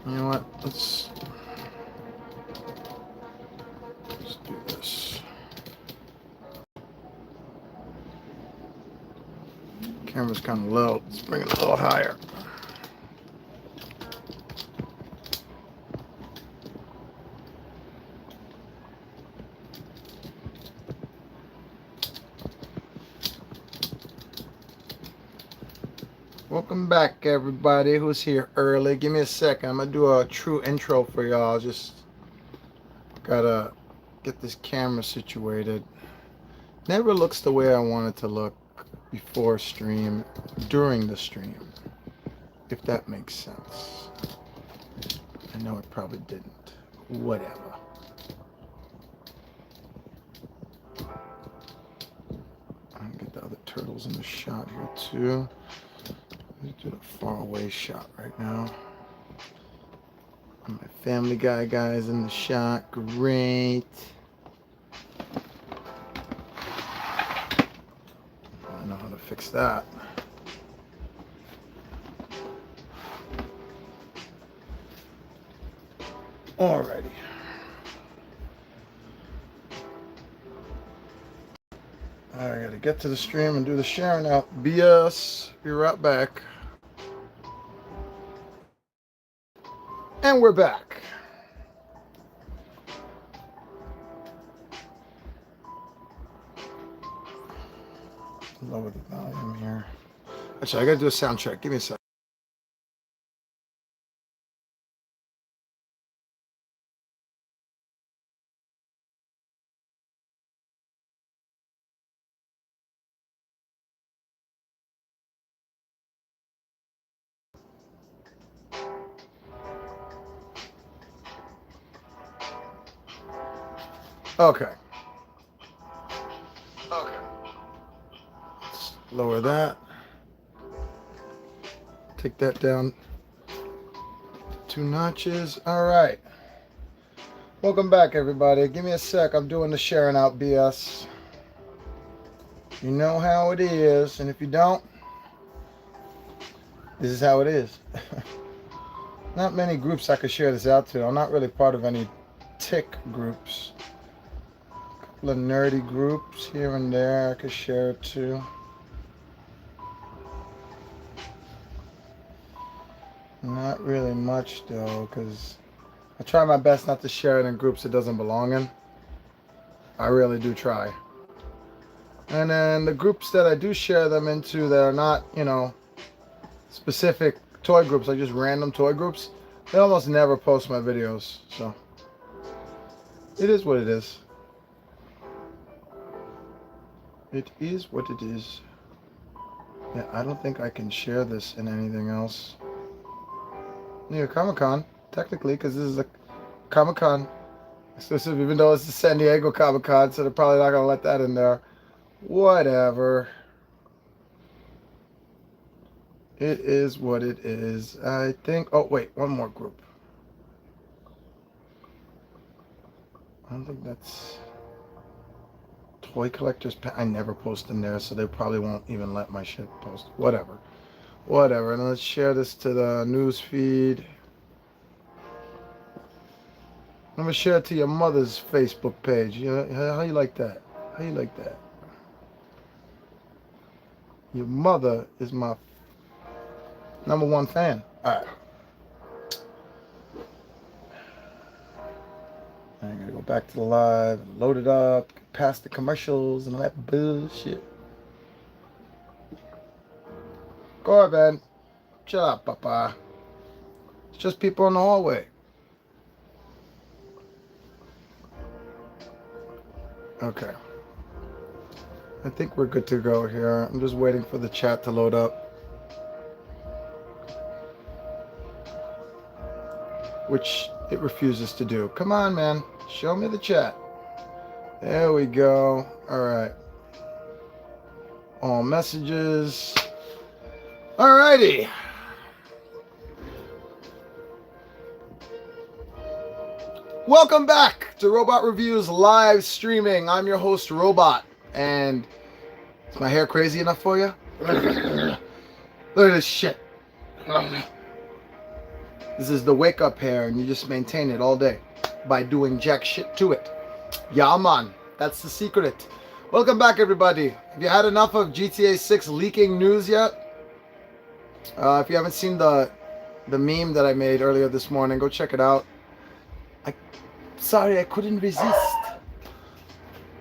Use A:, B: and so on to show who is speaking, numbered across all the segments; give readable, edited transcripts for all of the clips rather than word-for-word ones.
A: You know what? Let's do this. Camera's kind of low. Let's bring it a little higher. Welcome back, everybody who's here early. Give me a second. I'm gonna do a true intro for y'all. Just gotta get this camera situated. Never looks the way I want it to look before stream, during the stream, if that makes sense. I know it probably didn't. Whatever. I'm gonna get the other turtles in the shot here too. Let's do the far away shot right now. And my Family Guy guys in the shot. Great. I know how to fix that. Alrighty. I gotta get to the stream and do the sharing out. BS. Be right back. And we're back. Lower the volume here. Actually, I gotta do a sound check. Give me a sec. Okay. Let's lower that. Take that down 2 notches. All right. Welcome back, everybody. Give me a sec. I'm doing the sharing out BS. You know how it is, and if you don't, this is how it is. Not many groups I could share this out to. I'm not really part of any tick groups. A couple of nerdy groups here and there I could share it to. Not really much though, because I try my best not to share it in groups it doesn't belong in. I really do try. And then the groups that I do share them into that are not, you know, specific toy groups, like just random toy groups, they almost never post my videos. So it is what it is. It is what it is. Yeah, I don't think I can share this in anything else. Yeah, Comic-Con, technically, because this is a Comic-Con exclusive, even though it's the San Diego Comic-Con, so they're probably not going to let that in there. Whatever. It is what it is. I think... Oh, wait. One more group. I don't think that's... Toy Collectors... I never post in there, so they probably won't even let my shit post. Whatever. Whatever. And let's share this to the news feed. I'm going to share it to your mother's Facebook page. How you like that? How you like that? Your mother is my #1 fan. Alright. I gotta go back to the live, load it up, get past the commercials and all that bullshit. Go ahead, man. Shut up, Papa. It's just people in the hallway. Okay. I think we're good to go here. I'm just waiting for the chat to load up. Which it refuses to do. Come on, man. Show me the chat. There we go. Alright. All messages. Alrighty. Welcome back to Robot Reviews live streaming. I'm your host, Robot. And is my hair crazy enough for you? Look at this shit. This is the wake up hair, and you just maintain it all day by doing jack shit to it. Yeah, man, that's the secret. Welcome back, everybody. Have you had enough of GTA 6 leaking news yet? If you haven't seen the meme that I made earlier this morning, go check it out. Sorry, I couldn't resist.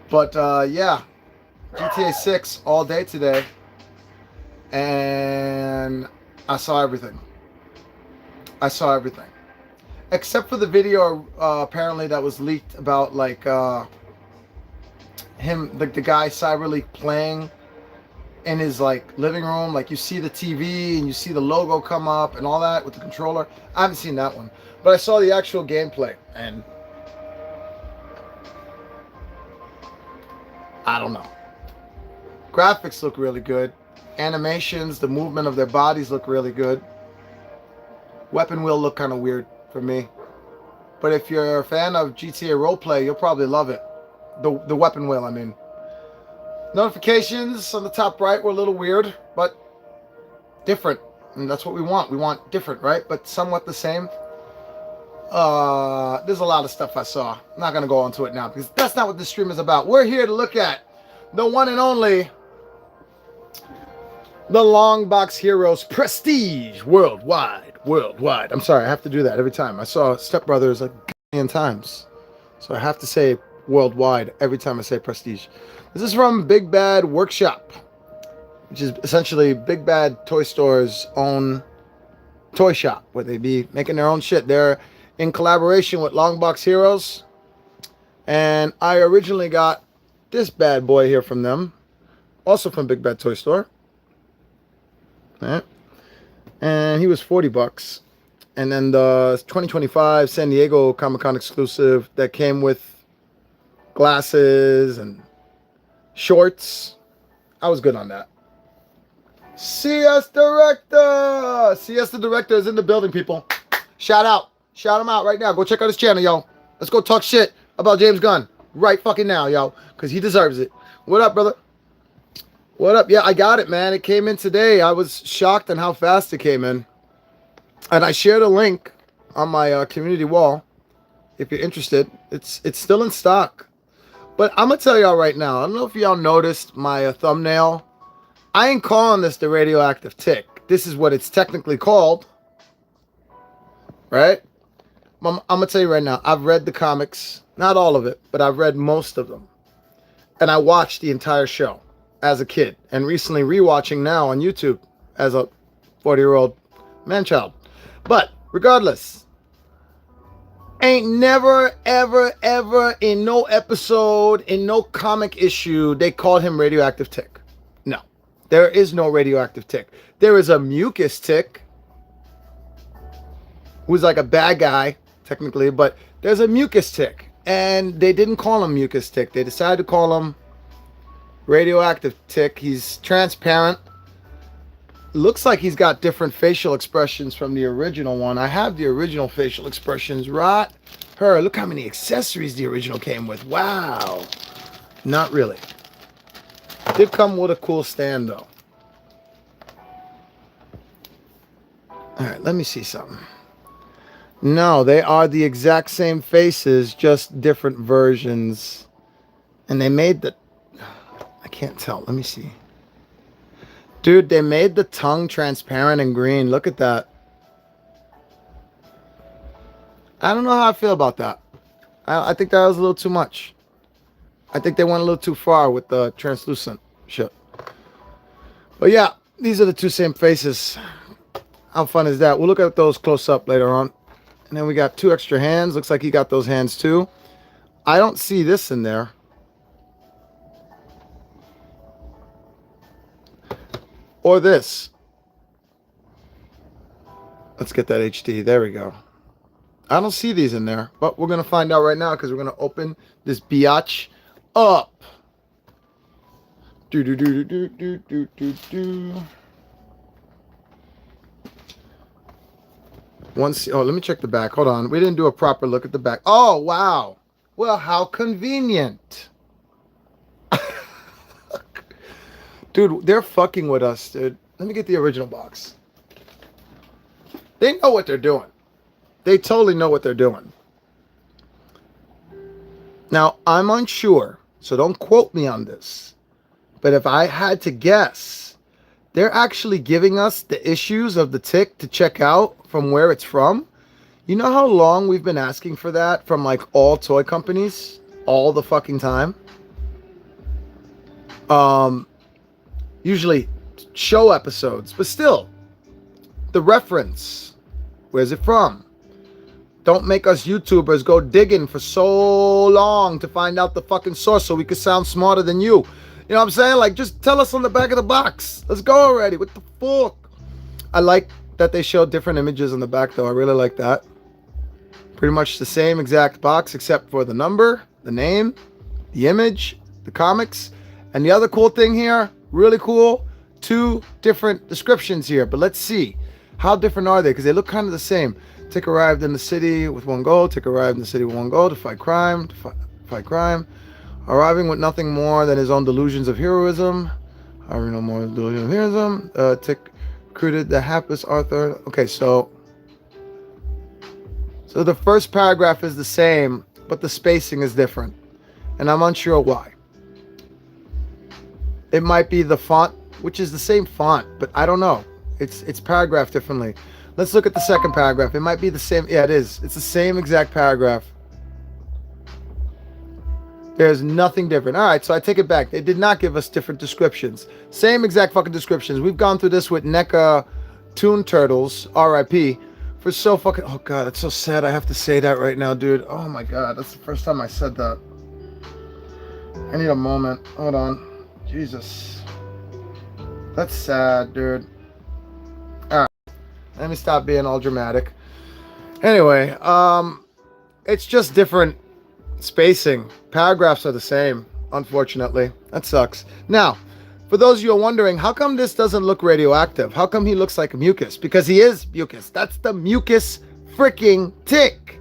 A: But yeah, GTA 6 all day today, and I saw everything. I saw everything, except for the video apparently that was leaked about like him, the guy Cyberleak playing in his like living room. Like you see the TV and you see the logo come up and all that with the controller. I haven't seen that one, but I saw the actual gameplay, and I don't know. Graphics look really good. Animations, the movement of their bodies look really good. Weapon wheel look kind of weird for me. But if you're a fan of GTA roleplay, you'll probably love it. The weapon wheel, I mean. Notifications on the top right were a little weird, but different. And that's what we want. We want different, right? But somewhat the same. There's a lot of stuff I saw. I'm not going to go into it now because that's not what this stream is about. We're here to look at the one and only the Longbox Heroes Prestige worldwide. I'm sorry, I have to do that every time. I saw Step Brothers like a million times. So I have to say worldwide every time I say Prestige. This is from Big Bad Workshop, which is essentially Big Bad Toy Store's own toy shop where they be making their own shit. They're in collaboration with Longbox Heroes. And I originally got this bad boy here from them, also from Big Bad Toy Store. All right. And he was $40. And then the 2025 San Diego Comic-Con exclusive that came with glasses and shorts. I was good on that. CS Director! CS the Director is in the building, people. Shout out. Shout him out right now. Go check out his channel, yo. Let's go talk shit about James Gunn right fucking now, yo. Because he deserves it. What up, brother? What up? Yeah, I got it, man. It came in today. I was shocked on how fast it came in. And I shared a link on my community wall. If you're interested, it's still in stock. But I'm going to tell y'all right now. I don't know if y'all noticed my thumbnail. I ain't calling this the radioactive tick. This is what it's technically called. Right? I'm going to tell you right now. I've read the comics. Not all of it, but I've read most of them. And I watched the entire show as a kid, and recently rewatching now on YouTube as a 40-year-old man-child. But regardless, ain't never, ever, ever in no episode, in no comic issue, they called him Radioactive Tick. No, there is no Radioactive Tick. There is a Mucus Tick, who's like a bad guy, technically, but there's a Mucus Tick, and they didn't call him Mucus Tick. They decided to call him Radioactive Tick. He's transparent. Looks like he's got different facial expressions from the original one. I have the original facial expressions right here. Look how many accessories the original came with. Wow. Not really. Did come with a cool stand though. Alright, let me see something. No, they are the exact same faces, just different versions. And they made the... I can't tell. Let me see. Dude, they made the tongue transparent and green. Look at that. I don't know how I feel about that. I think that was a little too much. I think they went a little too far with the translucent shit. But yeah, these are the two same faces. How fun is that? We'll look at those close up later on. And then we got 2 extra hands. Looks like he got those hands too. I don't see this in there. Or this. Let's get that HD. There we go. I don't see these in there. But we're going to find out right now because we're going to open this biatch up. Oh, let me check the back. Hold on. We didn't do a proper look at the back. Oh, wow. Well, how convenient. Dude, they're fucking with us, dude. Let me get the original box. They know what they're doing. They totally know what they're doing. Now, I'm unsure, so don't quote me on this. But if I had to guess, they're actually giving us the issues of the tick to check out from where it's from. You know how long we've been asking for that from like all toy companies? All the fucking time. Usually show episodes, but still, the reference. Where's it from? Don't make us YouTubers go digging for so long to find out the fucking source so we could sound smarter than you. You know what I'm saying? Like, just tell us on the back of the box. Let's go already. What the fuck? I like that they show different images on the back, though. I really like that. Pretty much the same exact box, except for the number, the name, the image, the comics. And the other cool thing here, really cool, 2 different descriptions here. But let's see. How different are they? Because they look kind of the same. Tick arrived in the city with 1 goal. Tick arrived in the city with 1 goal to fight crime. Arriving with nothing more than his own delusions of heroism. Arriving no more than delusions of heroism. Tick recruited the hapless Arthur. Okay, so the first paragraph is the same, but the spacing is different. And I'm unsure why. It might be the font, which is the same font, but I don't know. It's paragraphed differently. Let's look at the second paragraph. It might be the same. Yeah, it is. It's the same exact paragraph. There's nothing different. All right, so I take it back. They did not give us different descriptions. Same exact fucking descriptions. We've gone through this with NECA Toon Turtles, RIP, for so fucking... Oh, God, that's so sad. I have to say that right now, dude. Oh, my God. That's the first time I said that. I need a moment. Hold on. Jesus. That's sad, dude. All right. Let me stop being all dramatic. Anyway, it's just different spacing. Paragraphs are the same, unfortunately. That sucks. Now, for those of you who are wondering, how come this doesn't look radioactive? How come he looks like a mucus? Because he is mucus. That's the mucus freaking tick.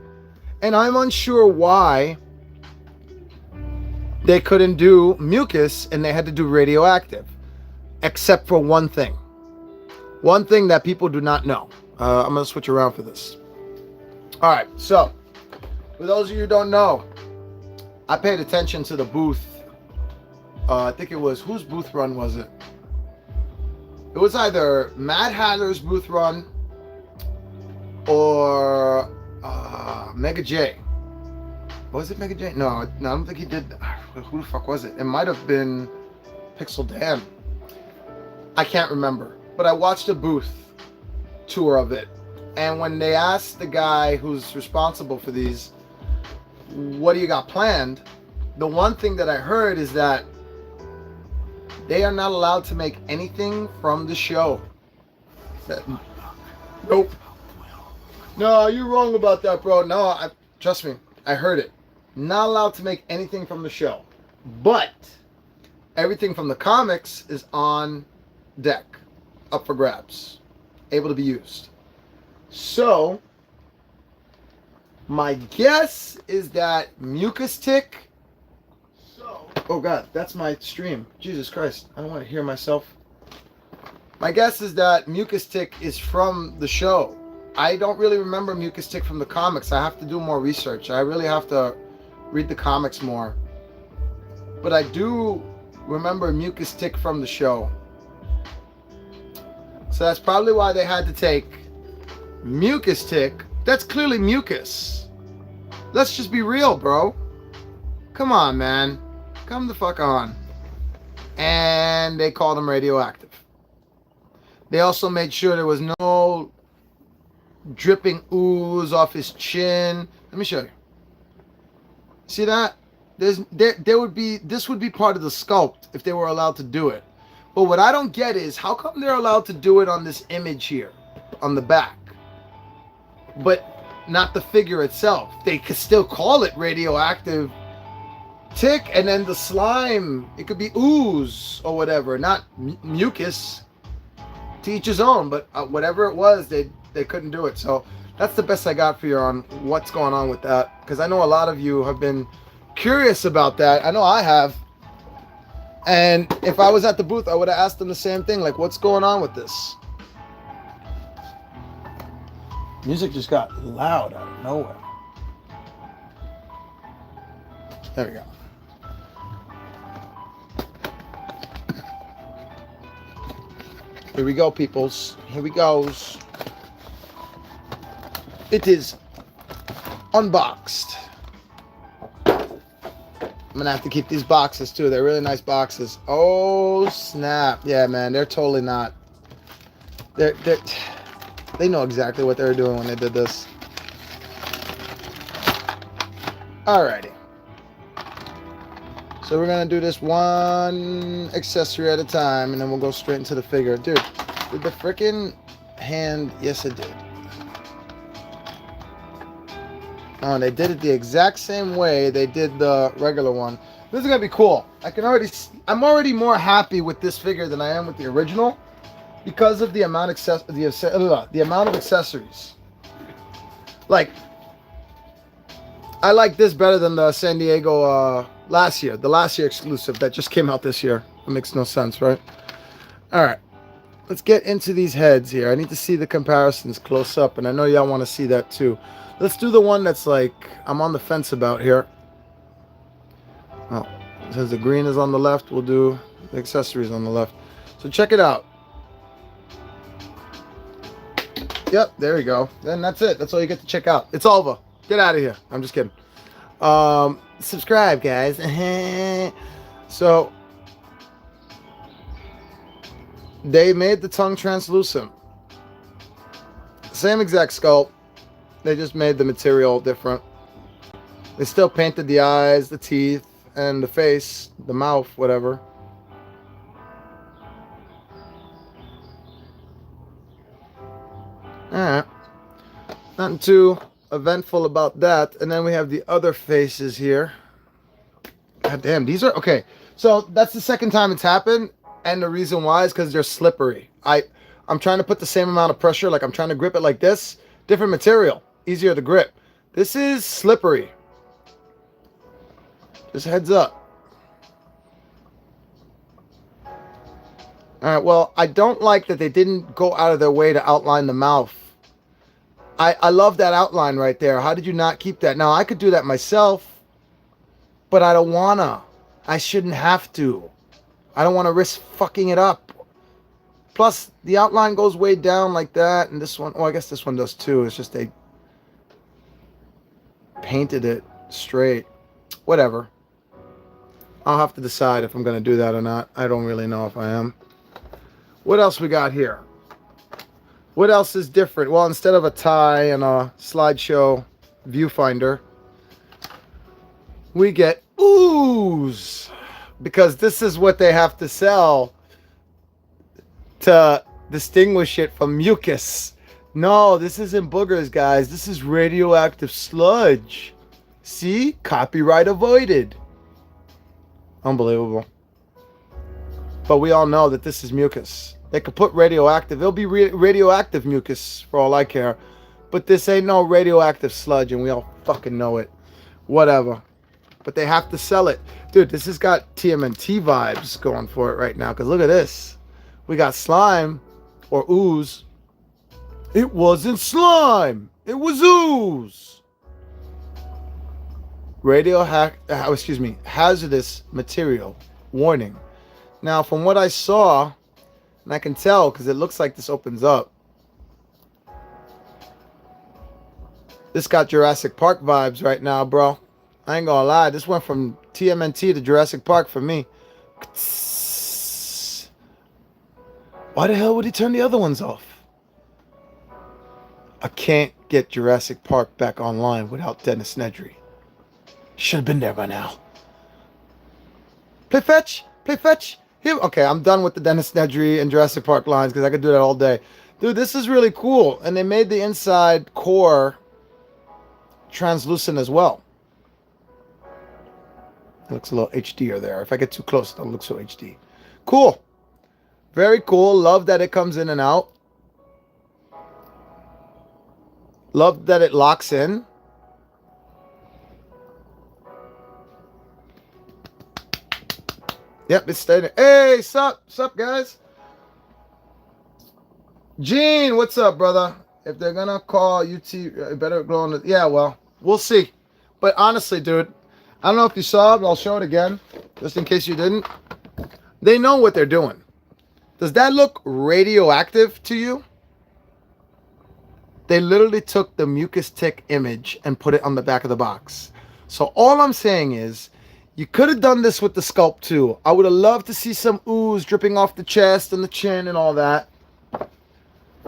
A: And I'm unsure why they couldn't do mucus and they had to do radioactive. Except for one thing. One thing that people do not know. I'm going to switch around for this. All right, so for those of you who don't know, I paid attention to the booth. I think it was, whose booth run was it? It was either Mad Hatter's booth run or Mega J. Was it Mega J? No, I don't think he did. Who the fuck was it? It might have been Pixel Dan. I can't remember. But I watched a booth tour of it. And when they asked the guy who's responsible for these, what do you got planned? The one thing that I heard is that they are not allowed to make anything from the show. Nope. No, you're wrong about that, bro. No, trust me. I heard it. Not allowed to make anything from the show. But everything from the comics is on deck. Up for grabs. Able to be used. So, my guess is that Mucus Tick... Oh God, that's my stream. Jesus Christ, I don't want to hear myself. My guess is that Mucus Tick is from the show. I don't really remember Mucus Tick from the comics. I have to do more research. I really have to read the comics more. But I do remember Mucus Tick from the show. So that's probably why they had to take Mucus Tick. That's clearly mucus. Let's just be real, bro. Come on, man. Come the fuck on. And they called him radioactive. They also made sure there was no dripping ooze off his chin. Let me show you. See that? There would be, this would be part of the sculpt if they were allowed to do it. But what I don't get is, how come they're allowed to do it on this image here, on the back, but not the figure itself? They could still call it radioactive tick, and then the slime, it could be ooze or whatever, not mucus. To each his own, but whatever it was, they couldn't do it. So that's the best I got for you on what's going on with that, because I know a lot of you have been curious about that. I know I have. And if I was at the booth, I would have asked them the same thing, like, what's going on with this? Music just got loud out of nowhere. There we go. Here we go, peoples. Here we goes. It is unboxed. I'm gonna have to keep these boxes too. They're really nice boxes. Oh snap! Yeah, man, they're totally not. They know exactly what they were doing when they did this. Alrighty. So we're gonna do this one accessory at a time, and then we'll go straight into the figure. Dude, did the freaking hand? Yes, it did. Oh, and they did it the exact same way they did the regular one. This is gonna be cool. I'm already more happy with this figure than I am with the original because of the amount of accessories. Like, I like this better than the San Diego the last year exclusive that just came out this year. It makes no sense, right? All right, let's get into these heads here. I need to see the comparisons close up, and I know y'all want to see that too. Let's do the one that's like I'm on the fence about here. Oh, since the green is on the left, we'll do the accessories on the left. So check it out. Yep, there you go. Then that's it. That's all you get to check out. It's over. Get out of here. I'm just kidding. Subscribe, guys. So they made the tongue translucent. Same exact sculpt. They just made the material different. They still painted the eyes, the teeth, and the face, the mouth, whatever. Alright. Nothing too eventful about that. And then we have the other faces here. God damn, these are... Okay, so that's the second time it's happened. And the reason why is because they're slippery. I'm trying to put the same amount of pressure. Like, I'm trying to grip it like this. Different material. Easier to grip. This is slippery. Just heads up. Alright, well, I don't like that they didn't go out of their way to outline the mouth. I love that outline right there. How did you not keep that? Now, I could do that myself, but I don't wanna. I shouldn't have to. I don't want to risk fucking it up. Plus, the outline goes way down like that, and this one, oh, I guess this one does too. It's just they painted it straight. Whatever. I'll have to decide if I'm going to do that or not. I don't really know if I am. What else we got here? What else is different? Well, instead of a tie and a slideshow viewfinder, we get ooze. Because this is what they have to sell to distinguish it from mucus. No, this isn't boogers, guys. This is radioactive sludge. See? Copyright avoided. Unbelievable. But we all know that this is mucus. They could put radioactive. It'll be radioactive mucus for all I care. But this ain't no radioactive sludge, and we all fucking know it. Whatever. But they have to sell it. Dude, this has got TMNT vibes going for it right now. Because look at this. We got slime or ooze. It wasn't slime. It was ooze. Hazardous material. Warning. Now, from what I saw, and I can tell because it looks like this opens up. This got Jurassic Park vibes right now, bro. I ain't gonna lie. This went from TMNT to Jurassic Park for me. Why the hell would he turn the other ones off? I can't get Jurassic Park back online without Dennis Nedry. Should have been there by now. Play fetch. Play fetch. Here. Okay, I'm done with the Dennis Nedry and Jurassic Park lines because I could do that all day. Dude, this is really cool. And they made the inside core translucent as well. It looks a little HDer there. If I get too close, it'll look so HD. Cool. Very cool. Love that it comes in and out. Love that it locks in. Yep, it's staying there. Hey, sup? Sup, guys? Gene, what's up, brother? If they're gonna call UT, better glow in the... Yeah, well, we'll see. But honestly, dude, I don't know if you saw it, I'll show it again, just in case you didn't. They know what they're doing. Does that look radioactive to you? They literally took the mucus tick image and put it on the back of the box. So all I'm saying is, you could have done this with the sculpt too. I would have loved to see some ooze dripping off the chest and the chin and all that.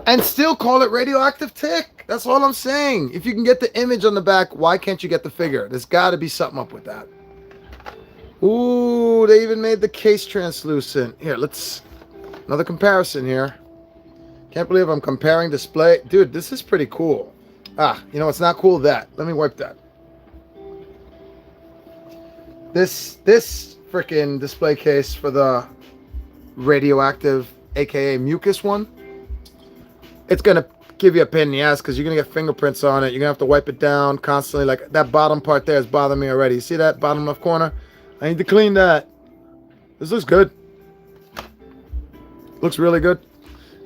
A: And still call it radioactive tick. That's all I'm saying. If you can get the image on the back, why can't you get the figure? There's got to be something up with that. Ooh, they even made the case translucent. Here, let's... Another comparison here. Can't believe I'm comparing display. Dude, this is pretty cool. Ah, you know, it's not cool that. Let me wipe that. This freaking display case for the radioactive, aka mucus one, it's going to give you a pain in the ass because you're going to get fingerprints on it. You're going to have to wipe it down constantly. Like that bottom part there is bothering me already. You see that bottom left corner? I need to clean that. This looks good. Looks really good.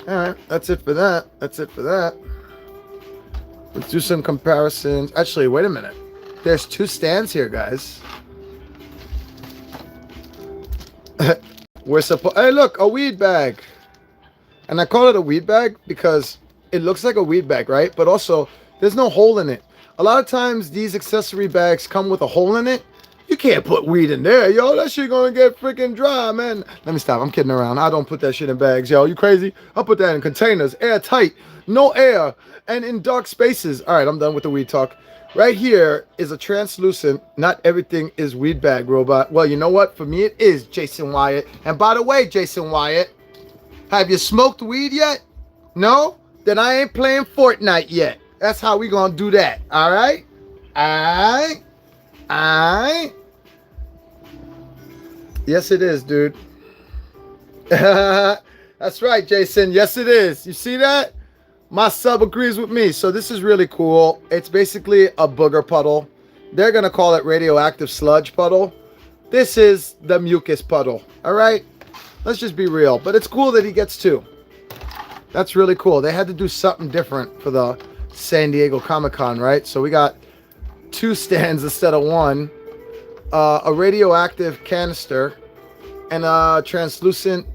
A: All right, that's it for that. That's it for that. Let's do some comparisons. Actually, wait a minute. There's two stands here, guys. We're supposed... Hey, look, a weed bag. And I call it a weed bag because it looks like a weed bag, right? But also, there's no hole in it. A lot of times, these accessory bags come with a hole in it. You can't put weed in there, yo. That shit gonna get freaking dry, man. Let me stop. I'm kidding around. I don't put that shit in bags, yo. You crazy? I'll put that in containers, airtight, no air, and in dark spaces. All right, I'm done with the weed talk. Right here is a translucent. Not everything is weed bag, robot. Well, you know what? For me, it is, Jason Wyatt. And by the way, Jason Wyatt, have you smoked weed yet? No? Then I ain't playing Fortnite yet. That's how we gonna do that. All right? All right? All right? Yes, it is, dude. That's right, Jason. Yes, it is. You see that? My sub agrees with me. So this is really cool. It's basically a booger puddle. They're going to call it radioactive sludge puddle. This is the mucus puddle. All right? Let's just be real. But it's cool that he gets two. That's really cool. They had to do something different for the San Diego Comic-Con, right? So we got two stands instead of one. A radioactive canister and translucent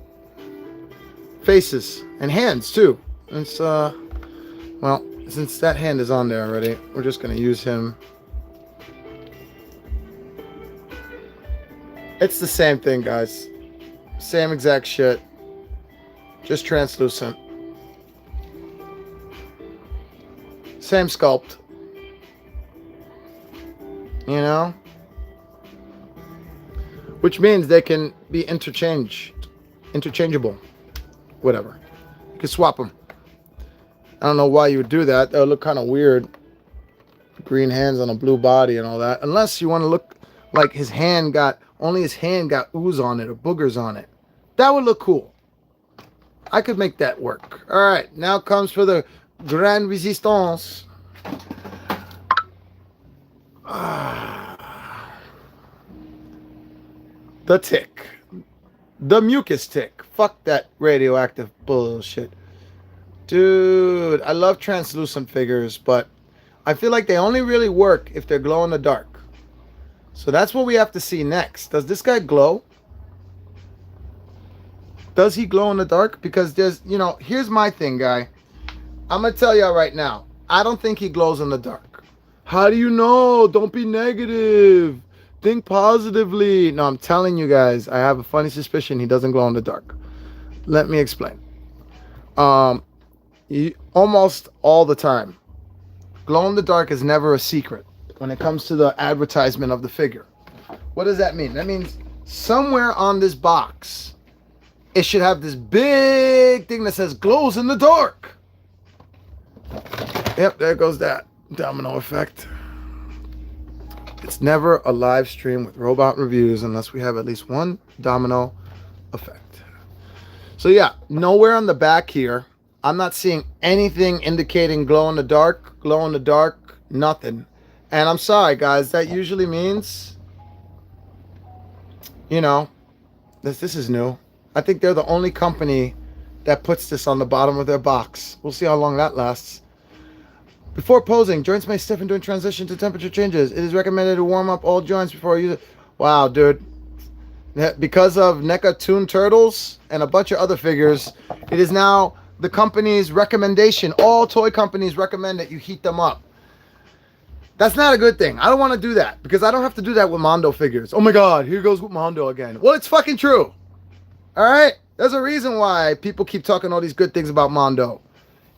A: faces and hands too. It's well, since that hand is on there already, we're just gonna use him. It's the same thing, guys. Same exact shit, just translucent. Same sculpt, you know, which means they can be interchangeable, whatever. You can swap them. I don't know why you would do that. That would look kind of weird. Green hands on a blue body and all that. Unless you want to look like his hand got ooze on it or boogers on it. That would look cool. I could make that work. All right, now comes for the Grand Resistance. The tick. The mucus tick. Fuck that radioactive bullshit. Dude, I love translucent figures, but I feel like they only really work if they're glow in the dark. So that's what we have to see next. Does this guy glow? Does he glow in the dark? Because there's, you know, here's my thing, guy. I'm going to tell y'all right now. I don't think he glows in the dark. How do you know? Don't be negative. Think positively. No, I'm telling you guys, I have a funny suspicion he doesn't glow in the dark. Let me explain. Almost all the time, glow in the dark is never a secret when it comes to the advertisement of the figure. What does that mean? That means somewhere on this box, it should have this big thing that says glows in the dark. Yep, there goes that domino effect. It's never a live stream with robot reviews unless we have at least one domino effect. So yeah, nowhere on the back here, I'm not seeing anything indicating glow in the dark, nothing. And I'm sorry, guys, that usually means, you know, this is new. I think they're the only company that puts this on the bottom of their box. We'll see how long that lasts. Before posing, joints may stiffen during transition to temperature changes. It is recommended to warm up all joints before you use it. Wow, dude. Because of NECA Toon Turtles and a bunch of other figures, it is now the company's recommendation. All toy companies recommend that you heat them up. That's not a good thing. I don't want to do that because I don't have to do that with Mondo figures. Oh my God, here goes with Mondo again. Well, it's fucking true. All right? There's a reason why people keep talking all these good things about Mondo.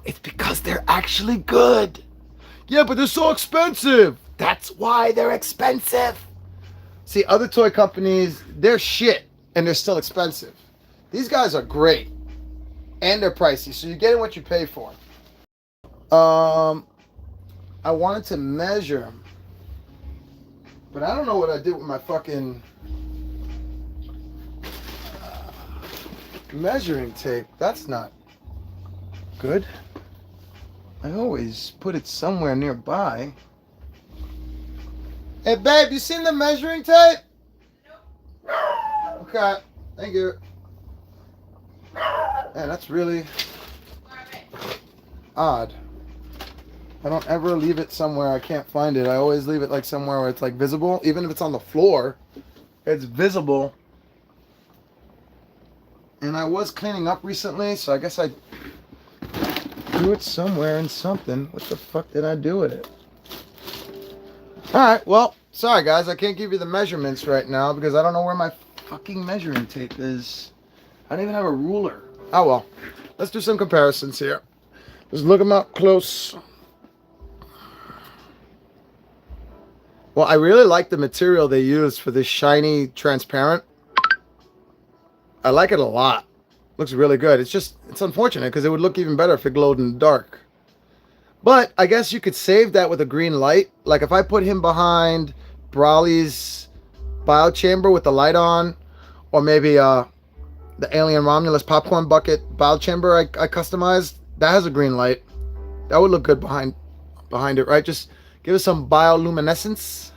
A: It's because they're actually good. Yeah, but they're so expensive. That's why they're expensive. See, other toy companies, they're shit and they're still expensive. These guys are great and they're pricey, so you're getting what you pay for. I wanted to measure them, but I don't know what I did with my fucking measuring tape. That's not good. I always put it somewhere nearby. Hey, babe, you seen the measuring tape? Nope. Okay, thank you. Man, that's really odd. I don't ever leave it somewhere I can't find it. I always leave it like somewhere where it's like visible. Even if it's on the floor, it's visible. And I was cleaning up recently, so I guess I threw it somewhere in something. What the fuck did I do with it? Alright, well, sorry guys, I can't give you the measurements right now because I don't know where my fucking measuring tape is. I don't even have a ruler. Oh well, let's do some comparisons here. Just look them up close. Well, I really like the material they use for this shiny transparent. I like it a lot. Looks really good. It's unfortunate because it would look even better if it glowed in the dark. But I guess you could save that with a green light. Like if I put him behind Brawly's biochamber with the light on, or maybe the Alien Romulus popcorn bucket biochamber I customized, that has a green light. That would look good behind it, right? Just give us some bioluminescence.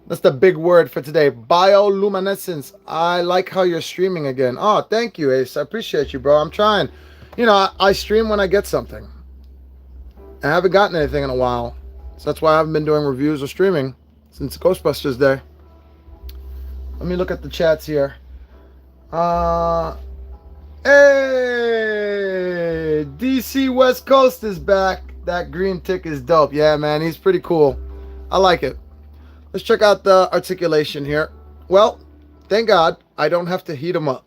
A: That's the big word for today, bioluminescence. I like how you're streaming again. Oh, thank you, Ace. I appreciate you, bro. I'm trying. You know, I stream when I get something. I haven't gotten anything in a while. So that's why I haven't been doing reviews or streaming since Ghostbusters Day. Let me look at the chats here. Hey, DC West Coast is back. That green tick is dope. Yeah, man, he's pretty cool. I like it. Let's check out the articulation here. Well, thank God I don't have to heat him up.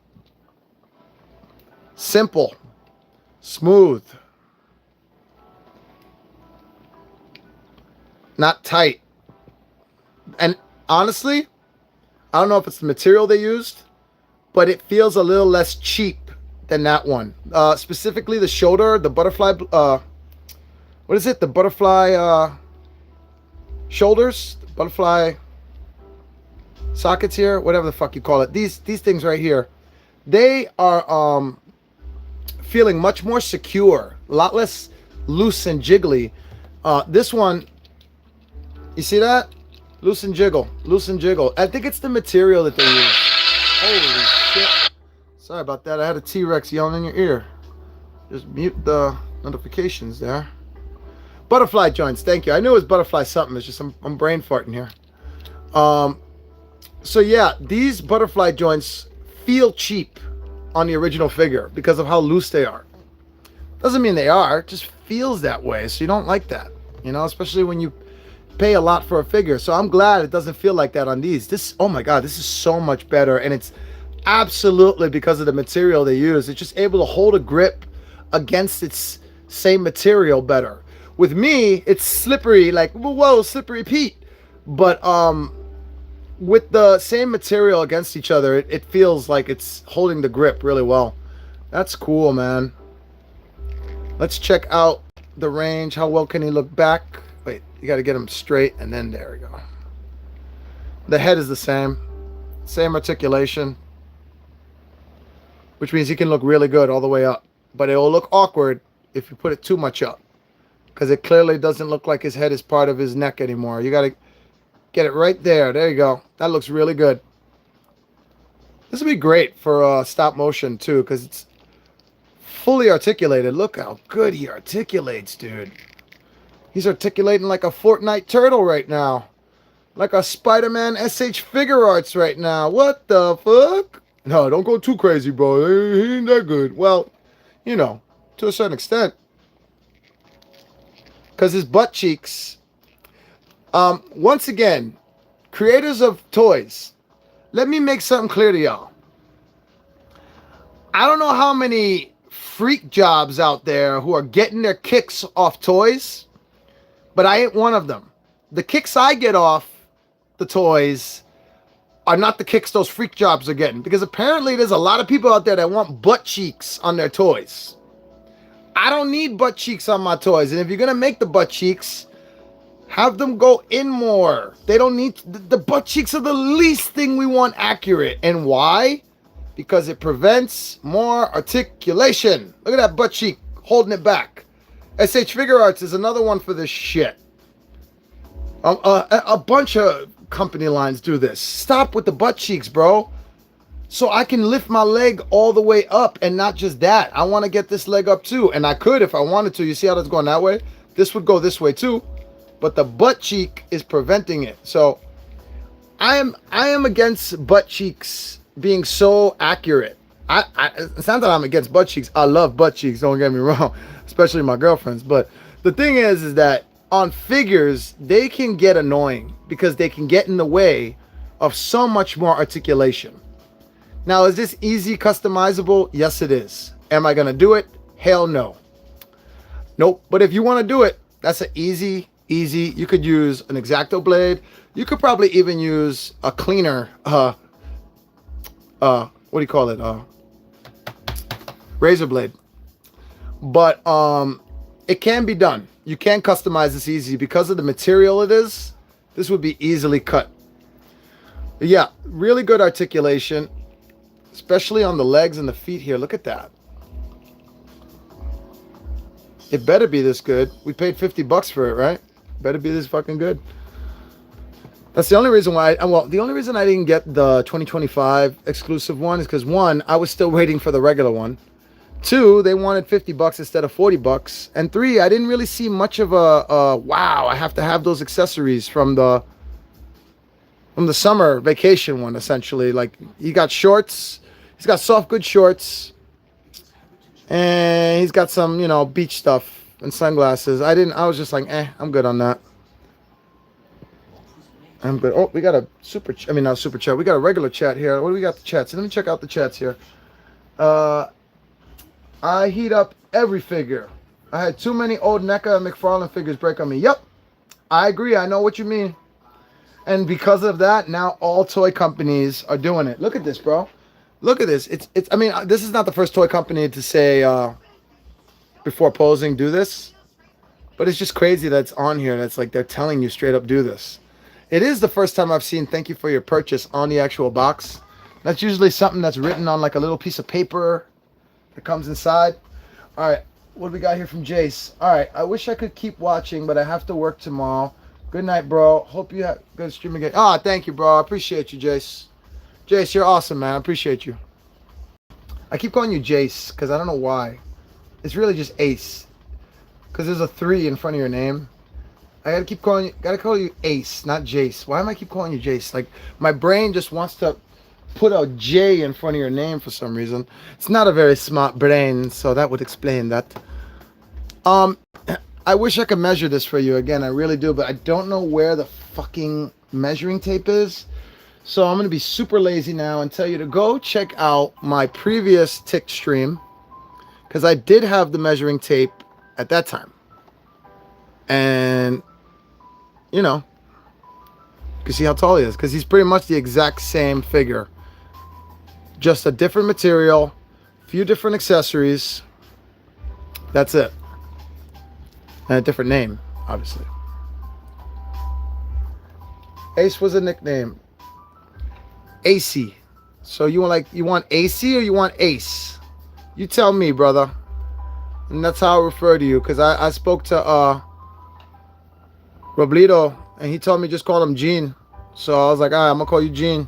A: Simple. Smooth. Not tight. And honestly, I don't know if it's the material they used, but it feels a little less cheap than that one. Specifically the shoulder, the butterfly, what is it? The butterfly shoulders, the butterfly sockets here, whatever the fuck you call it. These things right here, they are feeling much more secure, a lot less loose and jiggly. This one, you see that? Loose and jiggle, loose and jiggle. I think it's the material that they use. Holy shit. Sorry about that. I had a T-Rex yelling in your ear. Just mute the notifications there. Butterfly joints, thank you. I knew it was butterfly something. It's just I'm brain farting here. So yeah, these butterfly joints feel cheap on the original figure because of how loose they are. Doesn't mean they are, it just feels that way. So you don't like that, you know, especially when you pay a lot for a figure. So I'm glad it doesn't feel like that on these. This, oh my God, this is so much better. And it's absolutely because of the material they use. It's just able to hold a grip against its same material better. With me, it's slippery, like, whoa, slippery Pete. But with the same material against each other, it feels like it's holding the grip really well. That's cool, man. Let's check out the range. How well can he look back? Wait, you got to get him straight, and then there we go. The head is the same articulation, which means he can look really good all the way up. But it will look awkward if you put it too much up, because it clearly doesn't look like his head is part of his neck anymore. You got to get it right there. There you go. That looks really good. This would be great for stop motion too, because it's fully articulated. Look how good he articulates, dude. He's articulating like a Fortnite turtle right now. Like a Spider-Man SH Figure Arts right now. What the fuck? No, don't go too crazy, bro. He ain't that good. Well, you know, to a certain extent. Because his butt cheeks. Once again, creators of toys, let me make something clear to y'all. I don't know how many freak jobs out there who are getting their kicks off toys, but I ain't one of them. The kicks I get off the toys are not the kicks those freak jobs are getting, because apparently there's a lot of people out there that want butt cheeks on their toys. I don't need butt cheeks on my toys, and if you're gonna make the butt cheeks, have them go in more. They don't need the butt cheeks are the least thing we want accurate. And why? Because it prevents more articulation. Look at that butt cheek holding it back. SH Figure Arts is another one for this shit. A bunch of company lines do this. Stop with the butt cheeks, bro. So I can lift my leg all the way up, and not just that. I want to get this leg up too, and I could if I wanted to. You see how that's going that way? This would go this way too, but the butt cheek is preventing it. So I am against butt cheeks being so accurate. It's not that I'm against butt cheeks. I love butt cheeks. Don't get me wrong, especially my girlfriend's. But the thing is that on figures, they can get annoying because they can get in the way of so much more articulation. Now, is this easy customizable? Yes, it is. Am I going to do it? Hell no. Nope. But if you want to do it, that's an easy. You could use an X-Acto blade. You could probably even use a cleaner, what do you call it? Razor blade. But it can be done. You can customize this easy because of the material it is. This would be easily cut. But yeah, really good articulation, especially on the legs and the feet here. Look at that. It better be this good. We paid $50 for it, right? Better be this fucking good. That's the only reason why. The only reason I didn't get the 2025 exclusive one is because, one, I was still waiting for the regular one. Two, they wanted $50 instead of $40. And three, I didn't really see much of a wow, I have to have those accessories from the summer vacation one, essentially. Like, he got shorts. He's got soft good shorts. And he's got some, beach stuff and sunglasses. I was just like, I'm good on that. I'm good. Oh, we got a not super chat. We got a regular chat here. What do we got the chats? Let me check out the chats here. I heat up every figure. I had too many old NECA and McFarlane figures break on me. Yep. I agree. I know what you mean. And because of that, now all toy companies are doing it. Look at this, bro. Look at this. This is not the first toy company to say before posing, do this. But it's just crazy that it's on here. That's like they're telling you straight up, do this. It is the first time I've seen thank you for your purchase on the actual box. That's usually something that's written on like a little piece of paper that comes inside. All right. What do we got here from Jace? All right. I wish I could keep watching, but I have to work tomorrow. Good night, bro. Hope you have good stream again. Ah, thank you, bro. I appreciate you, Jace. Jace, you're awesome, man. I appreciate you. I keep calling you Jace because I don't know why. It's really just Ace. Because there's a 3 in front of your name. I gotta call you Ace, not Jace. Why am I keep calling you Jace? Like, my brain just wants to put a J in front of your name for some reason. It's not a very smart brain, so that would explain that. I wish I could measure this for you again. I really do, but I don't know where the fucking measuring tape is. So I'm going to be super lazy now and tell you to go check out my previous tick stream, because I did have the measuring tape at that time. And, you can see how tall he is, because he's pretty much the exact same figure. Just a different material, a few different accessories. That's it. And a different name, obviously. Ace was a nickname. AC. So you want AC or you want Ace? You tell me, brother. And that's how I refer to you, because I spoke to Robledo, and he told me just call him Gene. So I was like, all right, I'm gonna call you Gene.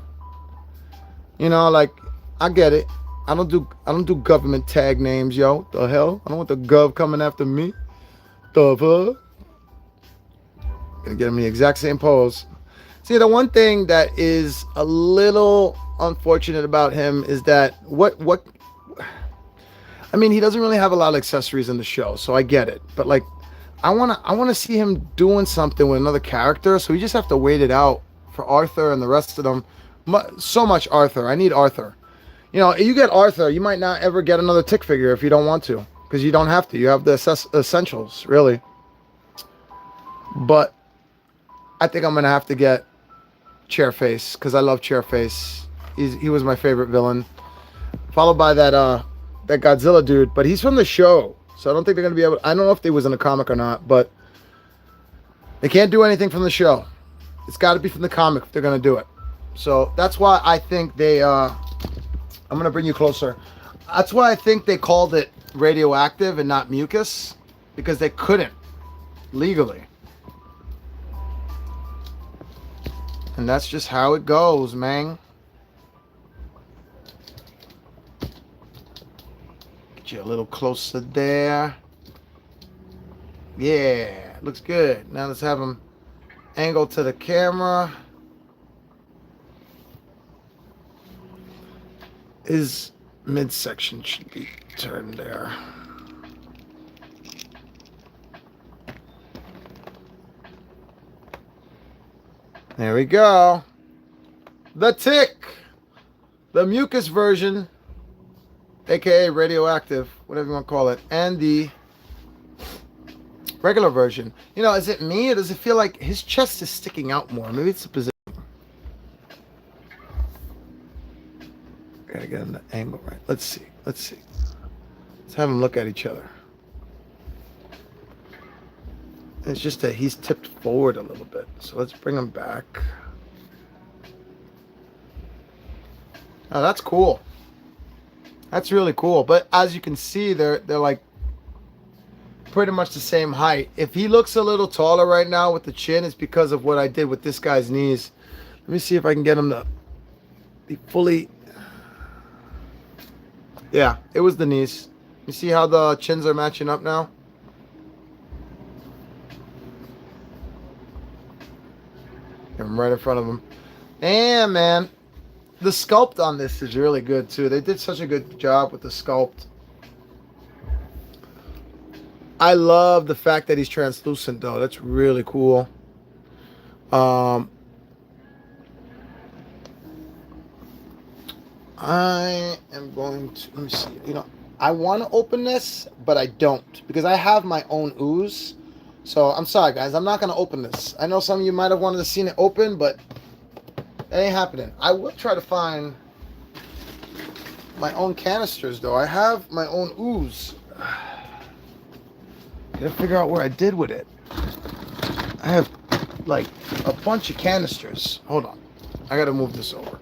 A: I get it. I don't do government tag names, yo. The hell? I don't want the gov coming after me. The fuck? Gonna get him in the exact same pose. See, the one thing that is a little unfortunate about him is that I mean, he doesn't really have a lot of accessories in the show, so I get it. But like, I wanna see him doing something with another character. So we just have to wait it out for Arthur and the rest of them. So much Arthur. I need Arthur. You know, you get Arthur, you might not ever get another Tick figure if you don't want to, because you don't have to. You have the essentials, really. But I think I'm gonna have to get Chairface, because I love Chairface. He was my favorite villain. Followed by that Godzilla dude, but he's from the show, so I don't think they're gonna be able. I don't know if they was in a comic or not, but they can't do anything from the show. It's got to be from the comic if they're gonna do it. So that's why I think they. I'm gonna bring you closer. That's why I think they called it Radioactive and not Mucus, because they couldn't legally. And that's just how it goes, man. Get you a little closer there. Yeah, looks good. Now let's have him angle to the camera. His midsection should be turned there. There we go. The Tick. The Mucus version, aka Radioactive, whatever you want to call it, and the regular version. You know, is it me, or does it feel like his chest is sticking out more? Maybe it's the position. Gotta get him the angle right. Let's see. Let's have them look at each other. It's just that he's tipped forward a little bit. So let's bring him back. Oh, that's cool. That's really cool. But as you can see, they're like pretty much the same height. If he looks a little taller right now with the chin, it's because of what I did with this guy's knees. Let me see if I can get him to be fully... Yeah, it was the knees. You see how the chins are matching up now? I'm right in front of him. And man, the sculpt on this is really good too. They did such a good job with the sculpt. I love the fact that he's translucent though. That's really cool. I am going to, let me see. You know, I want to open this, but I don't, because I have my own ooze. So I'm sorry, guys. I'm not going to open this. I know some of you might have wanted to see it open, but it ain't happening. I will try to find my own canisters, though. I have my own ooze. Gotta figure out where I did with it. I have, like, a bunch of canisters. Hold on. I got to move this over.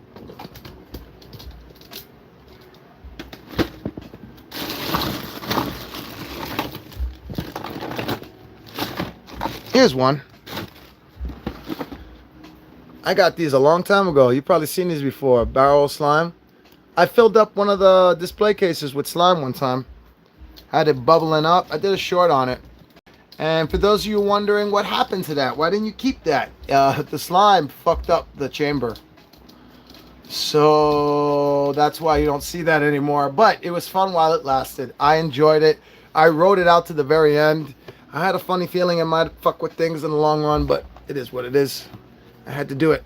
A: Here's one. I got these a long time ago. You've probably seen these before. Barrel slime. I filled up one of the display cases with slime one time. Had it bubbling up. I did a short on it. And for those of you wondering what happened to that, why didn't you keep that? The slime fucked up the chamber. So that's why you don't see that anymore. But it was fun while it lasted. I enjoyed it. I wrote it out to the very end. I had a funny feeling it might fuck with things in the long run, but it is what it is. I had to do it.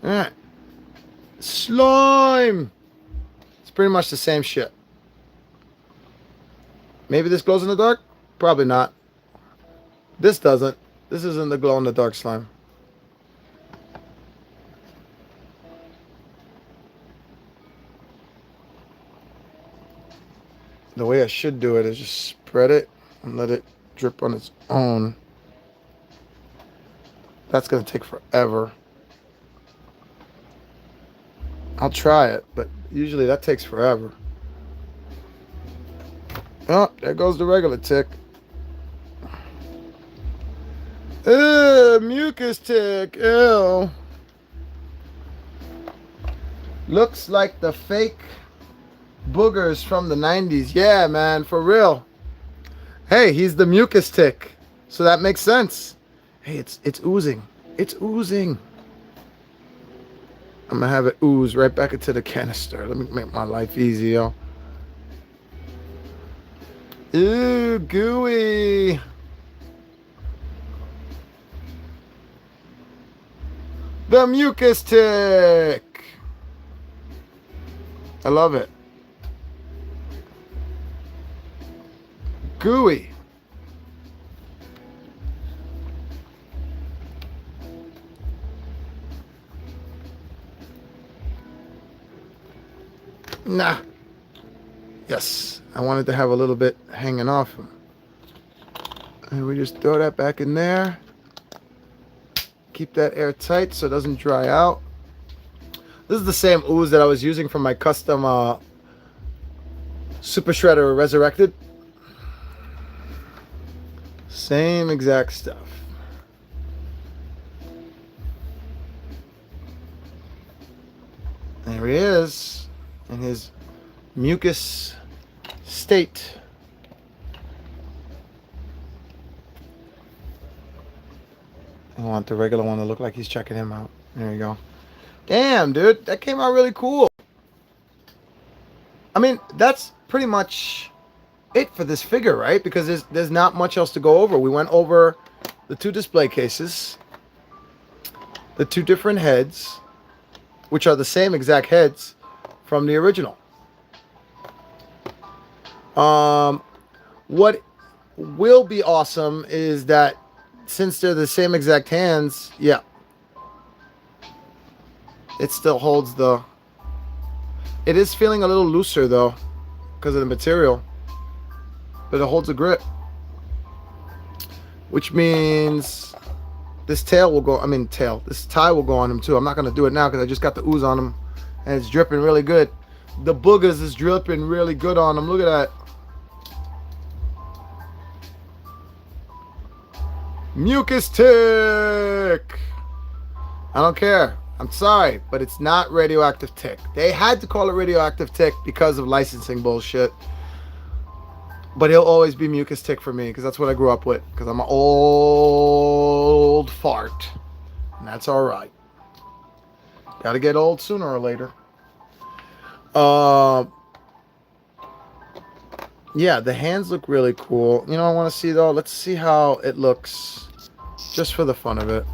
A: Alright. Slime! It's pretty much the same shit. Maybe this glows in the dark? Probably not. This doesn't. This isn't the glow in the dark slime. The way I should do it is just spread it and let it drip on its own. That's going to take forever. I'll try it, but usually that takes forever. Oh, there goes the regular Tick. Mucus Tick. Ew. Looks like the fake boogers from the 90s. Yeah, man, for real. Hey, he's the Mucus Tick. So that makes sense. Hey, it's oozing. It's oozing. I'm gonna have it ooze right back into the canister. Let me make my life easy, yo. Ooh, gooey. The mucus tick. I love it. Gooey. Nah. Yes, I wanted to have a little bit hanging off him. And we just throw that back in there. Keep that airtight so it doesn't dry out. This is the same ooze that I was using for my custom Super Shredder Resurrected. Same exact stuff. There he is in his mucus state. I want the regular one to look like he's checking him out. There you go. Damn, dude, that came out really cool. I mean, that's pretty much it for this figure, right? Because there's not much else to go over. We went over the 2 display cases, the 2 different heads, which are the same exact heads from the original. What will be awesome is that since they're the same exact hands, yeah, it still holds the... It is feeling a little looser though because of the material, but it holds a grip, which means this tail will go, this tie will go on him too. I'm not going to do it now because I just got the ooze on him and it's dripping really good. The boogers is dripping really good on him. Look at that. Mucus tick. I don't care. I'm sorry, but it's not radioactive tick. They had to call it radioactive tick because of licensing bullshit. But he'll always be mucus tick for me because that's what I grew up with. Because I'm an old fart. And that's alright. Gotta get old sooner or later. Yeah, the hands look really cool. You know what I want to see though? Let's see how it looks. Just for the fun of it.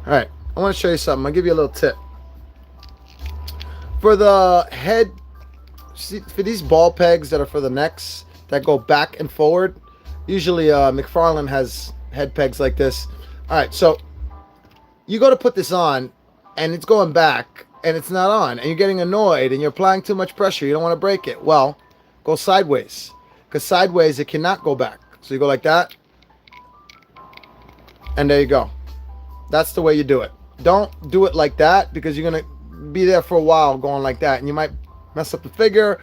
A: Alright, I want to show you something. I'll give you a little tip. For the head, see, for these ball pegs that are for the necks that go back and forward, usually McFarlane has head pegs like this. Alright, so you go to put this on and it's going back and it's not on and you're getting annoyed and you're applying too much pressure. You don't want to break it. Well, go sideways, because sideways it cannot go back. So you go like that and there you go. That's the way you do it. Don't do it like that because you're going to be there for a while going like that and you might mess up the figure.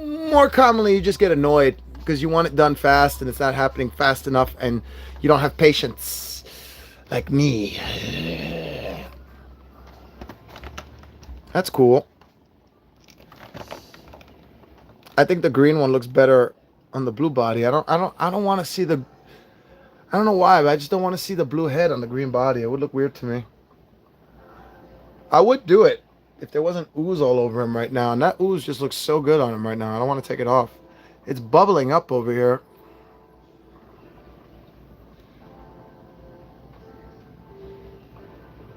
A: More commonly, you just get annoyed because you want it done fast and it's not happening fast enough and you don't have patience like me. That's cool. I think the green one looks better on the blue body. I don't want to see the... I don't know why, but I just don't want to see the blue head on the green body. It would look weird to me. I would do it if there wasn't ooze all over him right now. And that ooze just looks so good on him right now. I don't want to take it off. It's bubbling up over here.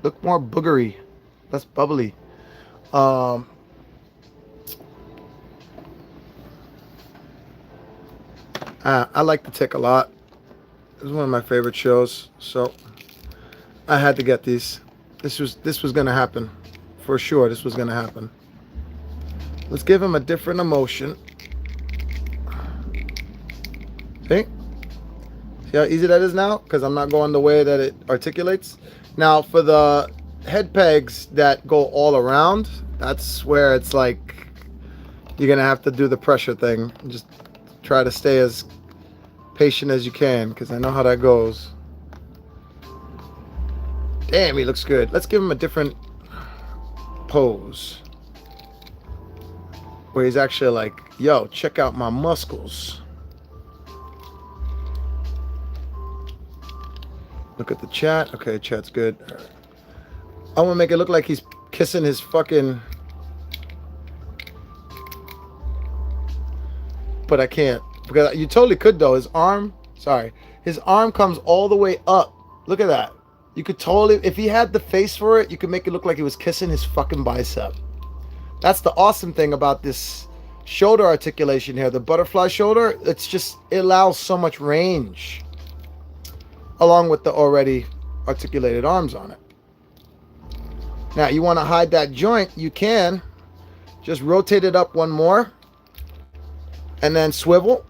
A: Look more boogery. Less bubbly. I like the tick a lot. It's one of my favorite shows, so I had to get these. This was gonna happen, for sure. This was gonna happen. Let's give him a different emotion. See? See how easy that is now? Because I'm not going the way that it articulates. Now for the head pegs that go all around, that's where it's like you're gonna have to do the pressure thing. Just try to stay as patient as you can, because I know how that goes. Damn, he looks good. Let's give him a different pose. Where he's actually like, yo, check out my muscles. Look at the chat. Okay, chat's good. Right. I want to make it look like he's kissing his fucking... But I can't. Because you totally could, though. His arm... Sorry. His arm comes all the way up. Look at that. You could totally... If he had the face for it, you could make it look like he was kissing his fucking bicep. That's the awesome thing about this shoulder articulation here. The butterfly shoulder, it's just... It allows so much range. Along with the already articulated arms on it. Now, you want to hide that joint, you can. Just rotate it up one more. And then swivel.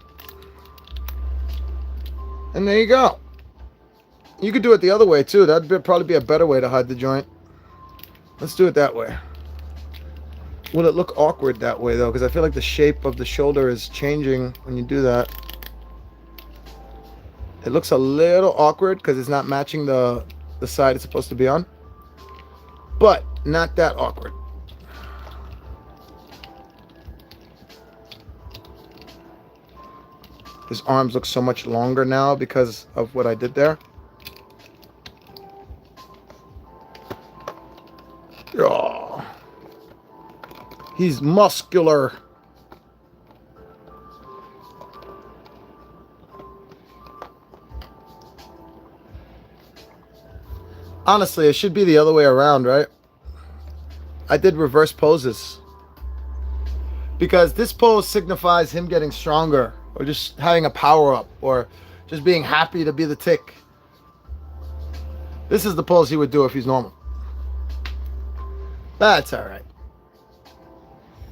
A: And there you go. You could do it the other way, too. That'd probably be a better way to hide the joint. Let's do it that way. Will it look awkward that way, though? Because I feel like the shape of the shoulder is changing when you do that. It looks a little awkward because it's not matching the side it's supposed to be on. But not that awkward. His arms look so much longer now because of what I did there. Oh, he's muscular. Honestly, it should be the other way around, right? I did reverse poses. Because this pose signifies him getting stronger. Or just having a power up. Or just being happy to be the tick. This is the pose he would do if he's normal. That's alright.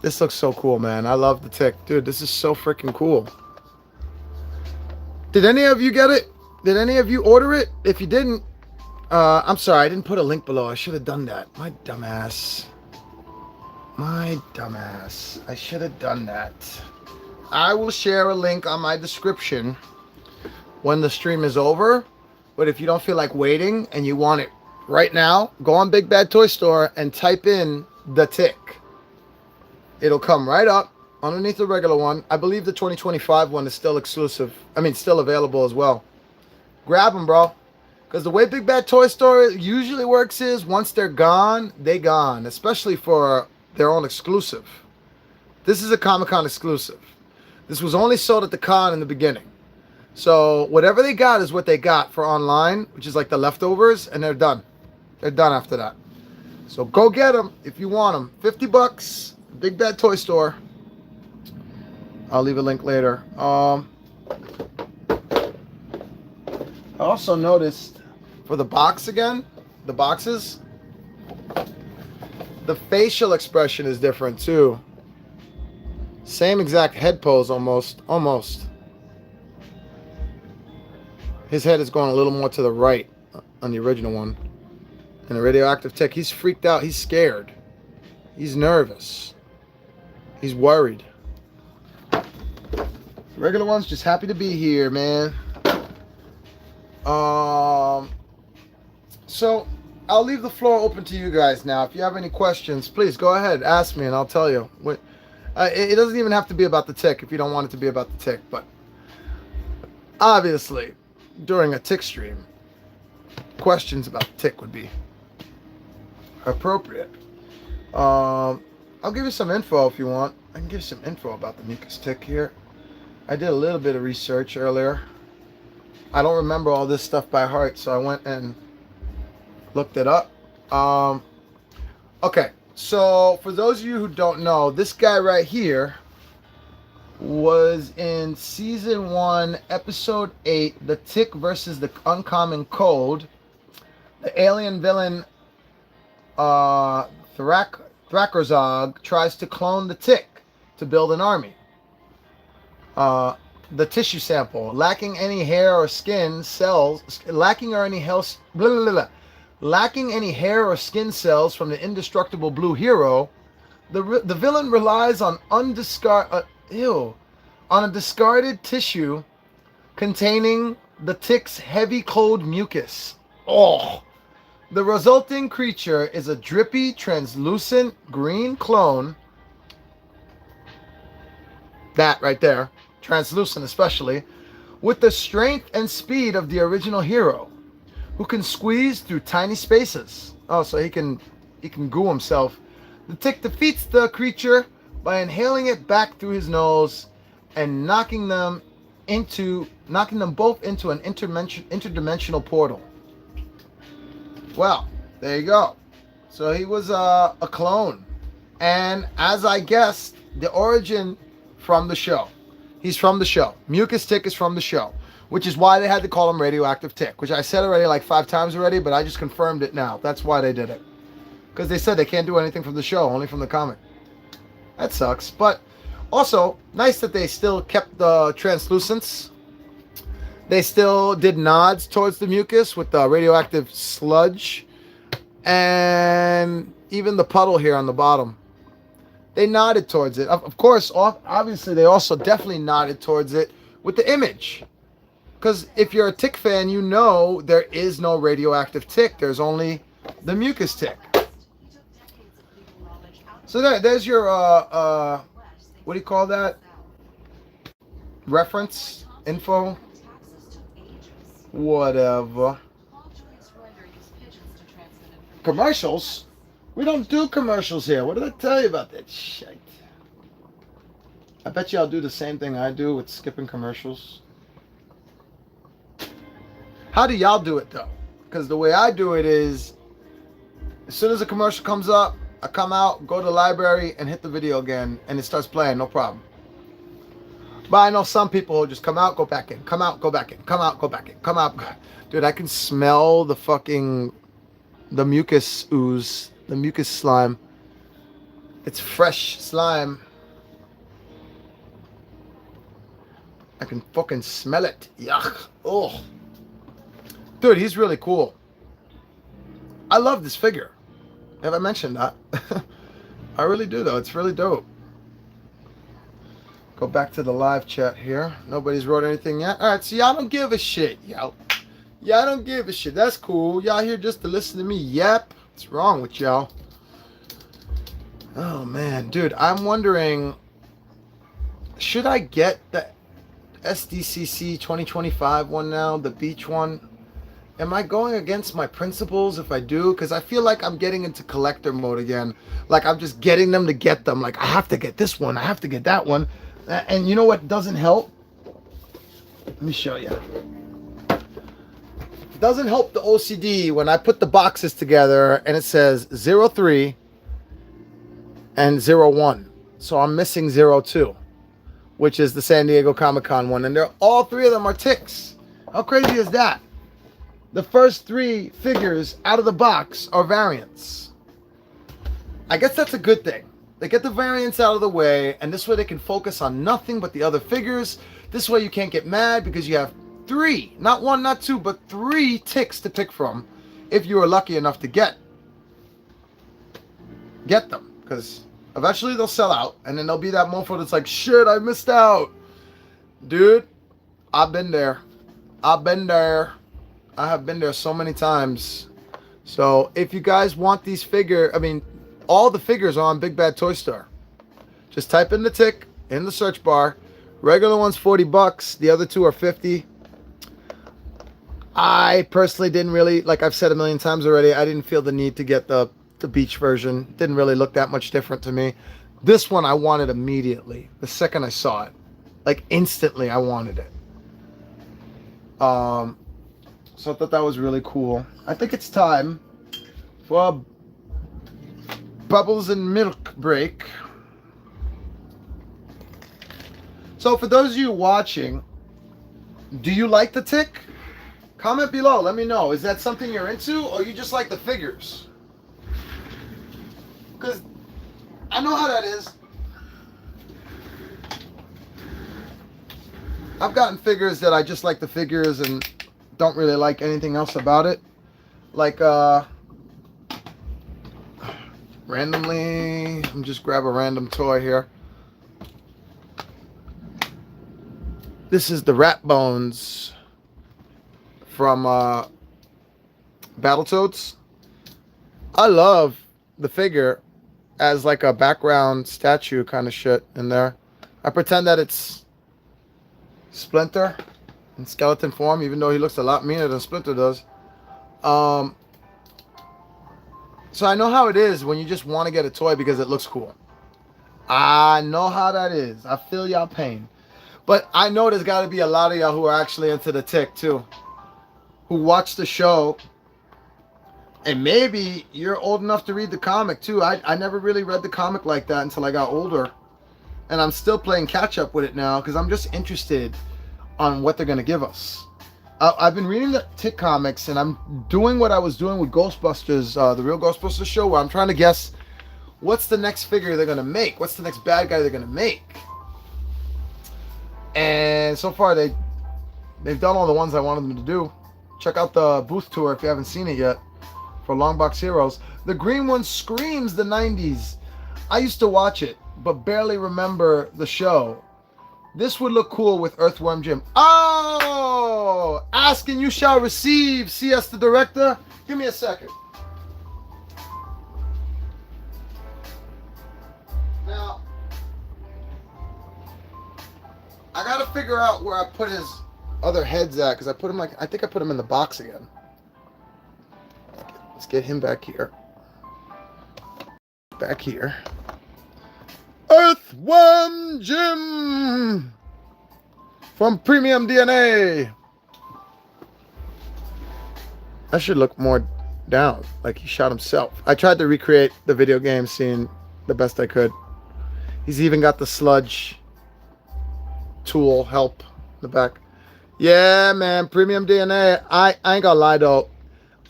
A: This looks so cool, man. I love the tick. Dude, this is so freaking cool. Did any of you get it? Did any of you order it? If you didn't, I'm sorry, I didn't put a link below. I should have done that. My dumbass. My dumbass. I should have done that. I will share a link on my description when the stream is over. But if you don't feel like waiting and you want it right now, go on Big Bad Toy Store and type in the tick. It'll come right up underneath the regular one. I believe the 2025 one is still exclusive. I mean, still available as well. Grab them, bro. Because the way Big Bad Toy Store usually works is once they're gone, they gone. Especially for their own exclusive. This is a Comic-Con exclusive. This was only sold at the con in the beginning. So whatever they got is what they got for online, which is like the leftovers, and they're done. They're done after that. So go get them if you want them. 50 bucks, Big Bad Toy Store. I'll leave a link later. I also noticed for the box again, the boxes, the facial expression is different too. Same exact head pose almost. His head is going a little more to the right on the original one. And the radioactive tick, he's freaked out. He's scared. He's nervous. He's worried. The regular one's just happy to be here, man. So I'll leave the floor open to you guys now. If you have any questions, please go ahead, ask me, and I'll tell you. It doesn't even have to be about the tick if you don't want it to be about the tick, but obviously during a tick stream, questions about the tick would be appropriate. I'll give you some info if you want. I can give you some info about the mucus tick here. I did a little bit of research earlier. I don't remember all this stuff by heart, so I went and looked it up. Okay, so for those of you who don't know, this guy right here was in Season 1, Episode 8, The Tick versus the Uncommon Code. The alien villain Thrakerzog tries to clone the tick to build an army. The tissue sample, lacking any hair or skin cells, lacking any hair or skin cells from the indestructible blue hero, the villain relies on a discarded tissue containing the tick's heavy cold mucus. Oh, The resulting creature is a drippy, translucent green clone. That right there, translucent especially, with the strength and speed of the original hero, who can squeeze through tiny spaces. Oh, so he can goo himself. The tick defeats the creature by inhaling it back through his nose and knocking them both into an interdimensional portal. Well, there you go. So he was a clone, and as I guessed, the origin from the show. He's from the show. Mucus Tick is from the show, which is why they had to call him Radioactive Tick, which I said already like 5 times already, but I just confirmed it now. That's why they did it. Because they said they can't do anything from the show, only from the comic. That sucks. But also, nice that they still kept the translucence. They still did nods towards the mucus with the radioactive sludge. And even the puddle here on the bottom. They nodded towards it. Of course, obviously, they also definitely nodded towards it with the image. Because if you're a Tick fan, you know there is no radioactive Tick. There's only the mucus Tick. So there's your, what do you call that? Reference, info, whatever. Commercials? We don't do commercials here. What did I tell you about that shit? I bet you I'll do the same thing I do with skipping commercials. How do y'all do it though? Because the way I do it is, as soon as a commercial comes up, I come out, go to the library, and hit the video again, and it starts playing, no problem. But I know some people who just come out, go back in, come out, go back in, come out, go back in, come out. Dude, I can smell the mucus ooze, the mucus slime. It's fresh slime. I can fucking smell it. Yuck. Oh. Dude, he's really cool. I love this figure. Have I mentioned that? I really do, though. It's really dope. Go back to the live chat here. Nobody's wrote anything yet. All right, so y'all don't give a shit, y'all. Y'all don't give a shit. That's cool. Y'all here just to listen to me yap. What's wrong with y'all? Oh, man. Dude, I'm wondering, should I get the Sdcc 2025 one now? The beach one? Am I going against my principles if I do? Because I feel like I'm getting into collector mode again. Like I'm just getting them to get them. Like I have to get this one. I have to get that one. And you know what doesn't help? Let me show you. It doesn't help the OCD when I put the boxes together and it says 03 and 01. So I'm missing 02, which is the San Diego Comic-Con one. And all 3 of them are ticks. How crazy is that? The first 3 figures out of the box are variants. I guess that's a good thing. They get the variants out of the way, and this way they can focus on nothing but the other figures. This way you can't get mad because you have 3, not 1, not 2, but 3 ticks to pick from if you were lucky enough to get them. Because eventually they'll sell out, and then there'll be that mofo that's like, shit, I missed out. Dude, I've been there. I've been there. I have been there so many times. So if you guys want these all the figures are on Big Bad Toy Store. Just type in the tick in the search bar. Regular one's $40. The other 2 are $50. I personally didn't really, like I've said a million times already, I didn't feel the need to get the beach version. Didn't really look that much different to me. This one I wanted immediately. The second I saw it. Like instantly I wanted it. So I thought that was really cool. I think it's time for a Bubbles and Milk break. So for those of you watching, do you like the tick? Comment below. Let me know. Is that something you're into, or you just like the figures? Because I know how that is. I've gotten figures that I just like the figures and don't really like anything else about it. Like randomly, I'm just grab a random toy here. This is the Rat Bones from Battletoads. I love the figure as like a background statue kind of shit in there. I pretend that it's Splinter in skeleton form, even though he looks a lot meaner than Splinter does. So I know how it is when you just want to get a toy because it looks cool. I know how that is. I feel y'all pain. But I know there's got to be a lot of y'all who are actually into the tick too, who watch the show. And maybe you're old enough to read the comic too. I never really read the comic like that until I got older. And I'm still playing catch up with it now because I'm just interested on what they're going to give us. I've been reading the Tick comics, and I'm doing what I was doing with Ghostbusters, the Real Ghostbusters show, where I'm trying to guess what's the next figure they're going to make. What's the next bad guy they're going to make? And so far, they've done all the ones I wanted them to do. Check out the booth tour if you haven't seen it yet for Longbox Heroes. The green one screams the 90s. I used to watch it, but barely remember the show. This would look cool with Earthworm Jim. Oh! Ask and you shall receive, CS the director. Give me a second. Now, I gotta figure out where I put his other heads at, because I put him I think I put him in the box again. Let's get him back here. Back here. Earthworm Jim from Premium DNA. That should look more down, like he shot himself. I tried to recreate the video game scene the best I could. He's even got the sludge tool help in the back. Yeah, man, Premium DNA. I ain't gonna lie though.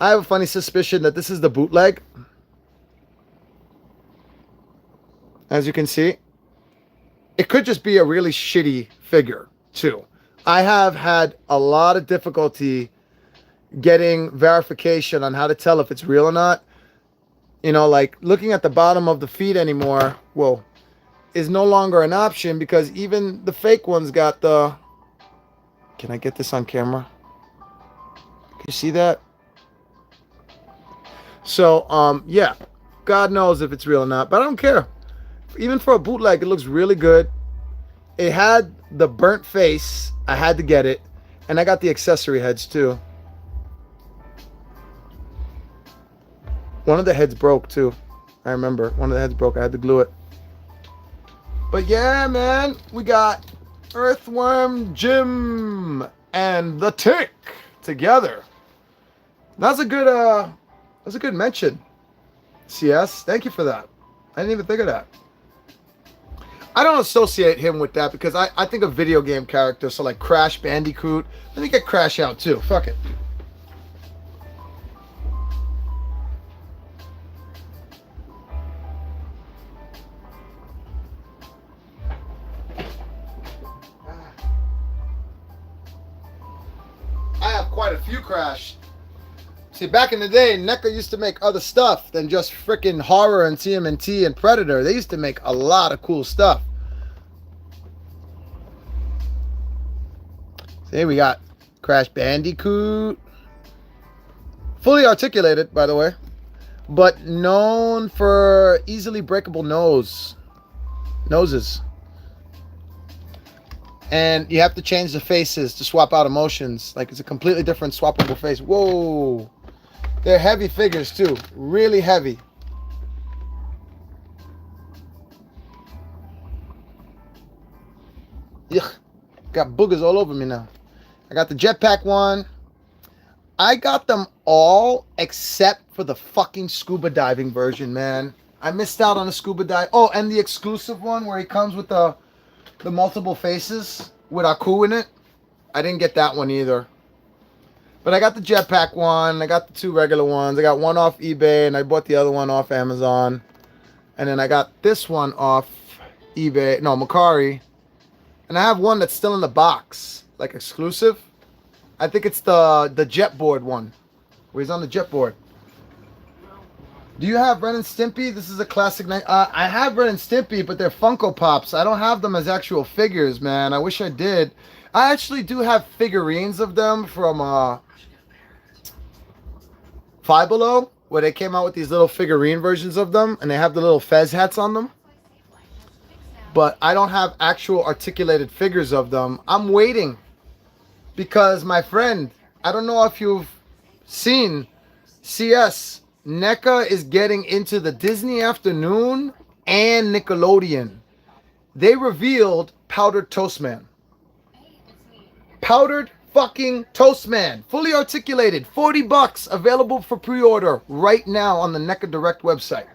A: I have a funny suspicion that this is the bootleg. As you can see, it could just be a really shitty figure too. I have had a lot of difficulty getting verification on how to tell if it's real or not. You know, like looking at the bottom of the feet anymore, whoa, is no longer an option because even the fake ones got the... Can I get this on camera? Can you see that? So, yeah, God knows if it's real or not, but I don't care. Even for a bootleg, it looks really good. It had the burnt face. I had to get it. And I got the accessory heads too. One of the heads broke too. I remember. One of the heads broke. I had to glue it. But yeah, man. We got Earthworm Jim and the Tick together. That's a good mention. CS. Thank you for that. I didn't even think of that. I don't associate him with that because I think of video game characters, so like Crash Bandicoot. Let me get Crash out too. Fuck it. I have quite a few Crash. See, back in the day, NECA used to make other stuff than just freaking horror and TMNT and Predator. They used to make a lot of cool stuff. See, we got Crash Bandicoot. Fully articulated, by the way. But known for easily breakable noses. And you have to change the faces to swap out emotions. Like, it's a completely different swappable face. Whoa. They're heavy figures too, really heavy. Yuck, got boogers all over me now. I got the jetpack one. I got them all except for the fucking scuba diving version, man. I missed out on the scuba dive. Oh, and the exclusive one where he comes with the multiple faces with Aku in it. I didn't get that one either. But I got the jetpack one. I got the two regular ones. I got one off eBay, and I bought the other one off Amazon. And then I got this one off eBay. No, Mercari. And I have one that's still in the box, like exclusive. I think it's the jetboard one, where he's on the jetboard. Do you have Ren and Stimpy? This is a classic night. I have Ren and Stimpy, but they're Funko Pops. I don't have them as actual figures, man. I wish I did. I actually do have figurines of them from Five Below. where they came out with these little figurine versions of them, and they have the little fez hats on them. But I don't have actual articulated figures of them. I'm waiting because my friend, I don't know if you've seen CS, NECA is getting into the Disney Afternoon and Nickelodeon. They revealed Powdered Toast Man. Powdered fucking Toast Man. Fully articulated. $40. Available for pre-order right now on the NECA Direct website.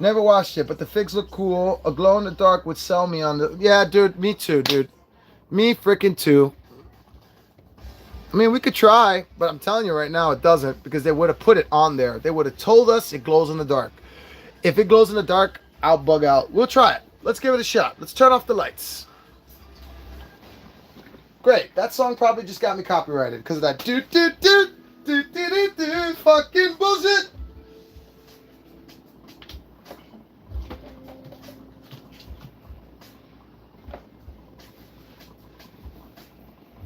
A: Never watched it, but the figs look cool. A glow in the dark would sell me on the... Yeah, dude. Me too, dude. Me freaking too. I mean, we could try, but I'm telling you right now it doesn't, because they would have put it on there. They would have told us it glows in the dark. If it glows in the dark, I'll bug out. We'll try it. Let's give it a shot. Let's turn off the lights. Great. That song probably just got me copyrighted because of that do fucking bullshit.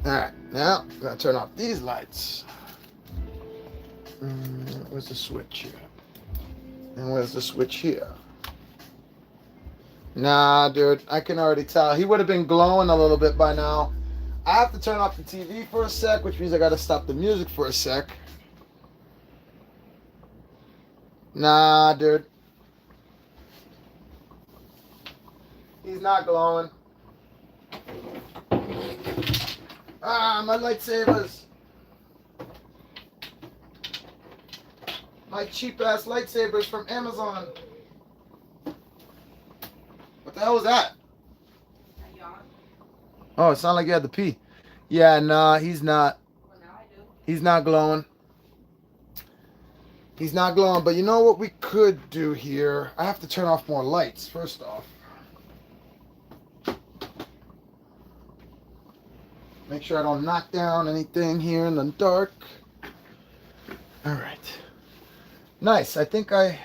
A: Alright, now I'm gonna turn off these lights. Where's the switch here? And where's the switch here? Nah, dude, I can already tell. He would have been glowing a little bit by now. I have to turn off the TV for a sec, which means I gotta stop the music for a sec. Nah, dude. He's not glowing. Ah, my lightsabers. My cheap-ass lightsabers from Amazon. What the hell was that? Oh, it sounded like you had to pee. Yeah, nah, he's not. Well, now I do. He's not glowing. He's not glowing, but you know what we could do here? I have to turn off more lights, first off. Make sure I don't knock down anything here in the dark. All right. Nice. I think I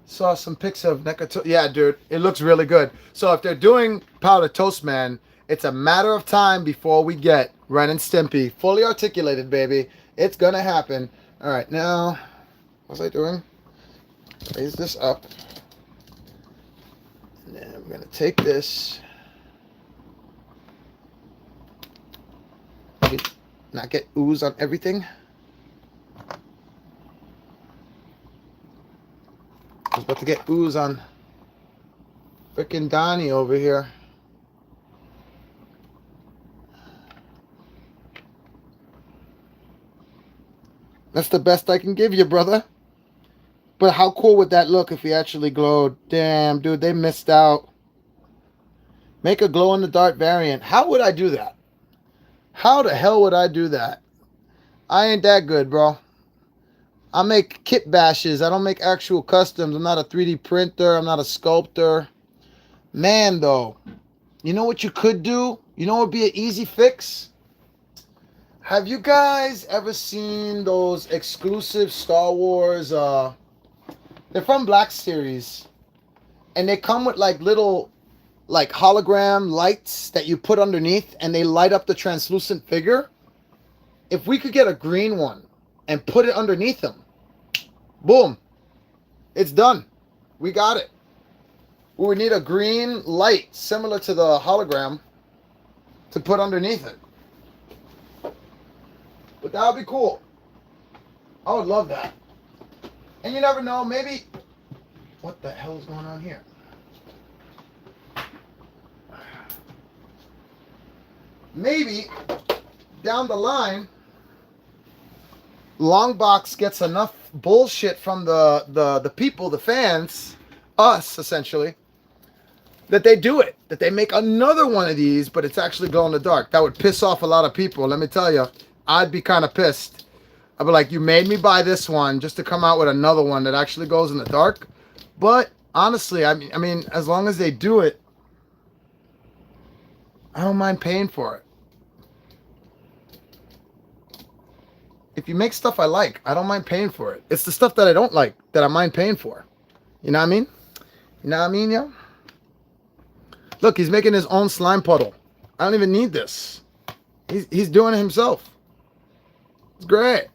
A: saw some pics of NECA. Yeah, dude. It looks really good. So if they're doing Powdered Toast Man, it's a matter of time before we get Ren and Stimpy. Fully articulated, baby. It's going to happen. All right. Now, what was I doing? Raise this up. And then I'm going to take this. Not get ooze on everything. I was about to get ooze on frickin' Donnie over here. That's the best I can give you, brother. But how cool would that look if he actually glowed? Damn, dude, they missed out. Make a glow-in-the-dark variant. How would I do that? How the hell would I do that? I ain't that good, bro. I make kit bashes. I don't make actual customs. I'm not a 3D printer. I'm not a sculptor. Man, though, you know what you could do? You know what would be an easy fix? Have you guys ever seen those exclusive Star Wars? They're from Black Series. And they come with like little like hologram lights that you put underneath and they light up the translucent figure. If we could get a green one and put it underneath them, boom, it's done. We got it. We would need a green light similar to the hologram to put underneath it. But that would be cool. I would love that. And you never know, maybe... What the hell is going on here? Maybe down the line, Longbox gets enough bullshit from the people, the fans, us essentially, that they do it. That they make another one of these, but it's actually glow in the dark. That would piss off a lot of people. Let me tell you, I'd be kind of pissed. I'd be like, you made me buy this one just to come out with another one that actually goes in the dark. But honestly, I mean, as long as they do it, I don't mind paying for it. If you make stuff I like, I don't mind paying for it. It's the stuff that I don't like that I mind paying for. You know what I mean? You know what I mean, yo? Look, he's making his own slime puddle. I don't even need this. He's doing it himself. It's great.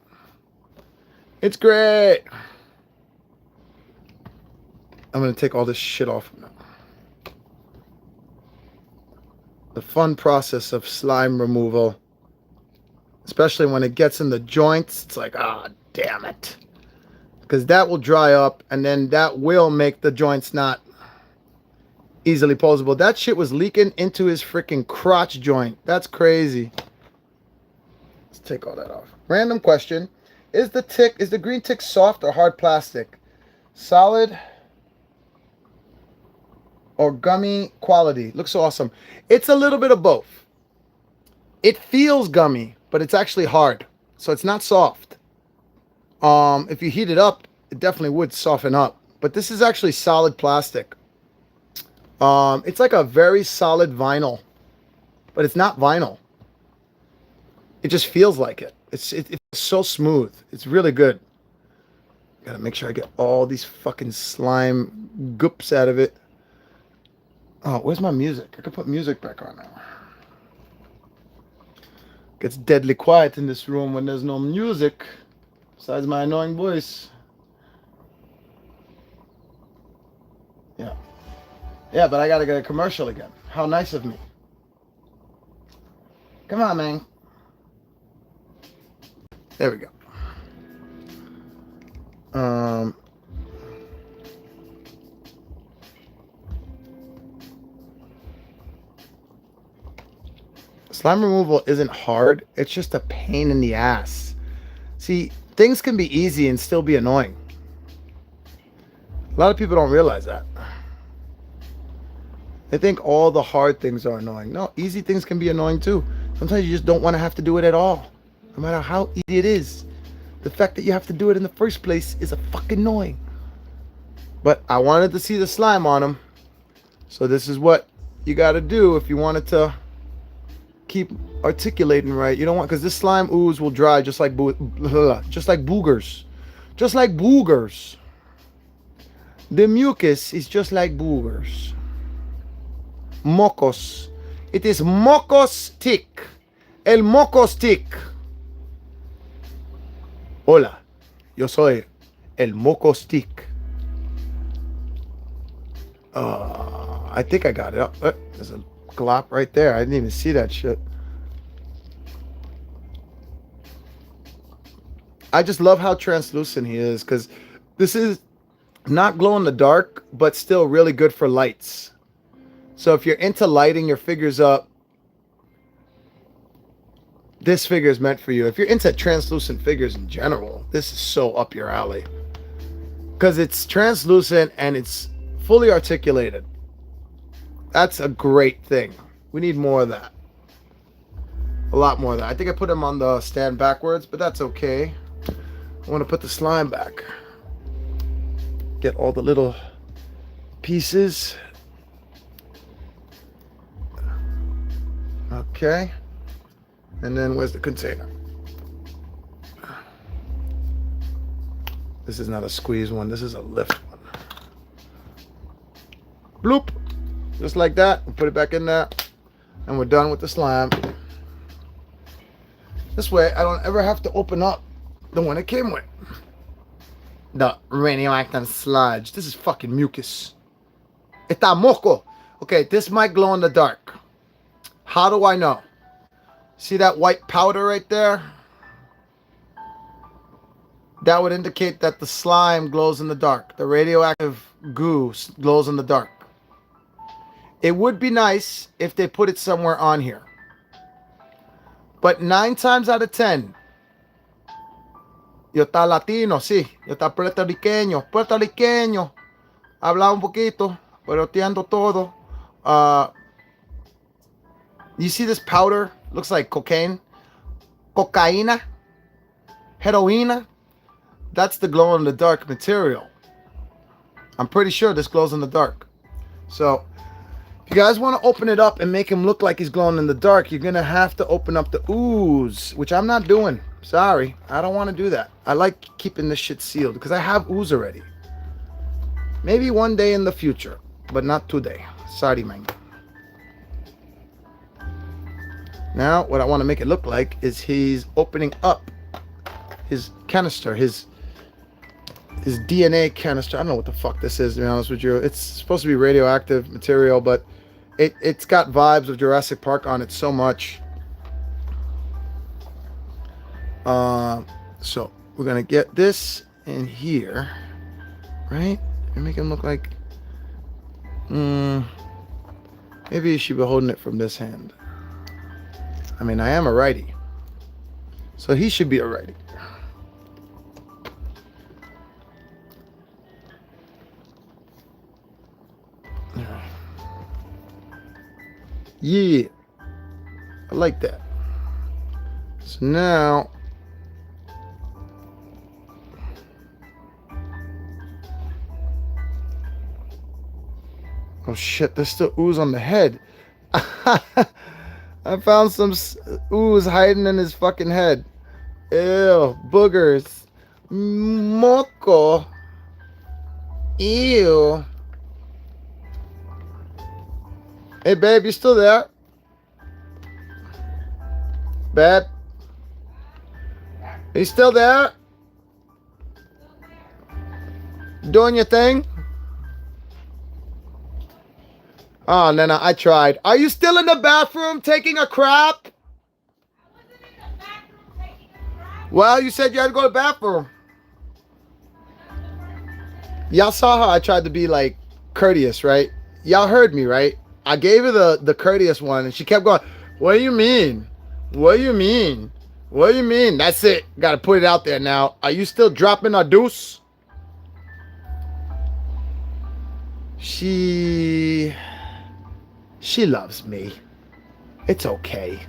A: It's great. I'm going to take all this shit off now. The fun process of slime removal, especially when it gets in the joints, it's like, ah, oh, damn it. Because that will dry up, and then that will make the joints not easily posable. That shit was leaking into his freaking crotch joint. That's crazy. Let's take all that off. Random question. Is the green tick soft or hard plastic? Solid or gummy quality? Looks awesome. It's a little bit of both. It feels gummy, but it's actually hard. So it's not soft. If you heat it up, it definitely would soften up. But this is actually solid plastic. It's like a very solid vinyl, but it's not vinyl. It just feels like it. It's so smooth. It's really good. Gotta make sure I get all these fucking slime goops out of it. Oh, where's my music? I could put music back on now. Gets deadly quiet in this room when there's no music, besides my annoying voice. Yeah. Yeah, but I gotta get a commercial again. How nice of me. Come on, man. There we go. Slime removal isn't hard. It's just a pain in the ass. See, things can be easy and still be annoying. A lot of people don't realize that. They think all the hard things are annoying. No, easy things can be annoying too. Sometimes you just don't want to have to do it at all. No matter how easy it is. The fact that you have to do it in the first place is a fucking annoying. But I wanted to see the slime on them. So this is what you got to do if you want it to keep articulating right. You don't want, because this slime ooze will dry just like boogers. Just like boogers. The mucus is just like boogers. Mocos. It is mocos tick. El mocos tick. Hola. Yo soy el mocos tick. I think I got it up. There's a glop right there. I didn't even see that shit. I just love how translucent he is, because this is not glow in the dark, but still really good for lights. So if you're into lighting your figures up, this figure is meant for you. If you're into translucent figures in general, this is so up your alley. Because it's translucent and it's fully articulated. That's a great thing. We need more of that. A lot more of that. I think I put him on the stand backwards, but that's okay. I want to put the slime back. Get all the little pieces. Okay. And then where's the container? This is not a squeeze one. This is a lift one. Bloop. Just like that. We'll put it back in there. And we're done with the slime. This way, I don't ever have to open up the one it came with. The radioactive sludge. This is fucking mucus. Está moco. Okay, this might glow in the dark. How do I know? See that white powder right there? That would indicate that the slime glows in the dark. The radioactive goo glows in the dark. It would be nice if they put it somewhere on here. But 9 times out of 10, yo está latino, sí. Yo está puertorriqueño. Puertorriqueño. Habla un poquito, pero entiendo todo. You see this powder? Looks like cocaine. Cocaína. Heroína. That's the glow-in-the-dark material. I'm pretty sure this glows in the dark. So, if you guys want to open it up and make him look like he's glowing in the dark, you're going to have to open up the ooze, which I'm not doing. Sorry. I don't want to do that. I like keeping this shit sealed because I have ooze already. Maybe one day in the future, but not today. Sorry, man. Now, what I want to make it look like is he's opening up his canister, his his DNA canister. I don't know what the fuck this is, to be honest with you. It's supposed to be radioactive material, but it's got vibes of Jurassic Park on it so much. So we're gonna get this in here, right? And make him look like, maybe you should be holding it from this hand. I mean, I am a righty, so he should be a righty. Yeah, I like that. So now, oh shit, there's still ooze on the head. I found some ooze hiding in his fucking head. Ew, boogers. Moco. Ew. Hey, babe, you still there? Babe? Are you still there? Doing your thing? Oh, Nana, I tried. Are you still in the bathroom taking a crap?
B: I wasn't in the bathroom taking a crap.
A: Well, you said you had to go to the bathroom. Y'all saw how I tried to be, like, courteous, right? Y'all heard me, right? I gave her the courteous one, and she kept going, what do you mean? What do you mean? What do you mean? That's it. Got to put it out there now. Are you still dropping a deuce? She loves me. It's okay.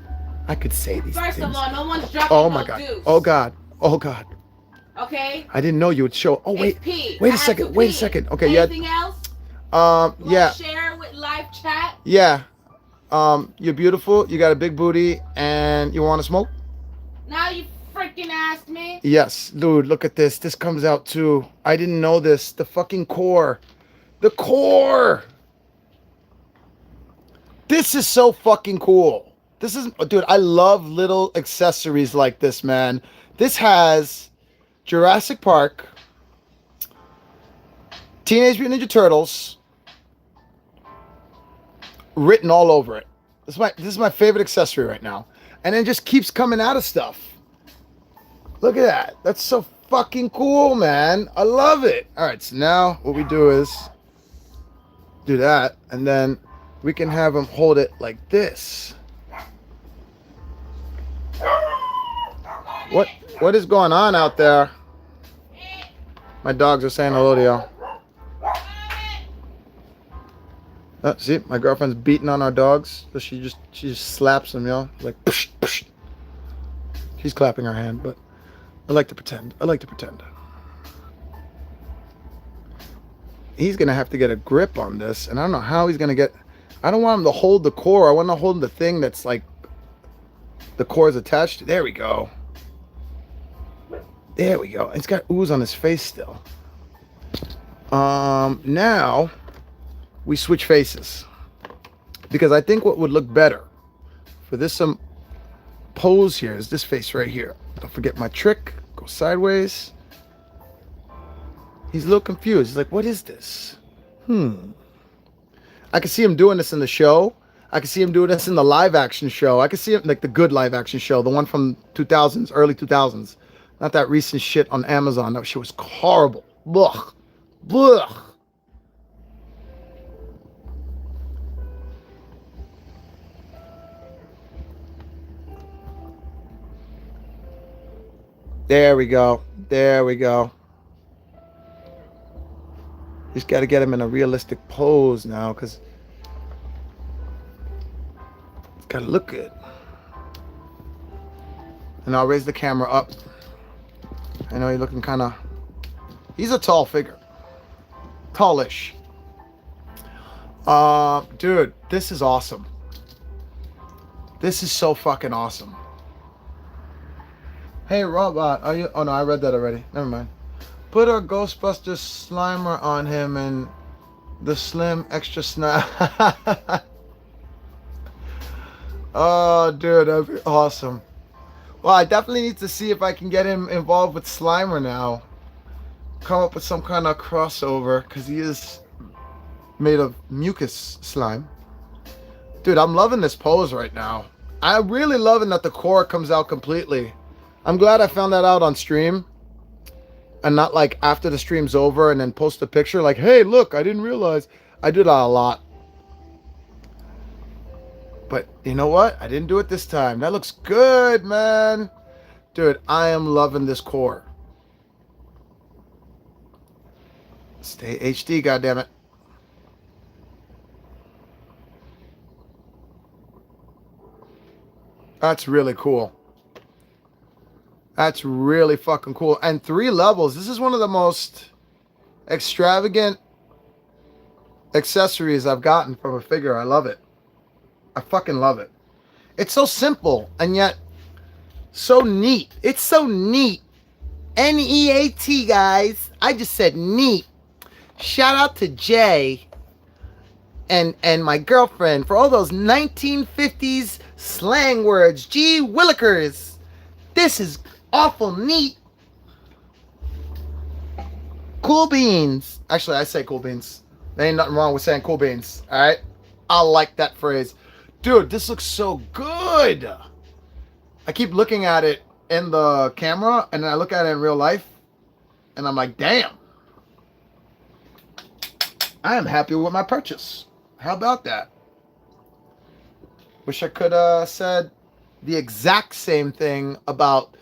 A: I could say these
B: First
A: things.
B: of all, no one's dropping
A: Oh my
B: no
A: God.
B: deuce.
A: Oh God. Oh God.
B: Okay?
A: I didn't know you would show. Oh wait.
B: It's pee.
A: Wait
B: I
A: a
B: had
A: second.
B: to
A: Wait a
B: pee.
A: second. Okay.
B: Anything else?
A: Yeah.
B: You
A: Yeah.
B: wanna share with live chat?
A: Yeah. You're beautiful. You got a big booty, and you want to smoke?
B: Now you freaking asked me.
A: Yes, dude. Look at this. This comes out too. I didn't know this. The fucking core. The core. This is so fucking cool. This is, dude, I love little accessories like this, man. This has Jurassic Park, Teenage Mutant Ninja Turtles written all over it. This is my favorite accessory right now. And it just keeps coming out of stuff. Look at that. That's so fucking cool, man. I love it. All right, so now what we do is do that, and then we can have him hold it like this. What is going on out there? My dogs are saying hello to y'all. Oh, see, my girlfriend's beating on our dogs, so she just slaps them, y'all. Like, psh, psh. She's clapping her hand, but I like to pretend. He's gonna have to get a grip on this, and I don't know how he's gonna get. I don't want him to hold the core. I want him to hold the thing that's like the core is attached to. There we go. There we go. He's got ooze on his face still. Now we switch faces, because I think what would look better for this some pose here is this face right here. Don't forget my trick. Go sideways. He's a little confused. He's like, what is this? I can see him doing this in the show. I can see him doing this in the live action show. I can see him like the good live action show, the one from 2000s, early 2000s. Not that recent shit on Amazon. That shit was horrible. Blech. Blech. There we go. There we go. Just got to get him in a realistic pose now, because it's got to look good. And I'll raise the camera up. I know he's looking kind of... He's a tall figure. Tallish. Dude, this is awesome. This is so fucking awesome. Hey, Robot, are you... Oh, no, I read that already. Never mind. Put a Ghostbusters Slimer on him and the Slim Extra Snap. Oh, dude, that'd be awesome. Well, I definitely need to see if I can get him involved with Slimer now. come up with some kind of crossover because he is made of mucus slime. Dude, I'm loving this pose right now. I'm really loving that the core comes out completely. I'm glad I found that out on stream and not like after the stream's over and then post a picture like, hey, look, I didn't realize. I do that a lot. But you know what? I didn't do it this time. That looks good, man. Dude, I am loving this core. Stay HD, goddammit. That's really cool. That's really fucking cool. And 3 levels. This is one of the most extravagant accessories I've gotten from a figure. I love it. I fucking love it. It's so simple and yet so neat. It's so neat. N-E-A-T, guys. I just said neat. Shout out to Jay and my girlfriend for all those 1950s slang words. Gee willikers. This is awful neat. Cool beans. Actually, I say cool beans. There ain't nothing wrong with saying cool beans. All right? I like that phrase. Dude, this looks so good. I keep looking at it in the camera and then I look at it in real life and I'm like, damn. I am happy with my purchase. How about that? Wish I could have said the exact same thing about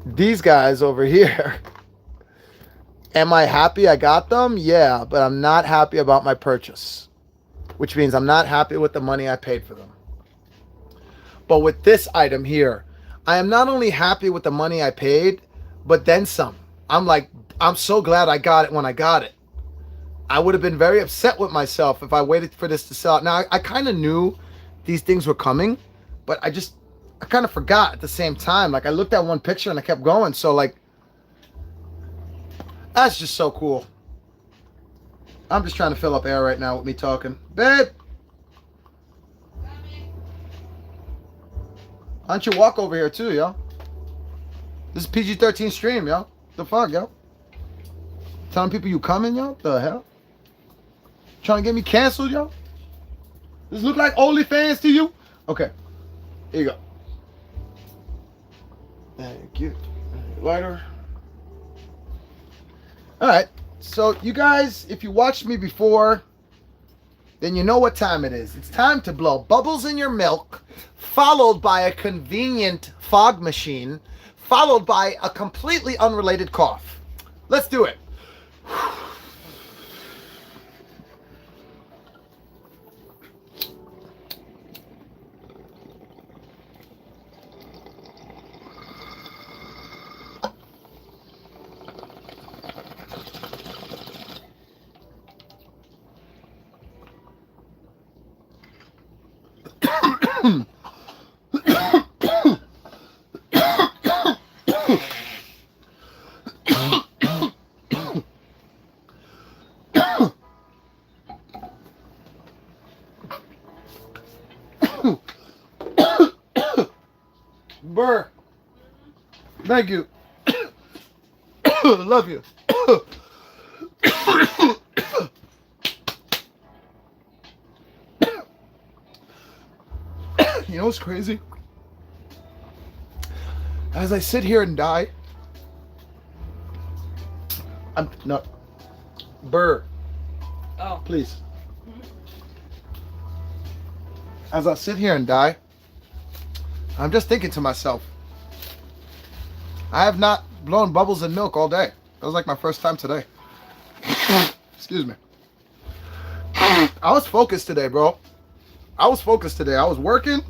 A: these guys over here. Am I happy I got them? Yeah, but I'm not happy about my purchase. Which means I'm not happy with the money I paid for them. But with this item here, I am not only happy with the money I paid, but then some. I'm like, I'm so glad I got it when I got it. I would have been very upset with myself if I waited for this to sell. Now, I kind of knew these things were coming, but I kind of forgot at the same time. Like, I looked at one picture and I kept going. So, like, that's just so cool. I'm just trying to fill up air right now with me talking. Babe! Why don't you walk over here too, yo? This is PG-13 stream, yo. The fuck, yo? Telling people you coming, yo? The hell? Trying to get me canceled, yo? Does this look like OnlyFans to you? Okay. Here you go. Thank you. Lighter. Alright. So, you guys, if you watched me before, then you know what time it is. It's time to blow bubbles in your milk, followed by a convenient fog machine, followed by a completely unrelated cough. Let's do it. Burr. Thank you. Love you. You know what's crazy? As I sit here and die, I'm not. Burr.
C: Oh.
A: Please. As I sit here and die, I'm just thinking to myself, I have not blown bubbles in milk all day. That was like my first time today. Excuse me. I was focused today, bro. I was focused today. I was working.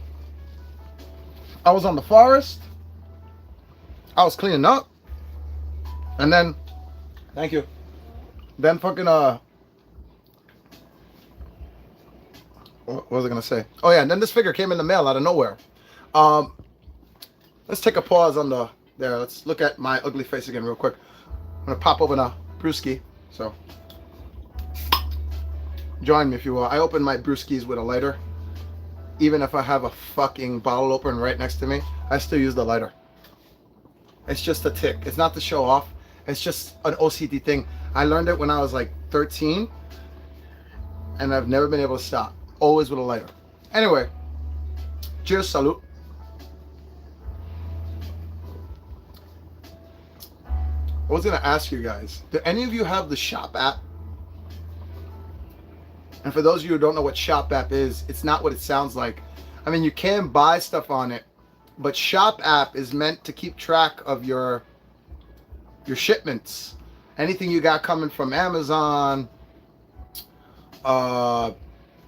A: I was on the forest. I was cleaning up. And then, thank you. Then fucking, what was I gonna say? Oh yeah, and then this figure came in the mail out of nowhere. Let's take a pause on the, there, let's look at my ugly face again real quick. I'm gonna pop open a brewski, so join me if you will. I open my brewskis with a lighter. Even if I have a fucking bottle open right next to me, I still use the lighter. It's just a tick. It's not to show off. It's just an OCD thing. I learned it when I was like 13, and I've never been able to stop. Always with a lighter. Anyway, cheers, salute. I was gonna ask you guys, do any of you have the Shop app? And for those of you who don't know what Shop app is, it's not what it sounds like. I mean, you can buy stuff on it, but Shop app is meant to keep track of your shipments. Anything you got coming from Amazon,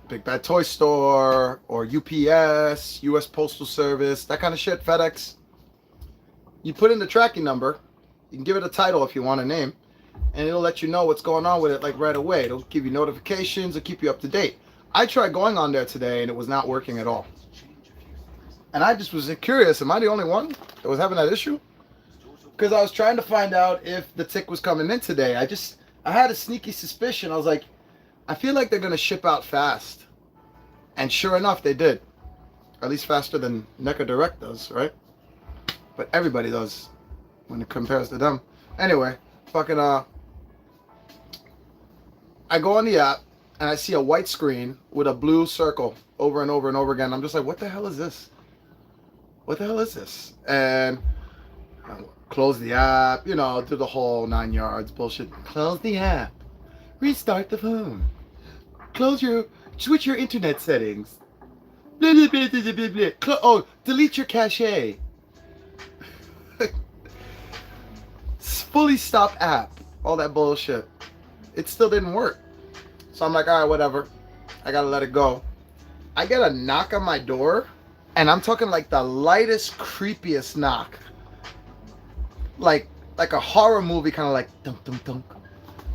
A: Big Bad Toy Store, or UPS, US Postal Service, that kind of shit, FedEx. You put in the tracking number, you can give it a title if you want a name, and it'll let you know what's going on with it like right away. It'll give you notifications, it'll keep you up to date. I tried going on there today and it was not working at all. And I just was curious, am I the only one that was having that issue? Because I was trying to find out if the tick was coming in today. I had a sneaky suspicion. I was like, I feel like they're going to ship out fast. And sure enough, they did. At least faster than NECA Direct does, right? But everybody does when it compares to them. Anyway, fucking, I go on the app and I see a white screen with a blue circle over and over and over again. I'm just like, what the hell is this? What the hell is this? And I close the app, you know, do the whole 9 yards bullshit. Close the app. Restart the phone. Switch your internet settings. Blah, blah, blah, blah, blah, blah. Oh, delete your cache. Fully stop app. All that bullshit. It still didn't work. So I'm like, all right, whatever. I gotta let it go. I get a knock on my door, and I'm talking like the lightest, creepiest knock. Like a horror movie, kind of like dunk, dunk, dunk.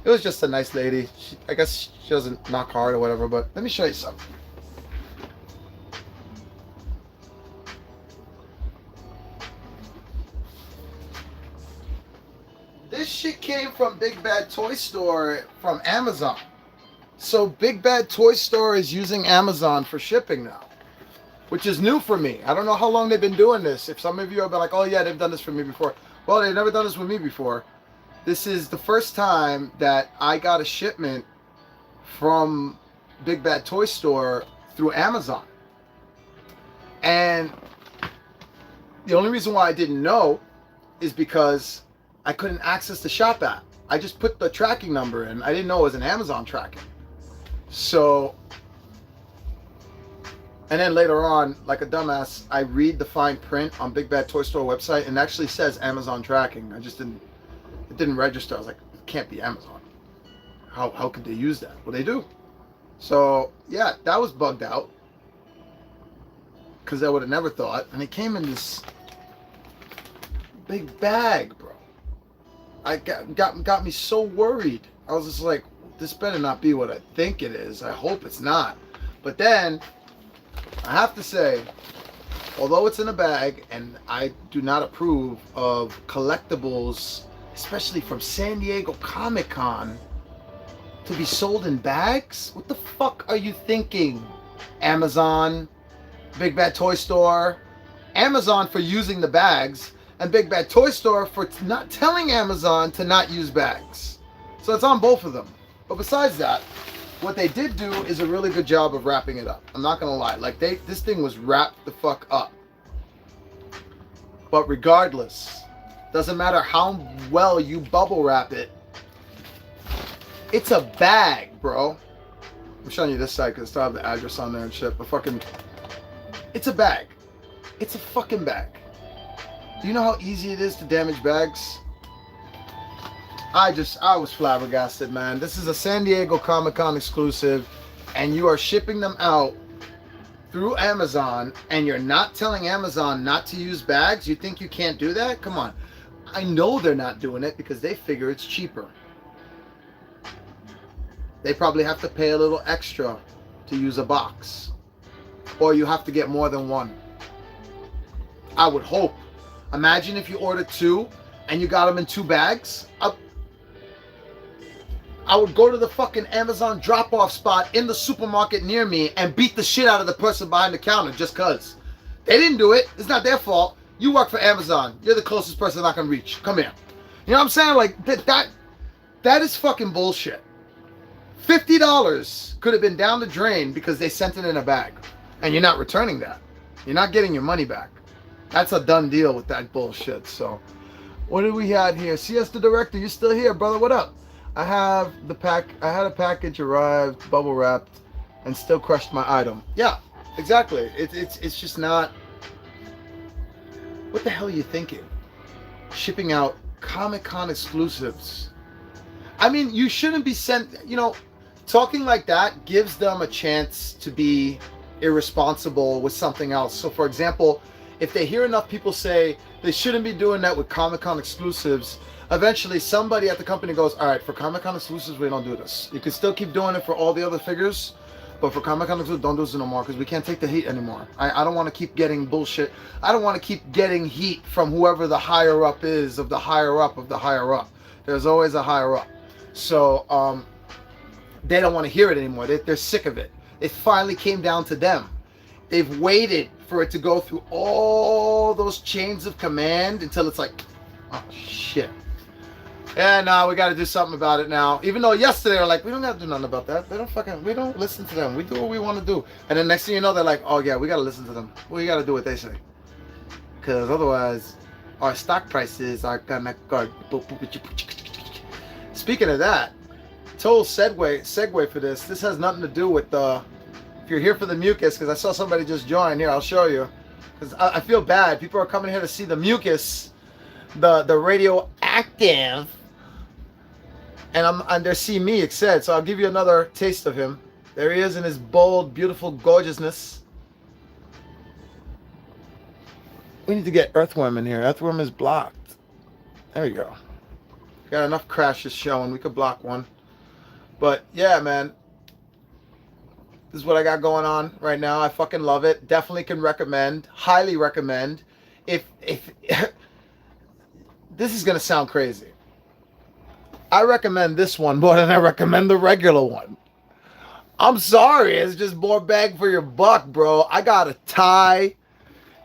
A: It was just a nice lady. I guess she doesn't knock hard or whatever, but let me show you something. This shit came from Big Bad Toy Store from Amazon. So Big Bad Toy Store is using Amazon for shipping now, which is new for me. I don't know how long they've been doing this. If some of you have been like, oh yeah, they've done this for me before. Well, they've never done this with me before. This is the first time that I got a shipment from Big Bad Toy Store through Amazon. And the only reason why I didn't know is because I couldn't access the Shop app. I just put the tracking number in. I didn't know it was an Amazon tracking. So, and then later on, like a dumbass, I read the fine print on Big Bad Toy Store website, and it actually says Amazon tracking. It didn't register. I was like, it can't be Amazon. How could they use that? Well, they do. So, yeah, that was bugged out. Because I would have never thought. And it came in this big bag, bro. I got me so worried. I was just like, this better not be what I think it is. I hope it's not. But then, I have to say, although it's in a bag, and I do not approve of collectibles, especially from San Diego Comic-Con, to be sold in bags? What the fuck are you thinking? Amazon, Big Bad Toy Store, Amazon for using the bags, and Big Bad Toy Store for not telling Amazon to not use bags. So it's on both of them. But besides that, what they did do is a really good job of wrapping it up. I'm not gonna lie, like this thing was wrapped the fuck up. But regardless, doesn't matter how well you bubble wrap it, it's a bag, bro. I'm showing you this side because I still have the address on there and shit, but fucking, it's a bag. It's a fucking bag. Do you know how easy it is to damage bags? I was flabbergasted, man. This is a San Diego Comic-Con exclusive, and you are shipping them out through Amazon, and you're not telling Amazon not to use bags? You think you can't do that? Come on. I know they're not doing it because they figure it's cheaper. They probably have to pay a little extra to use a box. Or you have to get more than one. I would hope. Imagine if you ordered two and you got them in 2 bags. I would go to the fucking Amazon drop-off spot in the supermarket near me and beat the shit out of the person behind the counter just cause. They didn't do it. It's not their fault. You work for Amazon. You're the closest person I can reach. Come here. You know what I'm saying? Like that is fucking bullshit. $50 could have been down the drain because they sent it in a bag, and you're not returning that. You're not getting your money back. That's a done deal with that bullshit. So, what do we had here? CS the director, you still here, brother? What up? I have the pack. I had a package arrived, bubble wrapped, and still crushed my item. Yeah, exactly. It's just not. What the hell are you thinking? Shipping out Comic-Con exclusives. I mean, you shouldn't be sent. You know, talking like that gives them a chance to be irresponsible with something else. So, for example, if they hear enough people say they shouldn't be doing that with Comic-Con exclusives, eventually somebody at the company goes, all right, for Comic-Con exclusives, we don't do this. You can still keep doing it for all the other figures, but for Comic-Con exclusives, don't do this no more because we can't take the heat anymore. I don't want to keep getting bullshit. I don't want to keep getting heat from whoever the higher up is of the higher up of the higher up. There's always a higher up. So they don't want to hear it anymore. They're sick of it. It finally came down to them. They've waited for it to go through all those chains of command until it's like, oh shit. Yeah, no, we got to do something about it now. Even though yesterday they're like, we don't got to do nothing about that. We don't listen to them. We do what we want to do. And then next thing you know, they're like, oh yeah, we got to listen to them. We got to do what they say. Because otherwise, our stock prices are gonna go. Speaking of that, total segue for this. This has nothing to do with the. If you're here for the mucus, because I saw somebody just join here, I'll show you. Because I feel bad. People are coming here to see the mucus, the radioactive, and they're seeing me, it said. So I'll give you another taste of him. There he is in his bold, beautiful gorgeousness. We need to get Earthworm in here. Earthworm is blocked. There we go. Got enough crashes showing. We could block one. But yeah, man. This is what I got going on right now. I fucking love it. Definitely can recommend. Highly recommend. If this is gonna sound crazy. I recommend this one more than I recommend the regular one. I'm sorry. It's just more bang for your buck, bro. I got a tie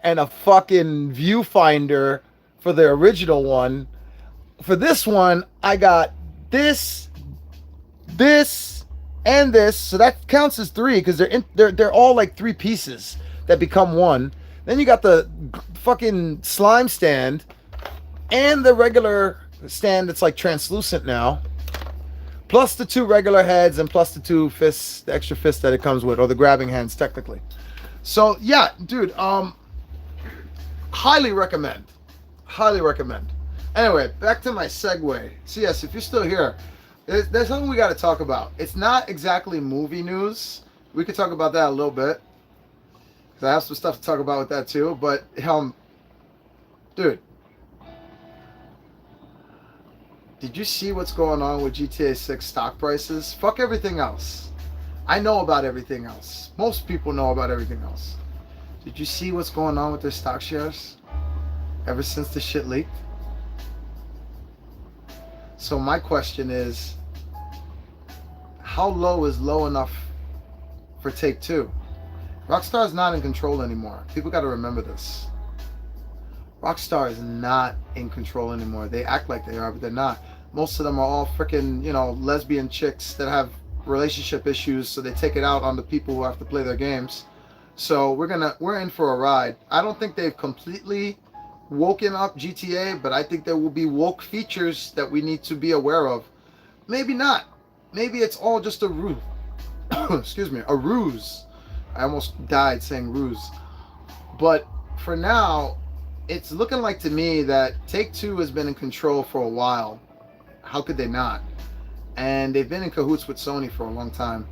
A: and a fucking viewfinder for the original one. For this one, I got this, and this. So that counts as three because they're all like three pieces that become one. Then you got the fucking slime stand and the regular stand that's like translucent now. Plus the two regular heads and plus the two fists, the extra fists that it comes with, or the grabbing hands technically. So yeah, dude, highly recommend. Highly recommend. Anyway, back to my segue. CS, if you're still here, there's something we got to talk about. It's not exactly movie news. We could talk about that a little bit. Because I have some stuff to talk about with that too. But, dude. Did you see what's going on with GTA 6 stock prices? Fuck everything else. I know about everything else. Most people know about everything else. Did you see what's going on with their stock shares? Ever since the shit leaked? So my question is, how low is low enough for Take-Two? Rockstar is not in control anymore. People got to remember this. Rockstar is not in control anymore. They act like they are, but they're not. Most of them are all freaking, lesbian chicks that have relationship issues, so they take it out on the people who have to play their games. So we're in for a ride. I don't think they've completely woken up GTA, but I think there will be woke features that we need to be aware of. Maybe not. Maybe it's all just a ruse. Excuse me, a ruse. I almost died saying ruse. But for now, it's looking like to me that Take-Two has been in control for a while. How could they not? And they've been in cahoots with Sony for a long time.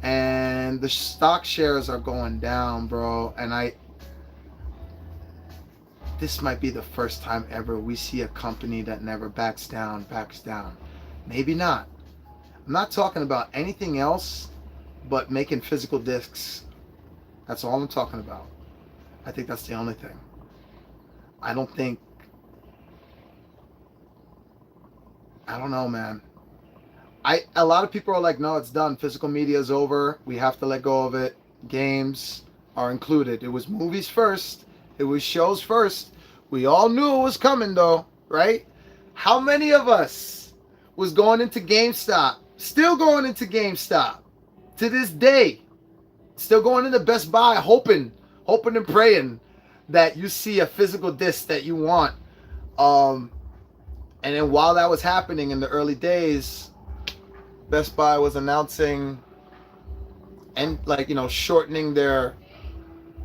A: And the stock shares are going down, bro. And this might be the first time ever we see a company that never backs down. Maybe not. I'm not talking about anything else but making physical discs. That's all I'm talking about. I think that's the only thing. I don't know, man. A lot of people are like, no, it's done. Physical media is over. We have to let go of it. Games are included. It was movies first. It was shows first. We all knew it was coming, though, right? How many of us was going into GameStop, still going into GameStop to this day, still going into Best Buy, hoping and praying that you see a physical disc that you want. And then while that was happening in the early days, Best Buy was announcing and shortening their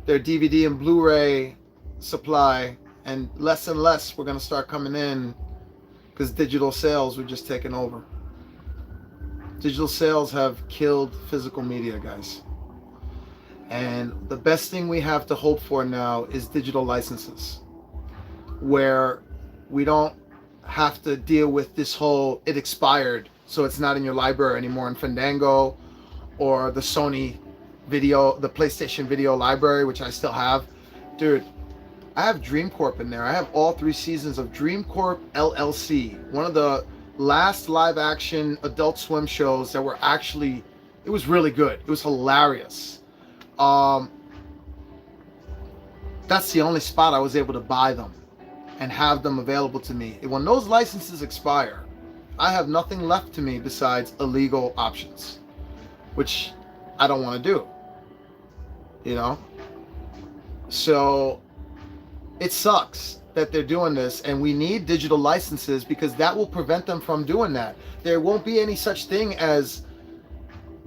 A: DVD and Blu-ray supply, and less were going to start coming in because digital sales were just taking over. Digital sales have killed physical media, guys. And the best thing we have to hope for now is digital licenses, where we don't have to deal with this whole it expired, so it's not in your library anymore in Fandango or the Sony video, the PlayStation video library, which I still have. Dude, I have DreamCorp in there. I have all 3 seasons of DreamCorp LLC, one of the last live action Adult Swim shows that were actually, it was really good. It was hilarious. That's the only spot I was able to buy them and have them available to me. When those licenses expire, I have nothing left to me besides illegal options, which I don't want to do, So it sucks that they're doing this, and we need digital licenses because that will prevent them from doing that. There won't be any such thing as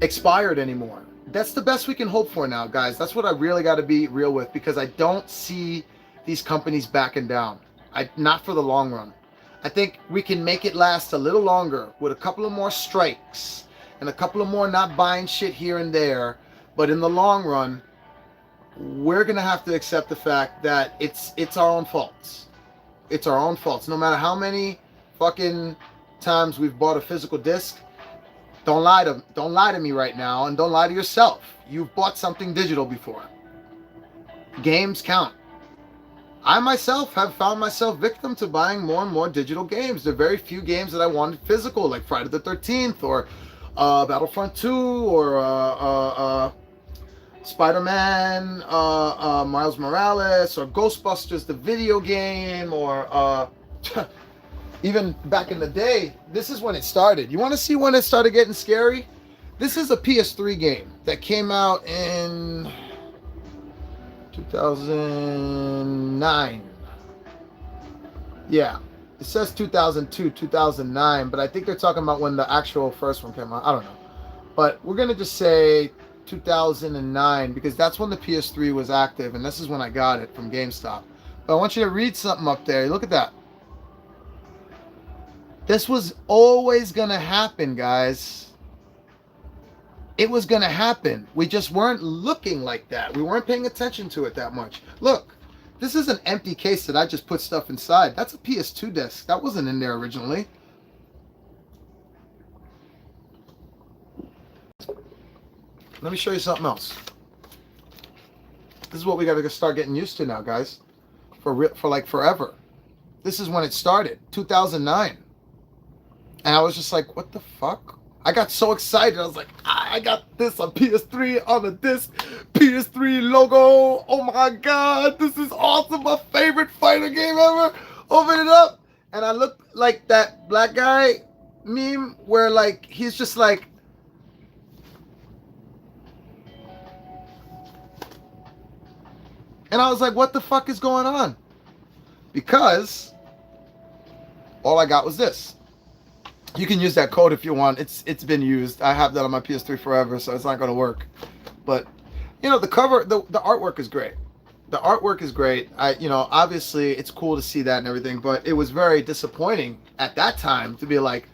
A: expired anymore. That's the best we can hope for now, guys. That's what I really got to be real with, because I don't see these companies backing down. Not for the long run. I think we can make it last a little longer with a couple of more strikes and a couple of more not buying shit here and there. But in the long run, we're going to have to accept the fact that it's our own faults. It's our own faults. No matter how many fucking times we've bought a physical disc, don't lie to me right now, and don't lie to yourself. You've bought something digital before. Games count. I myself have found myself victim to buying more and more digital games. There are very few games that I wanted physical, like Friday the 13th or Battlefront 2 or Spider-Man, Miles Morales, or Ghostbusters, the video game, or even back in the day, this is when it started. You want to see when it started getting scary? This is a PS3 game that came out in 2009. Yeah, it says 2002, 2009, but I think they're talking about when the actual first one came out. I don't know. But we're going to just say 2009 because that's when the PS3 was active, and this is when I got it from GameStop. But I want you to read something up there. Look at that. This was always going to happen, guys. It was going to happen. We just weren't looking like that. We weren't paying attention to it that much. Look, this is an empty case that I just put stuff inside. That's a PS2 disc. That wasn't in there originally. Let me show you something else. This is what we got to start getting used to now, guys. For like forever. This is when it started, 2009. And I was just like, what the fuck? I got so excited. I was like, I got this on PS3 on a disc. PS3 logo. Oh my God, this is awesome. My favorite fighter game ever. Open it up. And I look like that black guy meme where like, he's just like, and I was like, what the fuck is going on? Because all I got was this. You can use that code if you want. It's been used. I have that on my PS3 forever, so it's not going to work. But, the cover, the artwork is great. The artwork is great. Obviously it's cool to see that and everything, but it was very disappointing at that time to be like,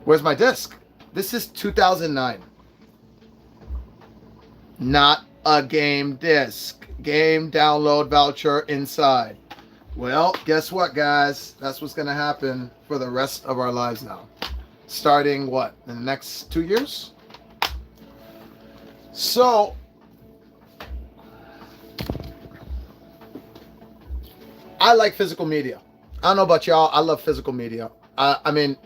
A: where's my disc? This is 2009. Not a game disc. Game download voucher inside. Well, guess what, guys? That's what's going to happen for the rest of our lives now. Starting, what, in the next 2 years? So, I like physical media. I don't know about y'all. I love physical media. I mean,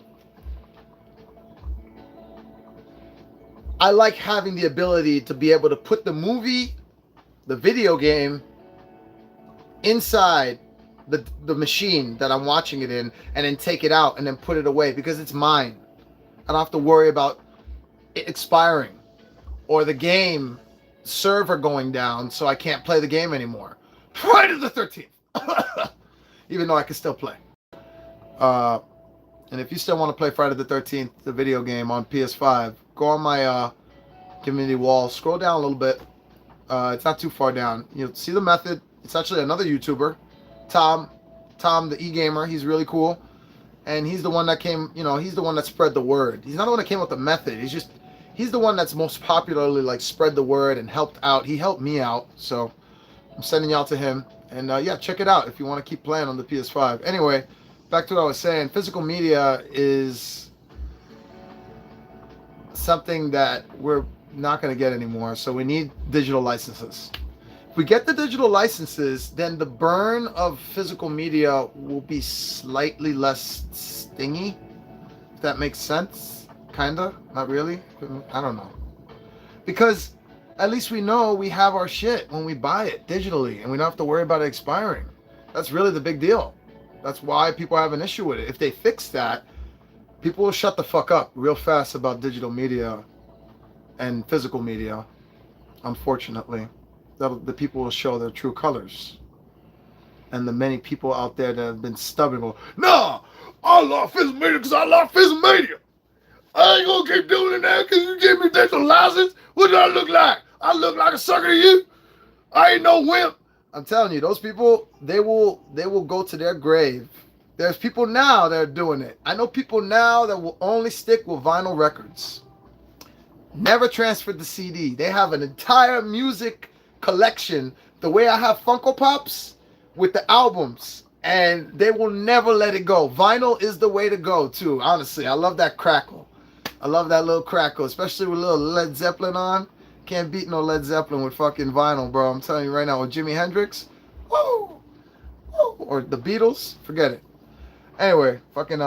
A: I like having the ability to be able to put the movie, the video game, inside the machine that I'm watching it in, and then take it out and then put it away because it's mine. I don't have to worry about it expiring or the game server going down so I can't play the game anymore. Friday the 13th. Even though I can still play. And if you still want to play Friday the 13th, the video game on PS5, go on my community wall, scroll down a little bit. It's not too far down. You'll see the method. It's actually another YouTuber, Tom the e-gamer. He's really cool. And he's the one that came, he's the one that spread the word. He's not the one that came up with the method. He's the one that's most popularly like spread the word and helped out. He helped me out. So I'm sending y'all to him. And yeah, check it out if you want to keep playing on the PS5. Anyway, back to what I was saying. Physical media is something that we're not going to get anymore. So we need digital licenses. If we get the digital licenses, then the burn of physical media will be slightly less stingy. If that makes sense. Kinda. Not really. I don't know. Because at least we know we have our shit when we buy it digitally and we don't have to worry about it expiring. That's really the big deal. That's why people have an issue with it. If they fix that, people will shut the fuck up real fast about digital media and physical media. Unfortunately, the people will show their true colors. And the many people out there that have been stubborn go, nah, I love physical media because I love physical media. I ain't gonna keep doing it now because you gave me digital license. What do I look like? I look like a sucker to you? I ain't no wimp. I'm telling you, those people, they will go to their grave. There's people now that are doing it. I know people now that will only stick with vinyl records. Never transferred the CD. They have an entire music collection, the way I have Funko Pops with the albums, and they will never let it go. Vinyl is the way to go, too. Honestly, I love that crackle. I love that little crackle, especially with a little Led Zeppelin on. Can't beat no Led Zeppelin with fucking vinyl, bro. I'm telling you right now, with Jimi Hendrix, woo, woo, or the Beatles, forget it. Anyway, fucking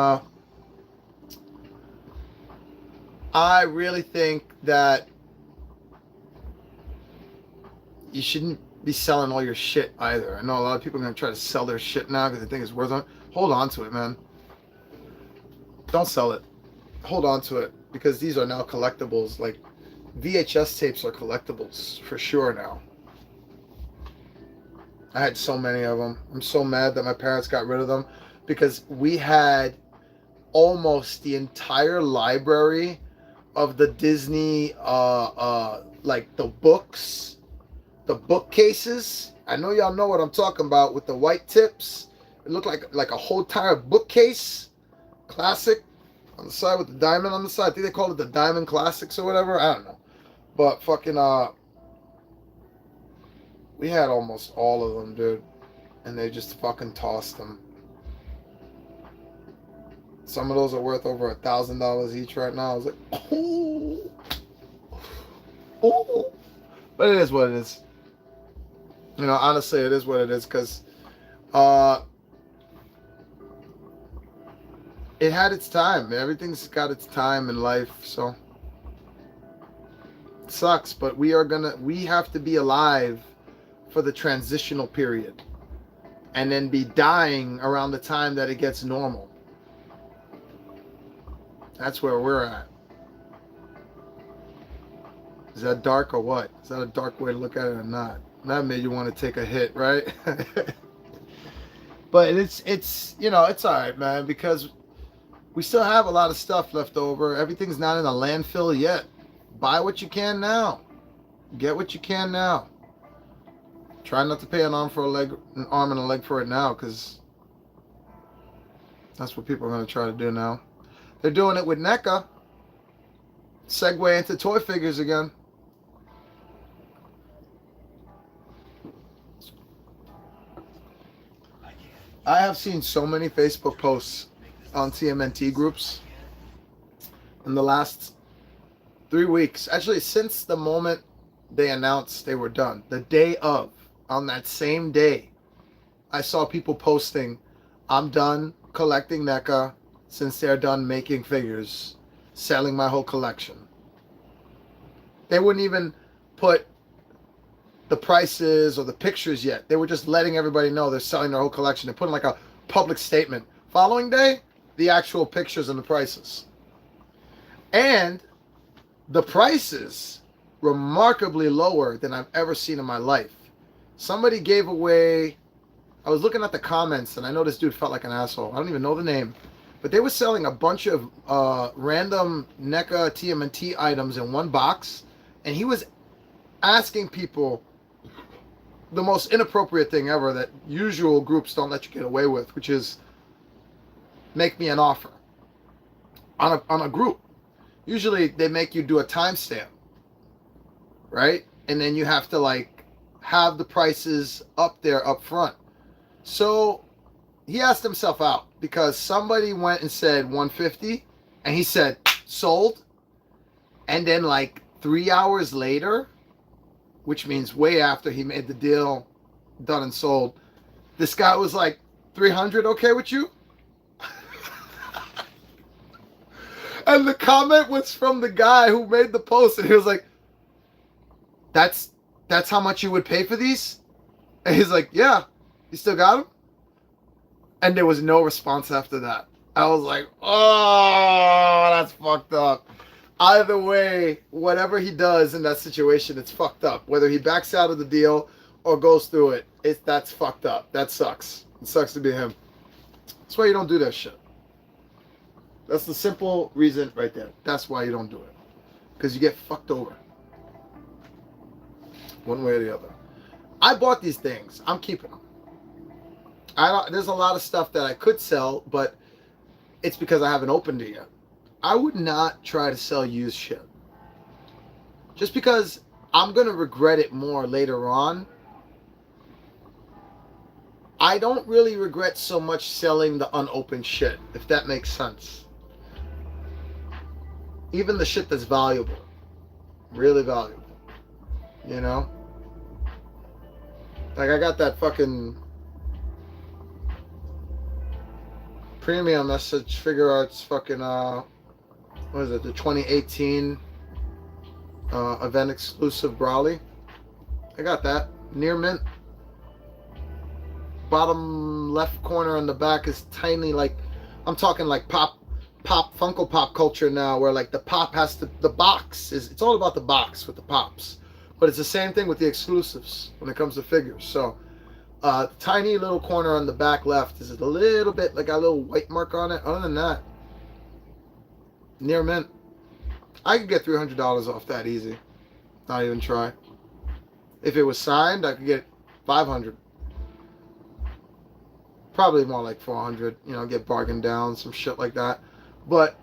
A: I really think that you shouldn't be selling all your shit either. I know a lot of people are gonna try to sell their shit now because they think it's worth it. Hold on to it, man. Don't sell it. Hold on to it because these are now collectibles. Like VHS tapes are collectibles for sure now. I had so many of them. I'm so mad that my parents got rid of them because we had almost the entire library of the Disney like the books, the bookcases. I know y'all know what I'm talking about with the white tips. It looked like a whole entire bookcase. Classic on the side with the diamond on the side. I think they call it the Diamond Classics or whatever. I don't know. But fucking we had almost all of them, dude. And they just fucking tossed them. Some of those are worth over $1,000 each right now. I was like, oh. But it is what it is. You know, honestly, it is what it is because it had its time. Everything's got its time in life, so it sucks. But we have to be alive for the transitional period, and then be dying around the time that it gets normal. That's where we're at. Is that dark or what? Is that a dark way to look at it or not? That made you want to take a hit, right? But it's you know, it's all right, man, because we still have a lot of stuff left over. Everything's not in a landfill yet. Buy what you can now. Get what you can now. Try not to pay an arm and a leg for it now, because that's what people are going to try to do now. They're doing it with NECA. Segue into toy figures again. I have seen so many Facebook posts on TMNT groups in the last 3 weeks. Actually, since the moment they announced they were done. The day of. On that same day, I saw people posting, I'm done collecting NECA since they're done making figures, selling my whole collection. They wouldn't even put the prices or the pictures yet. They were just letting everybody know they're selling their whole collection. They're putting like a public statement. Following day, the actual pictures and the prices. And the prices remarkably lower than I've ever seen in my life. Somebody gave away, I was looking at the comments and I know this dude felt like an asshole. I don't even know the name. But they were selling a bunch of random NECA TMNT items in one box. And he was asking people the most inappropriate thing ever that usual groups don't let you get away with, which is make me an offer on a group. Usually they make you do a timestamp, right? And then you have to like have the prices up there up front. So he asked himself out because somebody went and said 150 and he said sold. And then like 3 hours later, which means way after he made the deal done and sold, this guy was like 300 okay with you? And the comment was from the guy who made the post, and he was like, that's how much you would pay for these? And he's like, yeah. You still got them? And there was no response after that. I was like, oh, that's fucked up. Either way, whatever he does in that situation, it's fucked up. Whether he backs out of the deal or goes through it, that's fucked up. That sucks. It sucks to be him. That's why you don't do that shit. That's the simple reason right there. That's why you don't do it. Because you get fucked over. One way or the other. I bought these things. I'm keeping them. There's a lot of stuff that I could sell, but it's because I haven't opened it yet. I would not try to sell used shit. Just because I'm going to regret it more later on. I don't really regret so much selling the unopened shit, if that makes sense. Even the shit that's valuable. Really valuable. You know? Like I got that fucking premium message figure arts fucking what is it, the 2018 event exclusive Brawly. I got that. Near mint. Bottom left corner on the back is tiny, like I'm talking like pop Funko Pop culture now, where like the pop has to, the box is, it's all about the box with the pops. But it's the same thing with the exclusives when it comes to figures. So tiny little corner on the back left is a little bit like a little white mark on it. Other than that, near mint. I could get $300 off that easy. Not even try. If it was signed, I could get 500. Probably more like 400. You know, get bargained down, some shit like that. But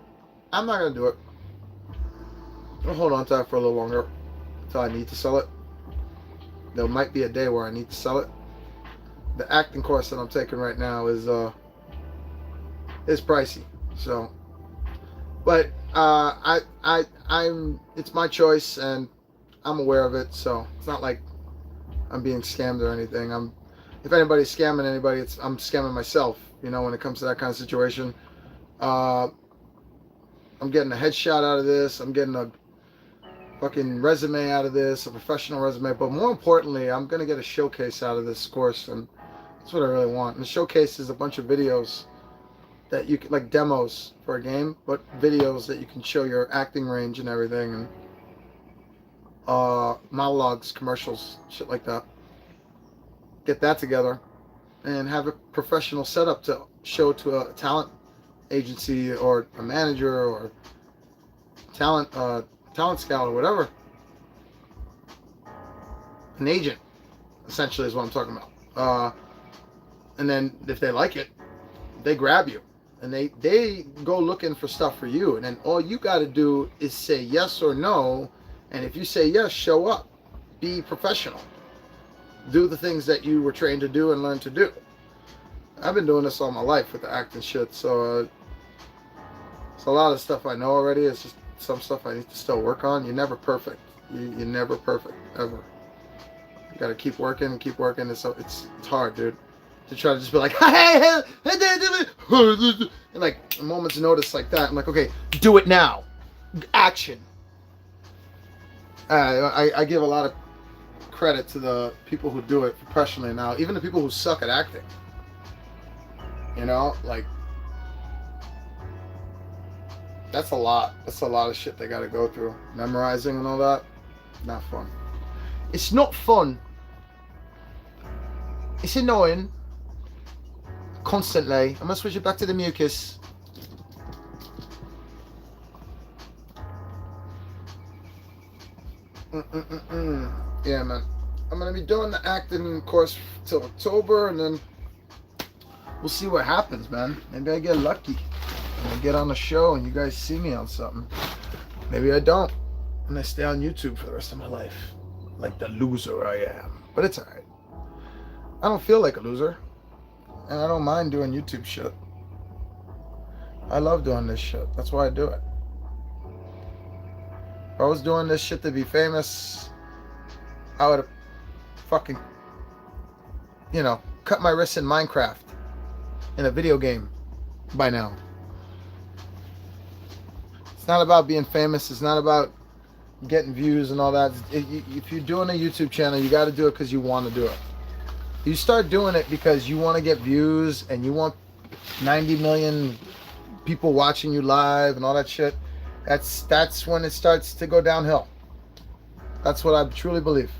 A: I'm not gonna do it. I'll hold on to that for a little longer until I need to sell it. There might be a day where I need to sell it. The acting course that I'm taking right now is pricey. So, but I'm it's my choice and I'm aware of it. So it's not like I'm being scammed or anything. If anybody's scamming anybody, I'm scamming myself. You know, when it comes to that kind of situation. I'm getting a headshot out of this. I'm getting a fucking resume out of this, a professional resume. But more importantly, I'm going to get a showcase out of this course. And that's what I really want. And the showcase is a bunch of videos that you can, like demos for a game, but videos that you can show your acting range and everything. And monologues, commercials, shit like that. Get that together and have a professional setup to show to a talent agency or a manager or talent scout or whatever. An agent, essentially, is what I'm talking about. And then if they like it, they grab you and they go looking for stuff for you. And then all you got to do is say yes or no. And if you say yes, show up. Be professional. Do the things that you were trained to do and learn to do. I've been doing this all my life with the acting shit, so it's a lot of stuff I know already. It's just some stuff I need to still work on. You're never perfect. You're never perfect, ever. You gotta keep working and keep working. It's hard, dude, to try to just be like, hey, and like a moment's notice like that. I'm like, okay, do it now. Action. I give a lot of credit to the people who do it professionally now, even the people who suck at acting. You know, like, that's a lot. That's a lot of shit they got to go through. Memorizing and all that, not fun. It's not fun. It's annoying. Constantly. I'm gonna switch it back to the mucus. Yeah, man. I'm gonna be doing the acting course till October, and then we'll see what happens, man. Maybe I get lucky and I get on the show and you guys see me on something. Maybe I don't, and I stay on YouTube for the rest of my life, like the loser I am. But it's alright. I don't feel like a loser, and I don't mind doing YouTube shit. I love doing this shit. That's why I do it. If I was doing this shit to be famous, I would have fucking, cut my wrists in Minecraft in a video game by now. It's not about being famous. It's not about getting views and all that. If you're doing a YouTube channel, you got to do it because you want to do it. You start doing it because you want to get views and you want 90 million people watching you live and all that shit. That's when it starts to go downhill. That's what I truly believe.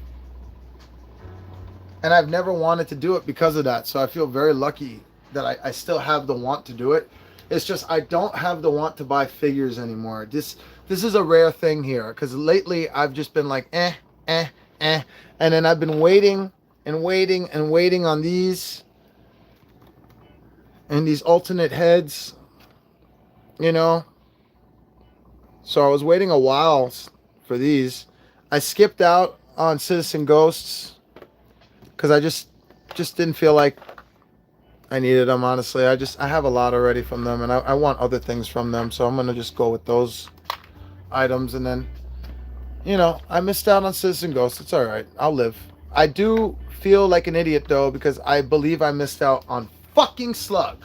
A: And I've never wanted to do it because of that. So I feel very lucky that I still have the want to do it. It's just I don't have the want to buy figures anymore. This is a rare thing here, because lately I've just been like and then I've been waiting on these and these alternate heads, So I was waiting a while for these. I skipped out on Citizen Ghosts because I just didn't feel like I needed them, honestly. I have a lot already from them, and I want other things from them, so I'm gonna just go with those items. And then, I missed out on Citizen Ghosts. It's all right. I'll live. I do feel like an idiot though, because I believe I missed out on fucking Slug,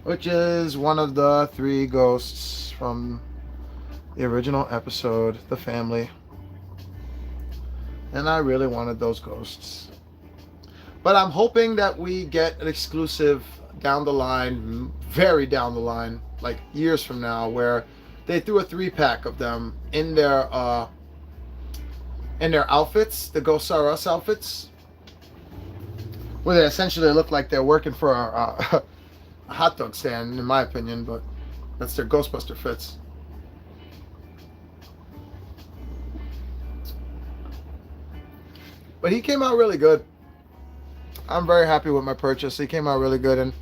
A: which is one of the 3 ghosts from the original episode, The Family. And I really wanted those ghosts. But I'm hoping that we get an exclusive down the line, very down the line, like years from now, where they threw a 3-pack of them in their outfits, the Ghosts R Us outfits, where they essentially look like they're working for a hot dog stand, in my opinion, but that's their Ghostbuster fits. But he came out really good. I'm very happy with my purchase. He came out really good, and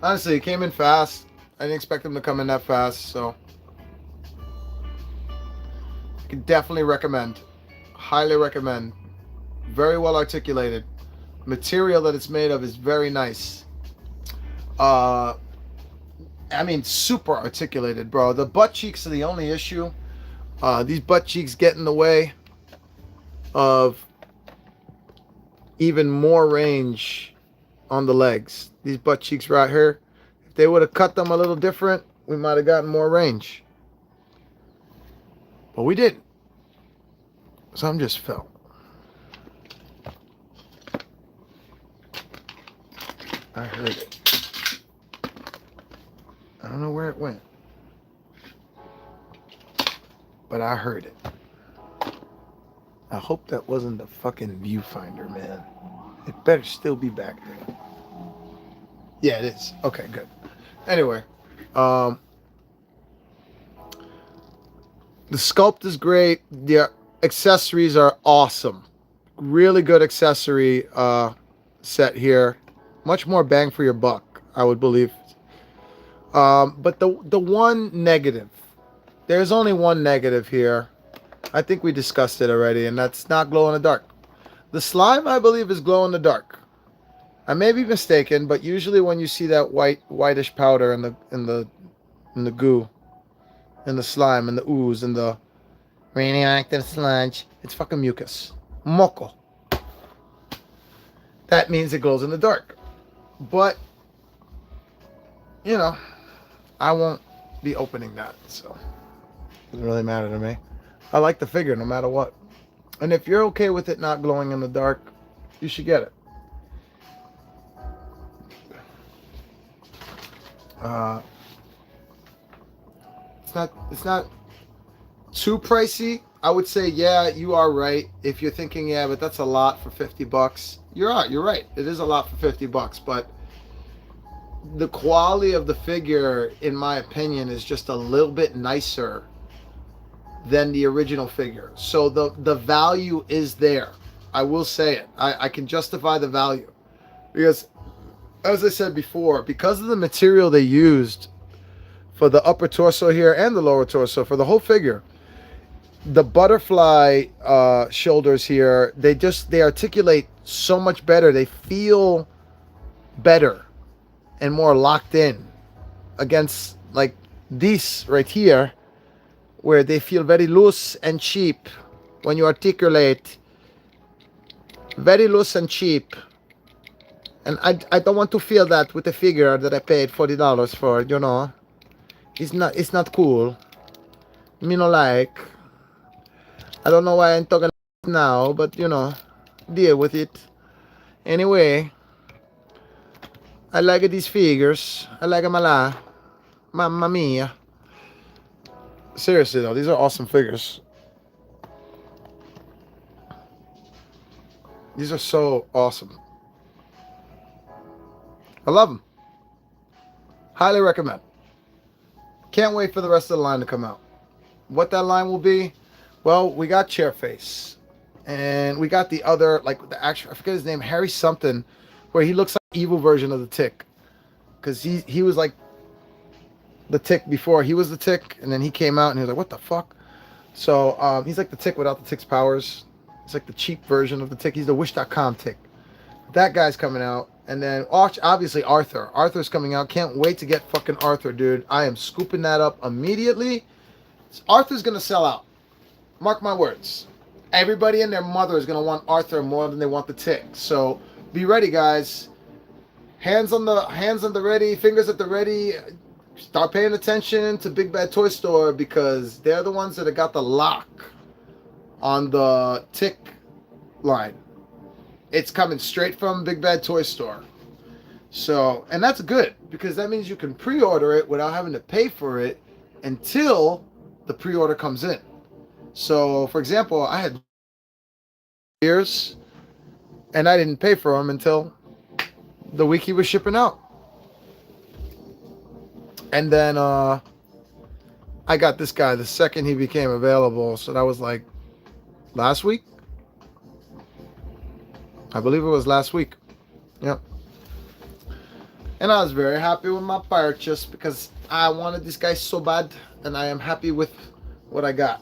A: honestly, he came in fast. I didn't expect him to come in that fast, so I can definitely recommend. Highly recommend. Very well articulated. Material that it's made of is very nice. Super articulated, bro. The butt cheeks are the only issue. These butt cheeks get in the way of even more range on the legs. These butt cheeks right here, if they would have cut them a little different, we might have gotten more range. But we didn't. Some just fell. I heard it. I don't know where it went, but I heard it. I hope that wasn't the fucking viewfinder, man. It better still be back there. Yeah, it is. Okay, good. Anyway, the sculpt is great. The accessories are awesome. Really good accessory set here. Much more bang for your buck, I would believe. But the one negative, there's only one negative here. I think we discussed it already, and that's not glow in the dark. The slime, I believe, is glow in the dark. I may be mistaken, but usually when you see that whitish powder in the goo, in the slime, in the ooze, in the radioactive sludge, it's fucking mucus. Moco. That means it glows in the dark. But, I won't be opening that, so it doesn't really matter to me. I like the figure no matter what. And if you're okay with it not glowing in the dark, you should get it. Uh, it's not too pricey. I would say, yeah, you are right. If you're thinking, yeah, but that's a lot for $50, you're right. It is a lot for $50, but the quality of the figure, in my opinion, is just a little bit nicer than the original figure. So the value is there. I will say it. I can justify the value. Because, as I said before, because of the material they used for the upper torso here and the lower torso, for the whole figure, the butterfly shoulders here, they articulate so much better. They feel better and more locked in against like this right here, where they feel very loose and cheap when you articulate. Very loose and cheap. And I don't want to feel that with a figure that I paid $40 for, you know. It's not cool. Me no like. I don't know why I'm talking now, but you know, deal with it. Anyway, I like these figures. I like them a lot. Mamma mia. Seriously though, these are awesome figures. These are so awesome. I love them. Highly recommend. Can't wait for the rest of the line to come out. What that line will be, well, we got Chairface. And we got the other, like the actual, I forget his name, Harry something, where he looks like an evil version of the Tick. Because he was like the Tick before. He was the Tick, and then he came out and he was like, what the fuck? So he's like the Tick without the Tick's powers. It's like the cheap version of the Tick. He's the Wish.com Tick. That guy's coming out. And then obviously Arthur. Arthur's coming out. Can't wait to get fucking Arthur, dude. I am scooping that up immediately. Arthur's going to sell out. Mark my words. Everybody and their mother is going to want Arthur more than they want the Tick. So be ready, guys. Hands on the ready, fingers at the ready. Start paying attention to Big Bad Toy Store because they're the ones that have got the lock on the Tick line. It's coming straight from Big Bad Toy Store. So, and that's good because that means you can pre-order it without having to pay for it until the pre-order comes in. So, for example, I had years and I didn't pay for them until the week he was shipping out. And then I got this guy the second he became available. So that was like last week. I believe it was last week. Yep. And I was very happy with my purchase because I wanted this guy so bad. And I am happy with what I got.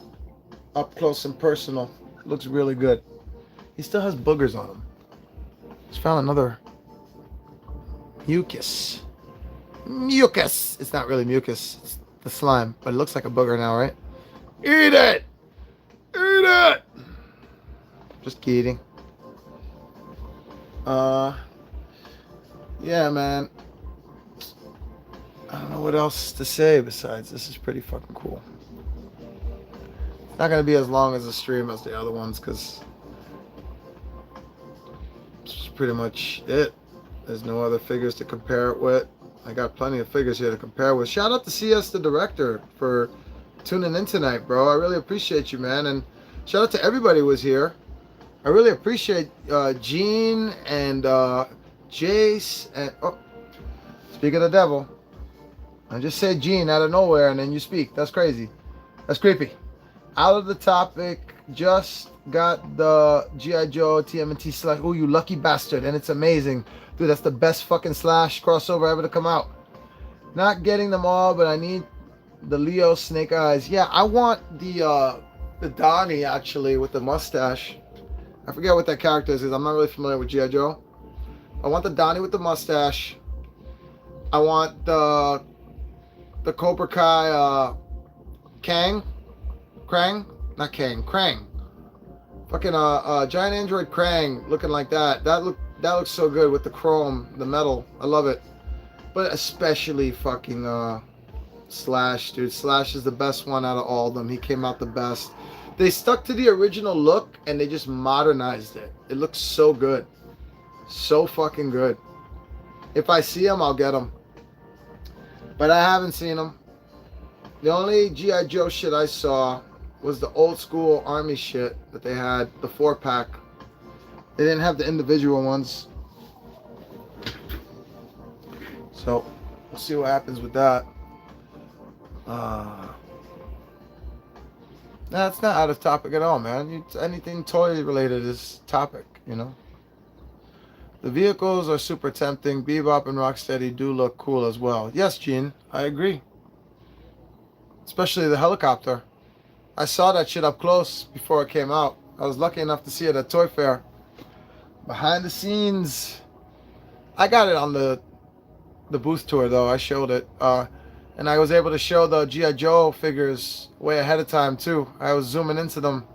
A: Up close and personal. Looks really good. He still has boogers on him. Just found another mucus. Mucus! It's not really mucus. It's the slime. But it looks like a booger now, right? Eat it! Eat it! Just kidding. Yeah, man. I don't know what else to say besides this is pretty fucking cool. It's not gonna be as long as the stream as the other ones because it's pretty much it. There's no other figures to compare it with. I got plenty of figures here to compare with. Shout out to CS the director for tuning in tonight, bro. I really appreciate you, man. And shout out to everybody who was here. I really appreciate Gene and Jace and speak of the devil. I just said Gene out of nowhere and then you speak. That's crazy. That's creepy. Out of the topic, just got the G.I. Joe TMNT slash. Oh, you lucky bastard. And it's amazing. Dude, that's the best fucking Slash crossover ever to come out. Not getting them all, but I need the Leo Snake Eyes. Yeah, I want the Donnie actually with the mustache. I forget what that character is because I'm not really familiar with G.I. Joe. I want the Donnie with the mustache. I want the Cobra Kai Krang. Fucking giant android Krang looking like that. That looks so good with the chrome, the metal. I love it. But especially fucking Slash, dude. Slash is the best one out of all of them. He came out the best. They stuck to the original look and they just modernized it. It looks so good. So fucking good. If I see them, I'll get them. But I haven't seen them. The only G.I. Joe shit I saw was the old school army shit that they had, the 4-pack. They didn't have the individual ones. So, we'll see what happens with that. That's not out of topic at all, man. Anything toy related is topic, you know. The vehicles are super tempting. Bebop and Rocksteady do look cool as well. Yes, Gene, I agree. Especially the helicopter. I saw that shit up close before it came out. I was lucky enough to see it at Toy Fair. Behind the scenes. I got it on the booth tour though. I showed it. And I was able to show the G.I. Joe figures way ahead of time too. I was zooming into them.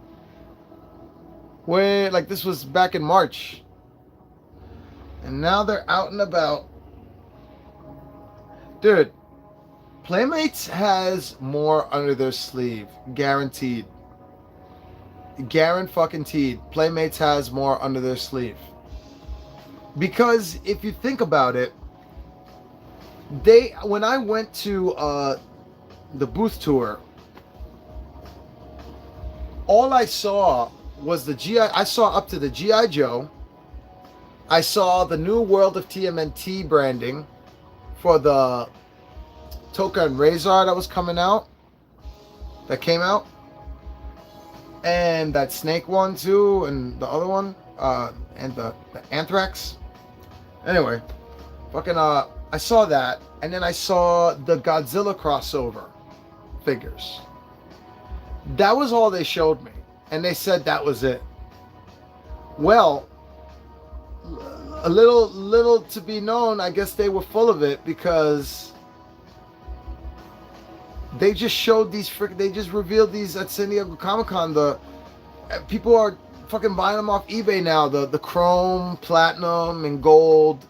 A: Way, like this was back in March. And now they're out and about. Dude, Playmates has more under their sleeve. Guaranteed. Guaranteed. Playmates has more under their sleeve. Because if you think about it, when I went to the booth tour, all I saw was I saw up to the G.I. Joe. I saw the new World of TMNT branding for the Toka and Razor that was coming out. That came out. And that Snake one too, and the other one, and the Anthrax. Anyway, fucking I saw that, and then I saw the Godzilla crossover figures. That was all they showed me, and they said that was it. Well, a little to be known, I guess they were full of it because they just showed these they just revealed these at San Diego Comic-Con. The people are fucking buying them off eBay now. The chrome, platinum, and gold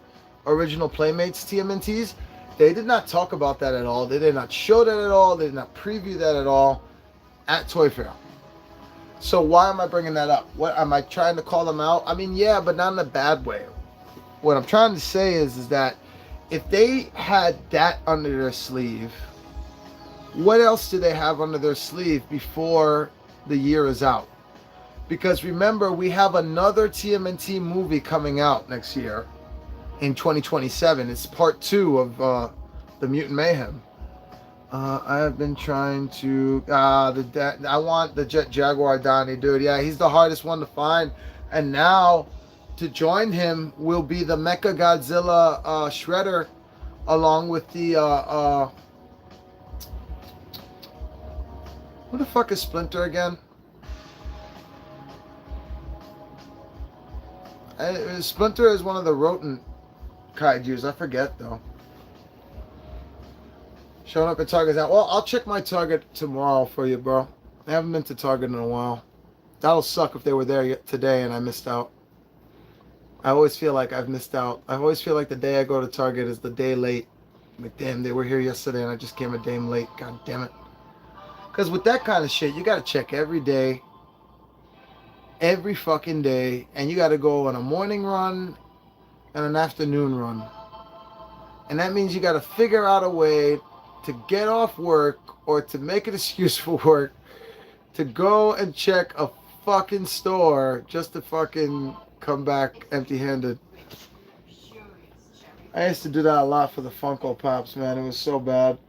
A: original Playmates TMNTs. They did not talk about that at all. They did not show that at all. They did not preview that at all at Toy Fair. So why am I bringing that up? What am I trying to call them out? I mean, yeah, but not in a bad way. What I'm trying to say is that if they had that under their sleeve, what else do they have under their sleeve before the year is out? Because remember, we have another TMNT movie coming out next year in 2027. It's part 2 of the Mutant Mayhem. I have been trying to I want the Jet Jaguar Donnie, dude. Yeah, he's the hardest one to find. And now to join him will be the Mecha Godzilla Shredder, along with the who the fuck is Splinter again? Splinter is one of the rodent kaijus. I forget though. Showing up at Target now. Well, I'll check my Target tomorrow for you, bro. I haven't been to Target in a while. That'll suck if they were there today and I missed out. I always feel like I've missed out. I always feel like the day I go to Target is the day late. Like, damn, they were here yesterday and I just came a day late. God damn it. Because with that kind of shit, you got to check every day. Every fucking day. And you got to go on a morning run and an afternoon run. And that means you got to figure out a way to get off work or to make an excuse for work to go and check a fucking store just to fucking come back empty-handed. I used to do that a lot for the Funko Pops, man. It was so bad.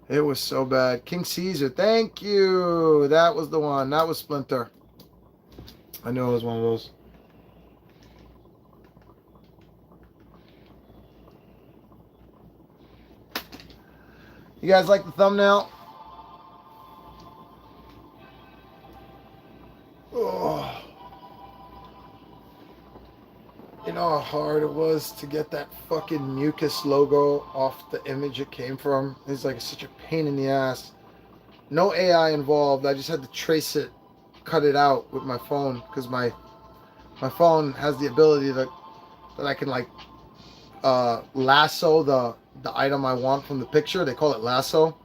A: It was so bad. King Caesar, thank you. That was the one. That was Splinter. I knew it was one of those. You guys like the thumbnail? Oh. You know how hard it was to get that fucking mucus logo off the image it came from? It's like such a pain in the ass. No AI involved. I just had to trace it, cut it out with my phone, because my phone has the ability that I can like lasso the item I want from the picture. They call it lasso.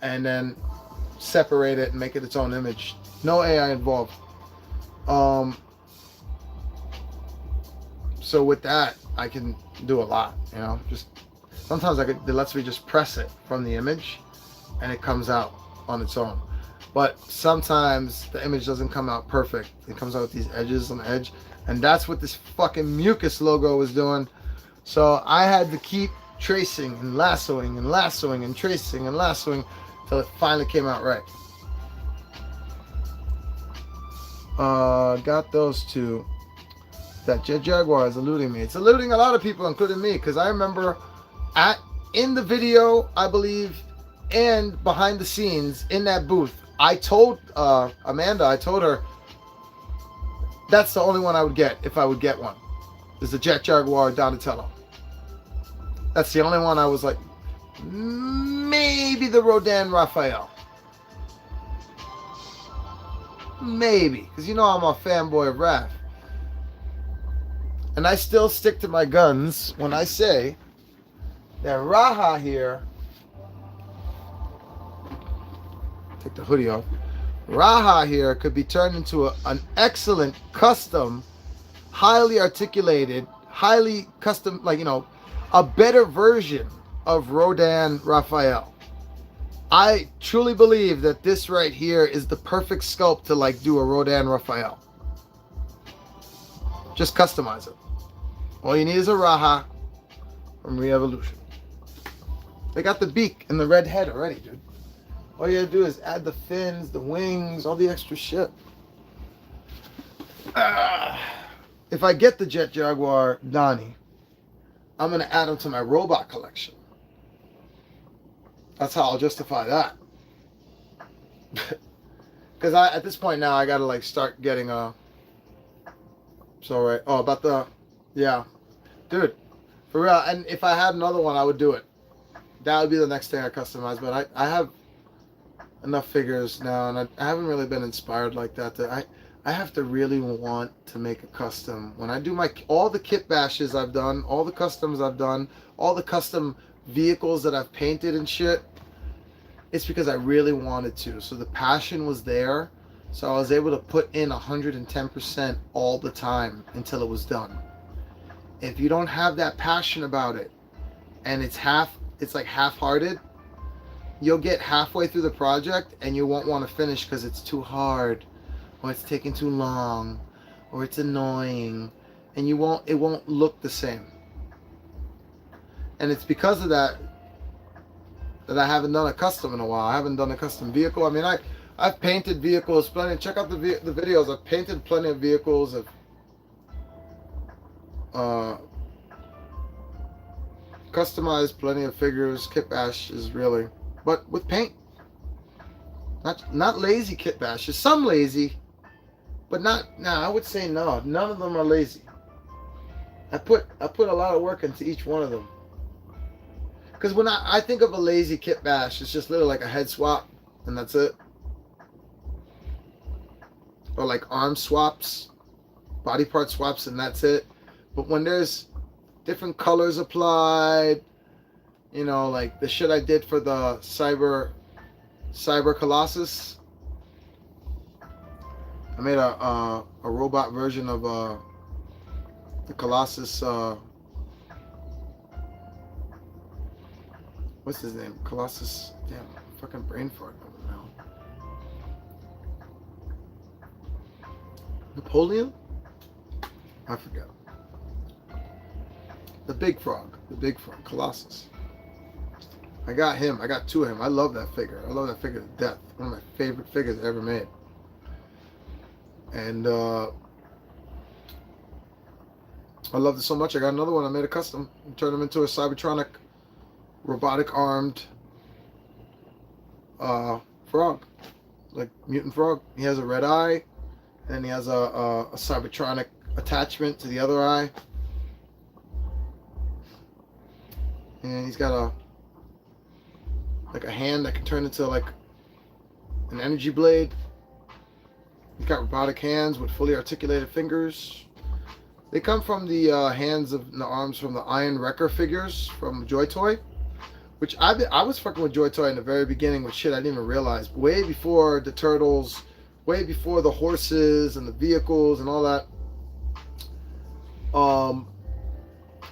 A: And then separate it and make it its own image. No AI involved. So with that, I can do a lot, you know. Just sometimes it lets me just press it from the image and it comes out on its own. But sometimes the image doesn't come out perfect. It comes out with these edges on the edge. And that's what this fucking mucus logo was doing. So I had to keep tracing and lassoing and lassoing and tracing and lassoing till it finally came out right. Got those two. That Jet Jaguar is eluding me. It's eluding a lot of people, including me, because I remember in the video, I believe, and behind the scenes in that booth, I told Amanda, I told her that's the only one I would get if I would get one. Is the Jet Jaguar Donatello. That's the only one I was like, maybe the Rodin Raphael. Maybe, because you know I'm a fanboy of Raph. And I still stick to my guns when I say that Raha here, take the hoodie off, Raha here could be turned into an excellent custom, highly articulated, highly custom, like, you know, a better version of Rodin Raphael. I truly believe that this right here is the perfect sculpt to like do a Rodin Raphael. Just customize it. All you need is a Raha from Re-Evolution. They got the beak and the red head already, dude. All you gotta do is add the fins, the wings, all the extra shit. If I get the Jet Jaguar Donnie, I'm gonna add them to my robot collection. That's how I'll justify that. Because at this point now, I gotta like start getting a. So right. Oh, about the. Yeah, dude, for real. And if I had another one, I would do it. That would be the next thing I customize. But I have enough figures now, and I haven't really been inspired like that. I have to really want to make a custom. When I do all the kit bashes I've done, all the customs I've done, all the custom vehicles that I've painted and shit, it's because I really wanted to. So the passion was there. So I was able to put in 110% all the time until it was done. If you don't have that passion about it, and it's like half-hearted, you'll get halfway through the project and you won't want to finish because it's too hard, or it's taking too long, or it's annoying, and it won't look the same. And it's because of that I haven't done a custom in a while. I haven't done a custom vehicle. I mean, I've painted vehicles plenty. Check out the videos. I've painted plenty of vehicles. Customized plenty of figures, kit bashes, really, but with paint. Not lazy kit bashes. Some lazy, but not. I would say no. None of them are lazy. I put a lot of work into each one of them. Because when I think of a lazy kit bash, it's just literally like a head swap, and that's it. Or like arm swaps, body part swaps, and that's it. But when there's different colors applied, you know, like the shit I did for the Cyber Colossus. I made a robot version of the Colossus. What's his name? Colossus. Damn, fucking brain fart now. Napoleon? I forgot. The big frog, Colossus. I got him. I got two of him. I love that figure. I love that figure to death. One of my favorite figures ever made. And I loved it so much. I got another one. I made a custom. Turned him into a Cybertronic, robotic armed frog, like mutant frog. He has a red eye, and he has a Cybertronic attachment to the other eye. And he's got a hand that can turn into like an energy blade. He's got robotic hands with fully articulated fingers. They come from the hands of the arms from the Iron Wrecker figures from Joy Toy, which I was fucking with Joy Toy in the very beginning with shit I didn't even realize. Way before the turtles, way before the horses and the vehicles and all that.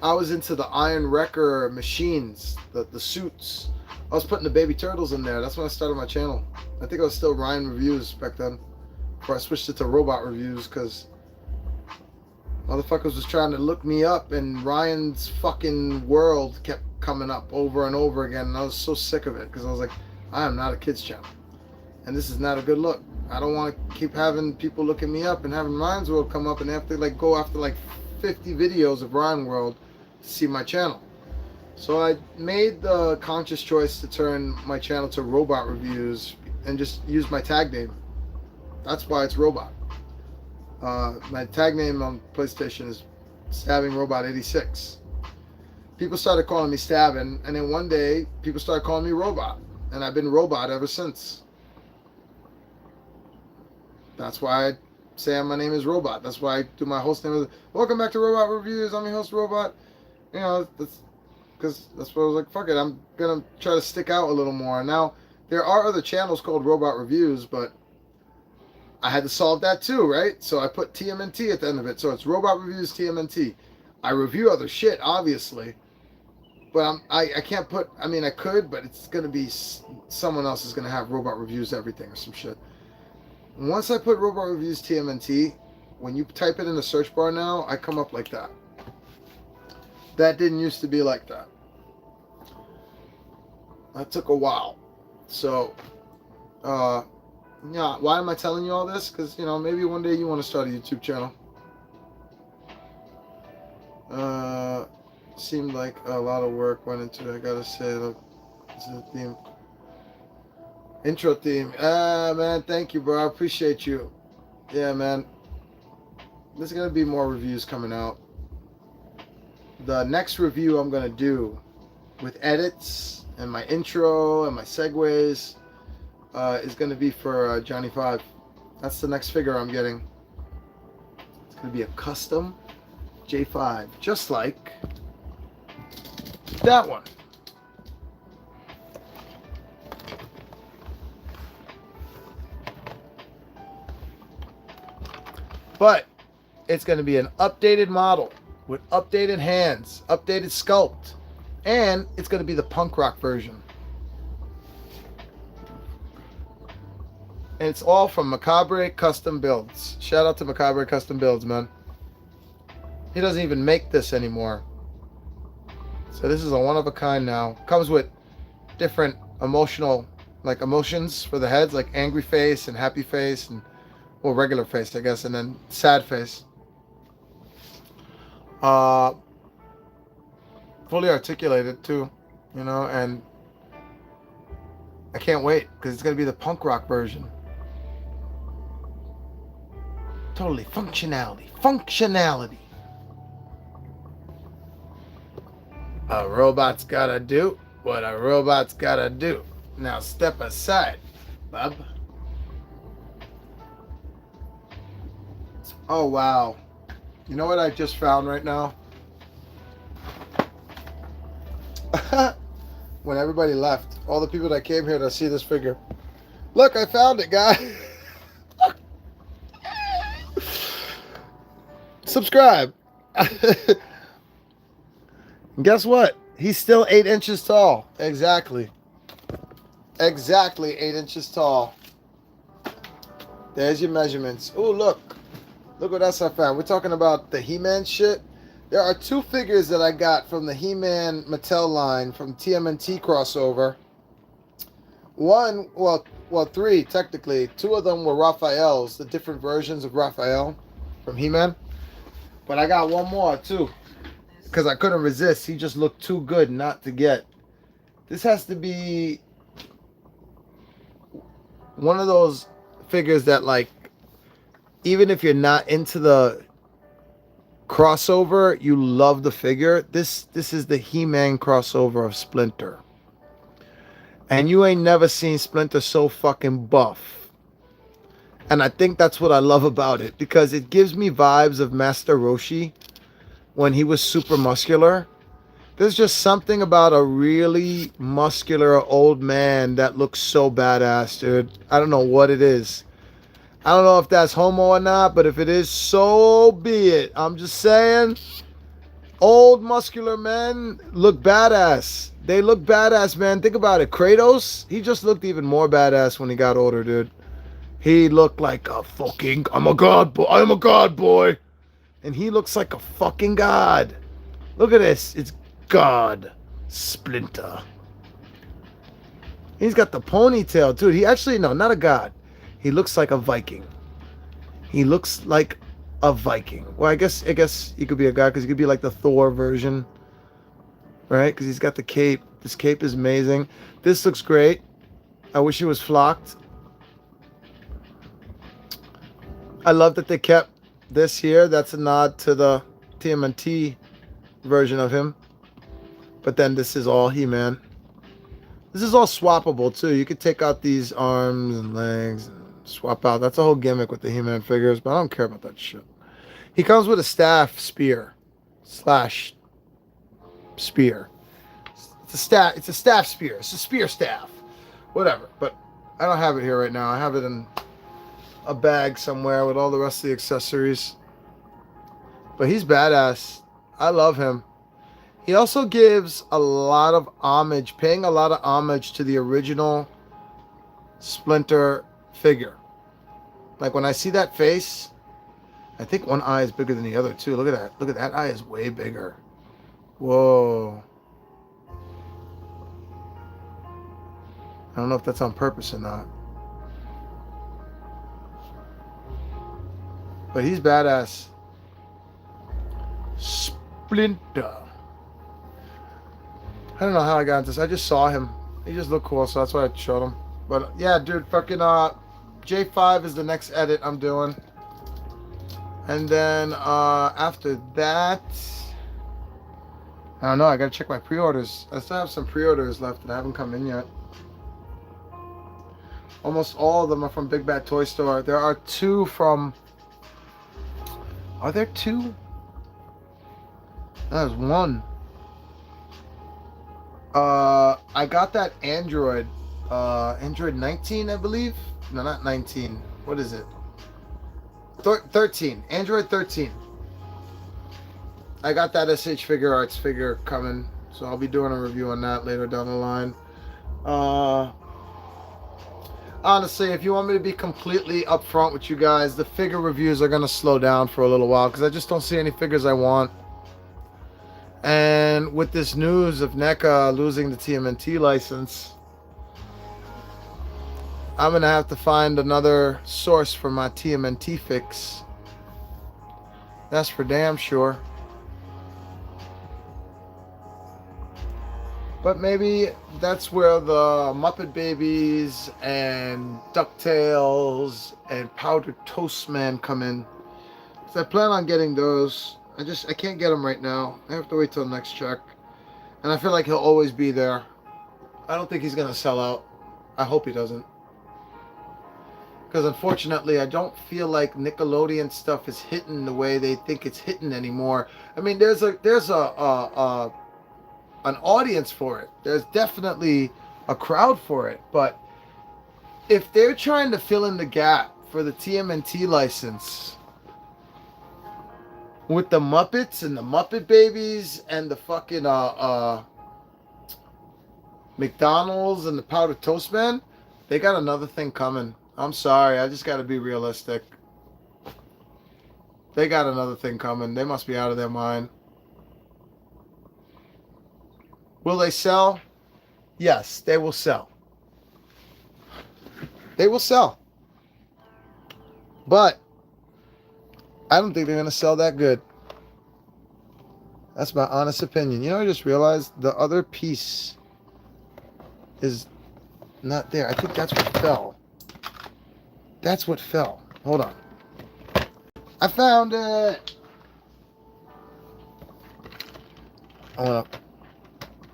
A: I was into the Iron Wrecker machines, the suits. I was putting the baby turtles in there. That's when I started my channel. I think I was still Ryan Reviews back then. Before I switched it to Robot Reviews because motherfuckers was trying to look me up and Ryan's fucking world kept coming up over and over again. And I was so sick of it because I was like, I am not a kid's channel. And this is not a good look. I don't want to keep having people looking me up and having Ryan's world come up and have to like go after like 50 videos of Ryan world to see my channel. So I made the conscious choice to turn my channel to Robot Reviews and just use my tag name. That's why it's Robot. My tag name on PlayStation is Stabbing Robot 86. People started calling me Stabbing, and then one day people started calling me Robot, and I've been Robot ever since. That's why I say my name is Robot. That's why I do my host name. Welcome back to Robot Reviews. I'm your host, Robot. You know, that's because that's what I was like. Fuck it, I'm gonna try to stick out a little more. Now there are other channels called Robot Reviews, but I had to solve that too, right? So I put TMNT at the end of it. So it's Robot Reviews TMNT. I review other shit, obviously, but I can't put. I mean, I could, but it's gonna be someone else is gonna have Robot Reviews everything or some shit. Once I put Robot Reviews TMNT, when you type it in the search bar now, I come up like that. That didn't used to be like that. That took a while. So, yeah, why am I telling you all this? Because, you know, maybe one day you want to start a YouTube channel. Seemed like a lot of work went into it, I gotta say. Look, this is the theme. Intro theme. Man, thank you, bro. I appreciate you. Yeah, man. There's gonna be more reviews coming out. The next review I'm gonna do with edits and my intro and my segues is gonna be for Johnny 5. That's the next figure I'm getting. It's gonna be a custom J5, just like that one. But it's going to be an updated model with updated hands, updated sculpt, and it's going to be the punk rock version. And it's all from Macabre Custom Builds. Shout out to Macabre Custom Builds, man. He doesn't even make this anymore. So this is a one of a kind now. Comes with different emotions for the heads, like angry face and happy face and, well, regular face, I guess, and then sad face. Fully articulated too, you know, and I can't wait because it's gonna be the punk rock version. Totally functionality. A robot's gotta do what a robot's gotta do. Now step aside, bub. Oh, wow. You know what I just found right now? When everybody left, all the people that came here to see this figure. Look, I found it, guys. Subscribe. Guess what? He's still 8 inches tall. Exactly 8 inches tall. There's your measurements. Oh, look what else I found. We're talking about the He-Man shit. There are 2 figures that I got from the He-Man Mattel line from TMNT crossover. One, well, 3 technically. 2 of them were Raphael's, the different versions of Raphael from He-Man. But I got one more too, because I couldn't resist. He just looked too good not to get. This has to be one of those figures that, like, even if you're not into the crossover, you love the figure. This is the He-Man crossover of Splinter. And you ain't never seen Splinter so fucking buff. And I think that's what I love about it, because it gives me vibes of Master Roshi when he was super muscular. There's just something about a really muscular old man that looks so badass, dude. I don't know what it is. I don't know if that's homo or not, but if it is, so be it. I'm just saying, old muscular men look badass. They look badass, man. Think about it. Kratos, he just looked even more badass when he got older, dude. He looked like a fucking, I'm a god boy. I'm a god boy. And he looks like a fucking god. Look at this. It's God Splinter. He's got the ponytail, dude. He actually, no, not a god. He looks like a Viking. He looks like a Viking. Well, I guess he could be a god because he could be like the Thor version, right? Because he's got the cape. This cape is amazing. This looks great. I wish it was flocked. I love that they kept this here. That's a nod to the TMNT version of him. But then this is all He-Man. This is all swappable too. You could take out these arms and legs and swap out. That's a whole gimmick with the He-Man figures, but I don't care about that shit. He comes with a staff spear slash spear. It's a staff. It's a staff spear. It's a spear staff. Whatever. But I don't have it here right now. I have it in a bag somewhere with all the rest of the accessories. But he's badass. I love him. He also gives a lot of homage, paying a lot of homage to the original Splinter figure. Like when I see that face, I think one eye is bigger than the other too. Look at that. Look at that eye is way bigger. Whoa. I don't know if that's on purpose or not. But he's badass. Splinter. I don't know how I got into this. I just saw him. He just looked cool, so that's why I showed him. But yeah, dude, fucking J5 is the next edit I'm doing. And then after that, I don't know. I gotta check my pre-orders. I still have some pre-orders left that haven't come in yet. Almost all of them are from Big Bad Toy Store. There are two from. Are there two? There's one. I got that Android 19, I believe. No, not 19. What is it? 13. Android 13. I got that SH Figure Arts figure coming, so I'll be doing a review on that later down the line. Honestly, if you want me to be completely upfront with you guys, the figure reviews are going to slow down for a little while because I just don't see any figures I want. And with this news of NECA losing the TMNT license, I'm going to have to find another source for my TMNT fix. That's for damn sure. But maybe that's where the Muppet Babies and DuckTales and Powdered Toast Man come in. So I plan on getting those. I can't get them right now. I have to wait till next check. And I feel like he'll always be there. I don't think he's going to sell out. I hope he doesn't. Because unfortunately, I don't feel like Nickelodeon stuff is hitting the way they think it's hitting anymore. I mean, there's an audience for it. There's definitely a crowd for it. But if they're trying to fill in the gap for the TMNT license with the Muppets and the Muppet Babies and the fucking McDonald's and the Powdered Toast Man, they got another thing coming. I'm sorry, I just got to be realistic. They got another thing coming. They must be out of their mind. Will they sell? Yes, they will sell. They will sell. But I don't think they're going to sell that good. That's my honest opinion. You know, I just realized the other piece is not there. I think that's what fell. That's what fell. Hold on. I found it. I want to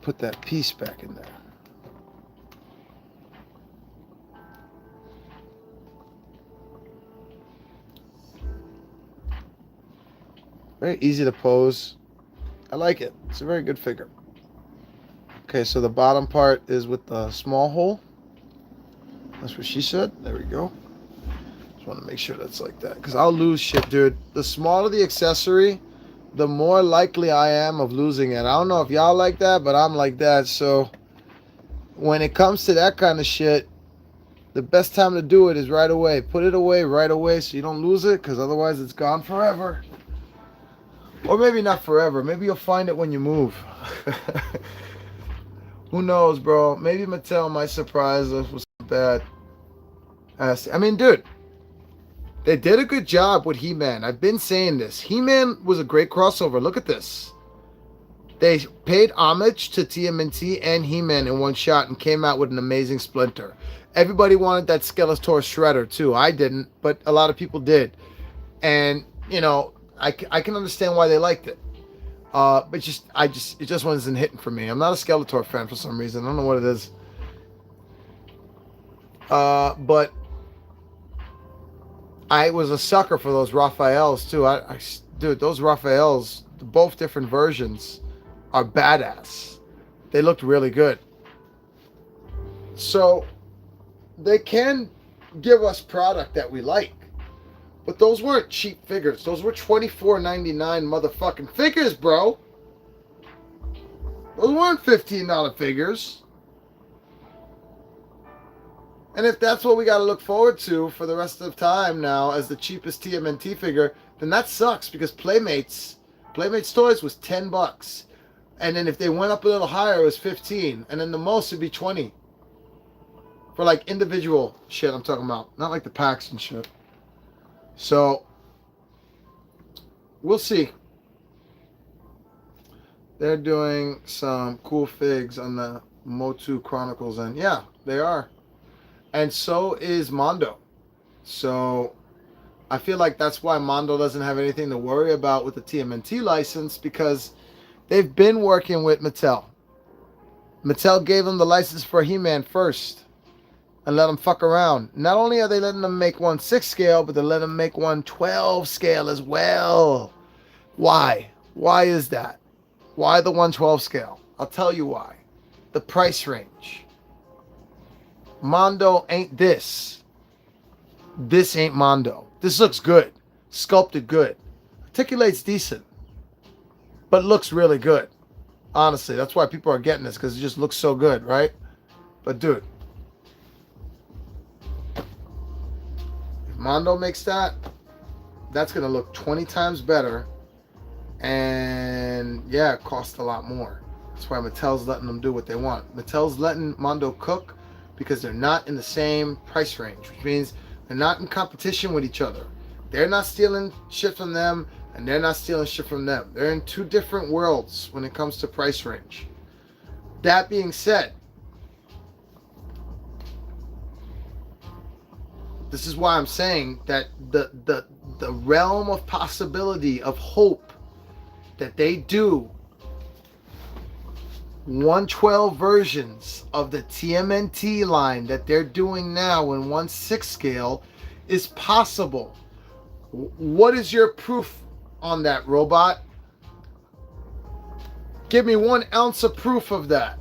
A: put that piece back in there. Very easy to pose. I like it. It's a very good figure. Okay, so the bottom part is with the small hole. That's what she said. There we go. Just want to make sure that's like that, because I'll lose shit, dude. The smaller the accessory, the more likely I am of losing it. I don't know if y'all like that, but I'm like that. So when it comes to that kind of shit, the best time to do it is right away. Put it away right away so you don't lose it, because otherwise it's gone forever. Or maybe not forever. Maybe you'll find it when you move. Who knows, bro? Maybe Mattel might surprise us with some bad ass. I mean, dude, they did a good job with He-Man. I've been saying this. He-Man was a great crossover. Look at this. They paid homage to TMNT and He-Man in one shot and came out with an amazing Splinter. Everybody wanted that Skeletor Shredder too. I didn't, but a lot of people did. And, you know, I can understand why they liked it. But it just wasn't hitting for me. I'm not a Skeletor fan for some reason. I don't know what it is. But I was a sucker for those Raphaels too. Dude, those Raphaels, both different versions, are badass. They looked really good. So they can give us product that we like. But those weren't cheap figures. Those were $24.99 motherfucking figures, bro. Those weren't $15 figures. And if that's what we got to look forward to for the rest of the time now as the cheapest TMNT figure, then that sucks, because Playmates Toys was $10. And then if they went up a little higher, it was 15. And then the most would be 20. For like individual shit I'm talking about. Not like the packs and shit. So, we'll see. They're doing some cool figs on the Motu Chronicles, and yeah, they are. And so is Mondo. So, I feel like that's why Mondo doesn't have anything to worry about with the TMNT license, because they've been working with Mattel. Mattel gave them the license for He-Man first and let them fuck around. Not only are they letting them make one 6 scale, but they're letting them make one 12 scale as well. Why? Why is that? Why the 112 scale? I'll tell you why. The price range. Mondo ain't this. This ain't Mondo. This looks good. Sculpted good. Articulates decent. But looks really good. Honestly, that's why people are getting this, because it just looks so good, right? But dude, Mondo makes that, that's going to look 20 times better. And yeah, it costs a lot more. That's why Mattel's letting them do what they want. Mattel's letting Mondo cook because they're not in the same price range, which means they're not in competition with each other. They're not stealing shit from them, and they're not stealing shit from them. They're in two different worlds when it comes to price range. That being said, this is why I'm saying that the realm of possibility of hope that they do 112 versions of the TMNT line that they're doing now in 1/6 scale is possible. What is your proof on that, robot? Give me 1 ounce of proof of that.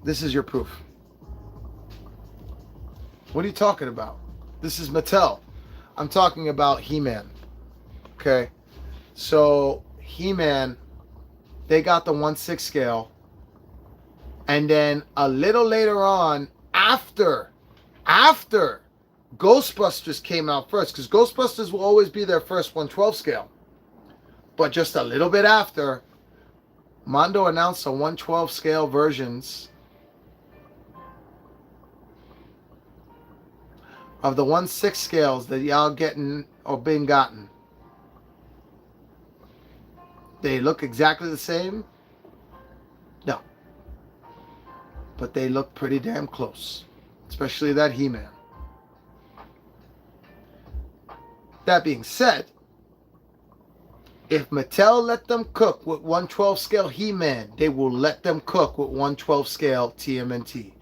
A: This is your proof. What are you talking about? This is Mattel. I'm talking about He-Man. Okay? So, He-Man, they got the 1/6 scale. And then a little later on, after Ghostbusters came out first, because Ghostbusters will always be their first 112 scale. But just a little bit after, Mondo announced the 112 scale versions of the 1/6 scales that y'all getting or been gotten. They look exactly the same? No. But they look pretty damn close. Especially that He-Man. That being said, if Mattel let them cook with 112 scale He-Man, they will let them cook with 112 scale TMNT.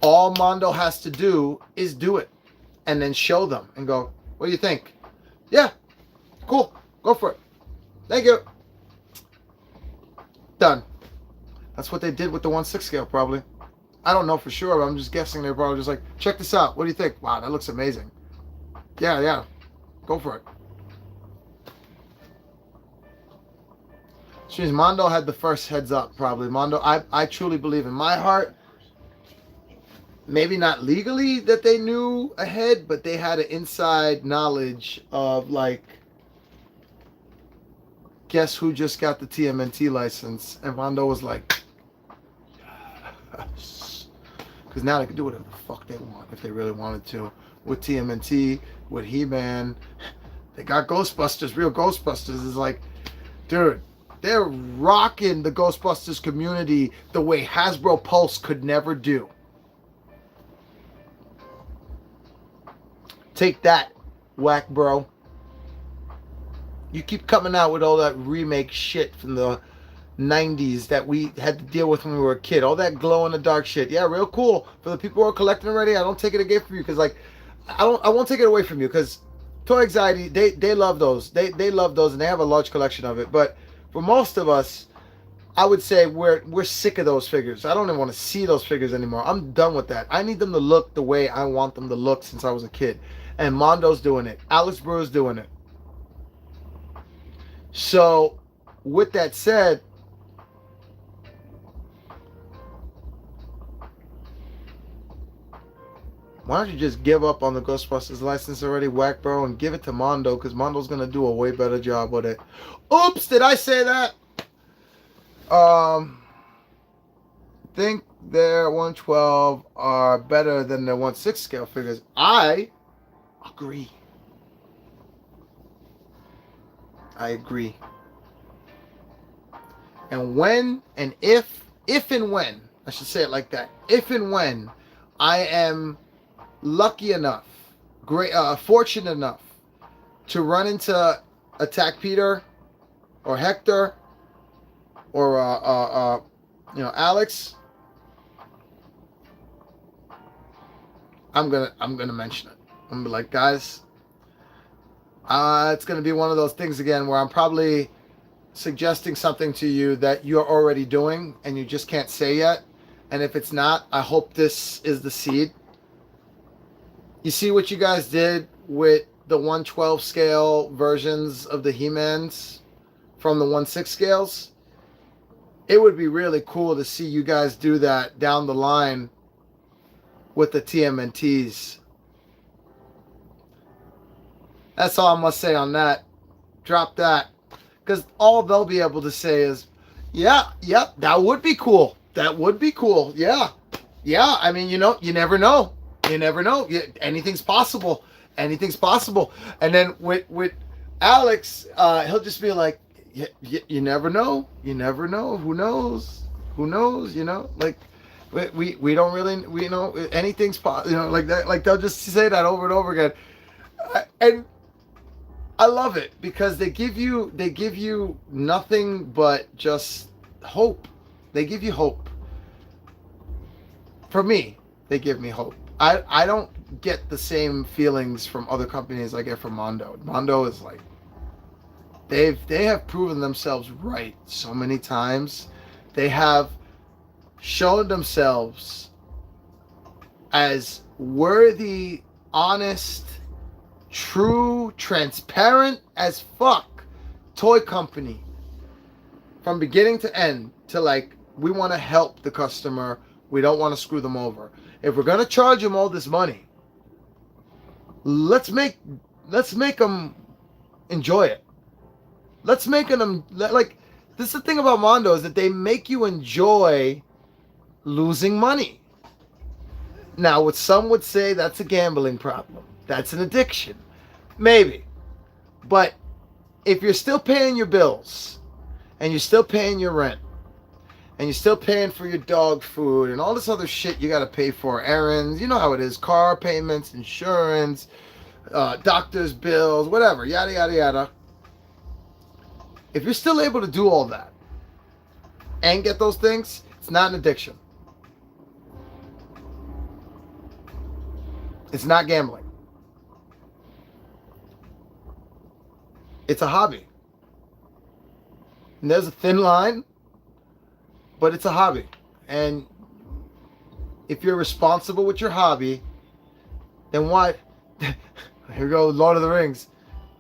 A: All Mondo has to do is do it and then show them and go, what do you think? Yeah, cool, go for it. Thank you. Done. That's what they did with the 1/6 scale, probably. I don't know for sure, but I'm just guessing they're probably just like, check this out. What do you think? Wow, that looks amazing. Yeah, go for it. Which means Mondo had the first heads up, probably. Mondo, I truly believe in my heart, maybe not legally that they knew ahead, but they had an inside knowledge of, like, guess who just got the TMNT license? And Mondo was like, yes. Because now they can do whatever the fuck they want if they really wanted to. With TMNT, with He-Man. They got Ghostbusters. Real Ghostbusters is like, dude, they're rocking the Ghostbusters community the way Hasbro Pulse could never do. Take that, whack bro. You keep coming out with all that remake shit from the 90s that we had to deal with when we were a kid. All that glow-in-the-dark shit. Yeah, real cool. For the people who are collecting already, I don't take it away from you because, like, I won't take it away from you because Toy Anxiety, they love those. They love those and they have a large collection of it. But for most of us, I would say we're sick of those figures. I don't even want to see those figures anymore. I'm done with that. I need them to look the way I want them to look since I was a kid. And Mondo's doing it. Alex Brewer's doing it. So, with that said, why don't you just give up on the Ghostbusters license already, whack bro, and give it to Mondo, because Mondo's going to do a way better job with it. Oops, did I say that? Think their 112 are better than their 1/6 scale figures. I agree. I agree. And when and if and when, I should say it like that, if and when I am lucky enough, fortunate enough to run into Attack Peter or Hector or Alex, I'm gonna mention it. I'm gonna be like, guys, it's gonna be one of those things again where I'm probably suggesting something to you that you're already doing and you just can't say yet. And if it's not, I hope this is the seed. You see what you guys did with the 1/12 scale versions of the He-Mans from the 1/6 scales? It would be really cool to see you guys do that down the line with the TMNTs. That's all I must say on that. Drop that. Because all they'll be able to say is, yeah, yep, that would be cool. That would be cool. Yeah. Yeah, I mean, you never know. You never know. Anything's possible. Anything's possible. And then with Alex, he'll just be like, you never know. You never know. Who knows? Who knows? Like, we don't really, anything's possible. Like that. Like they'll just say that over and over again. And I love it because they give you nothing but just hope. They give you hope. For me, they give me hope. I don't get the same feelings from other companies I get from Mondo. Mondo is like, they have proven themselves right so many times. They have shown themselves as worthy, honest, true, transparent as fuck toy company from beginning to end, to like, we want to help the customer. We don't want to screw them over. If we're gonna charge them all this money, let's make them enjoy it. Let's make them like, this is the thing about Mondo, is that they make you enjoy losing money. Now, what some would say, that's a gambling problem. That's an addiction. Maybe. But if you're still paying your bills and you're still paying your rent and you're still paying for your dog food and all this other shit you got to pay for, errands, you know how it is, car payments, insurance, doctor's bills, whatever, yada, yada, yada. If you're still able to do all that and get those things, it's not an addiction. It's not gambling. It's a hobby. And there's a thin line, but it's a hobby. And if you're responsible with your hobby, then why? Here we go, Lord of the Rings.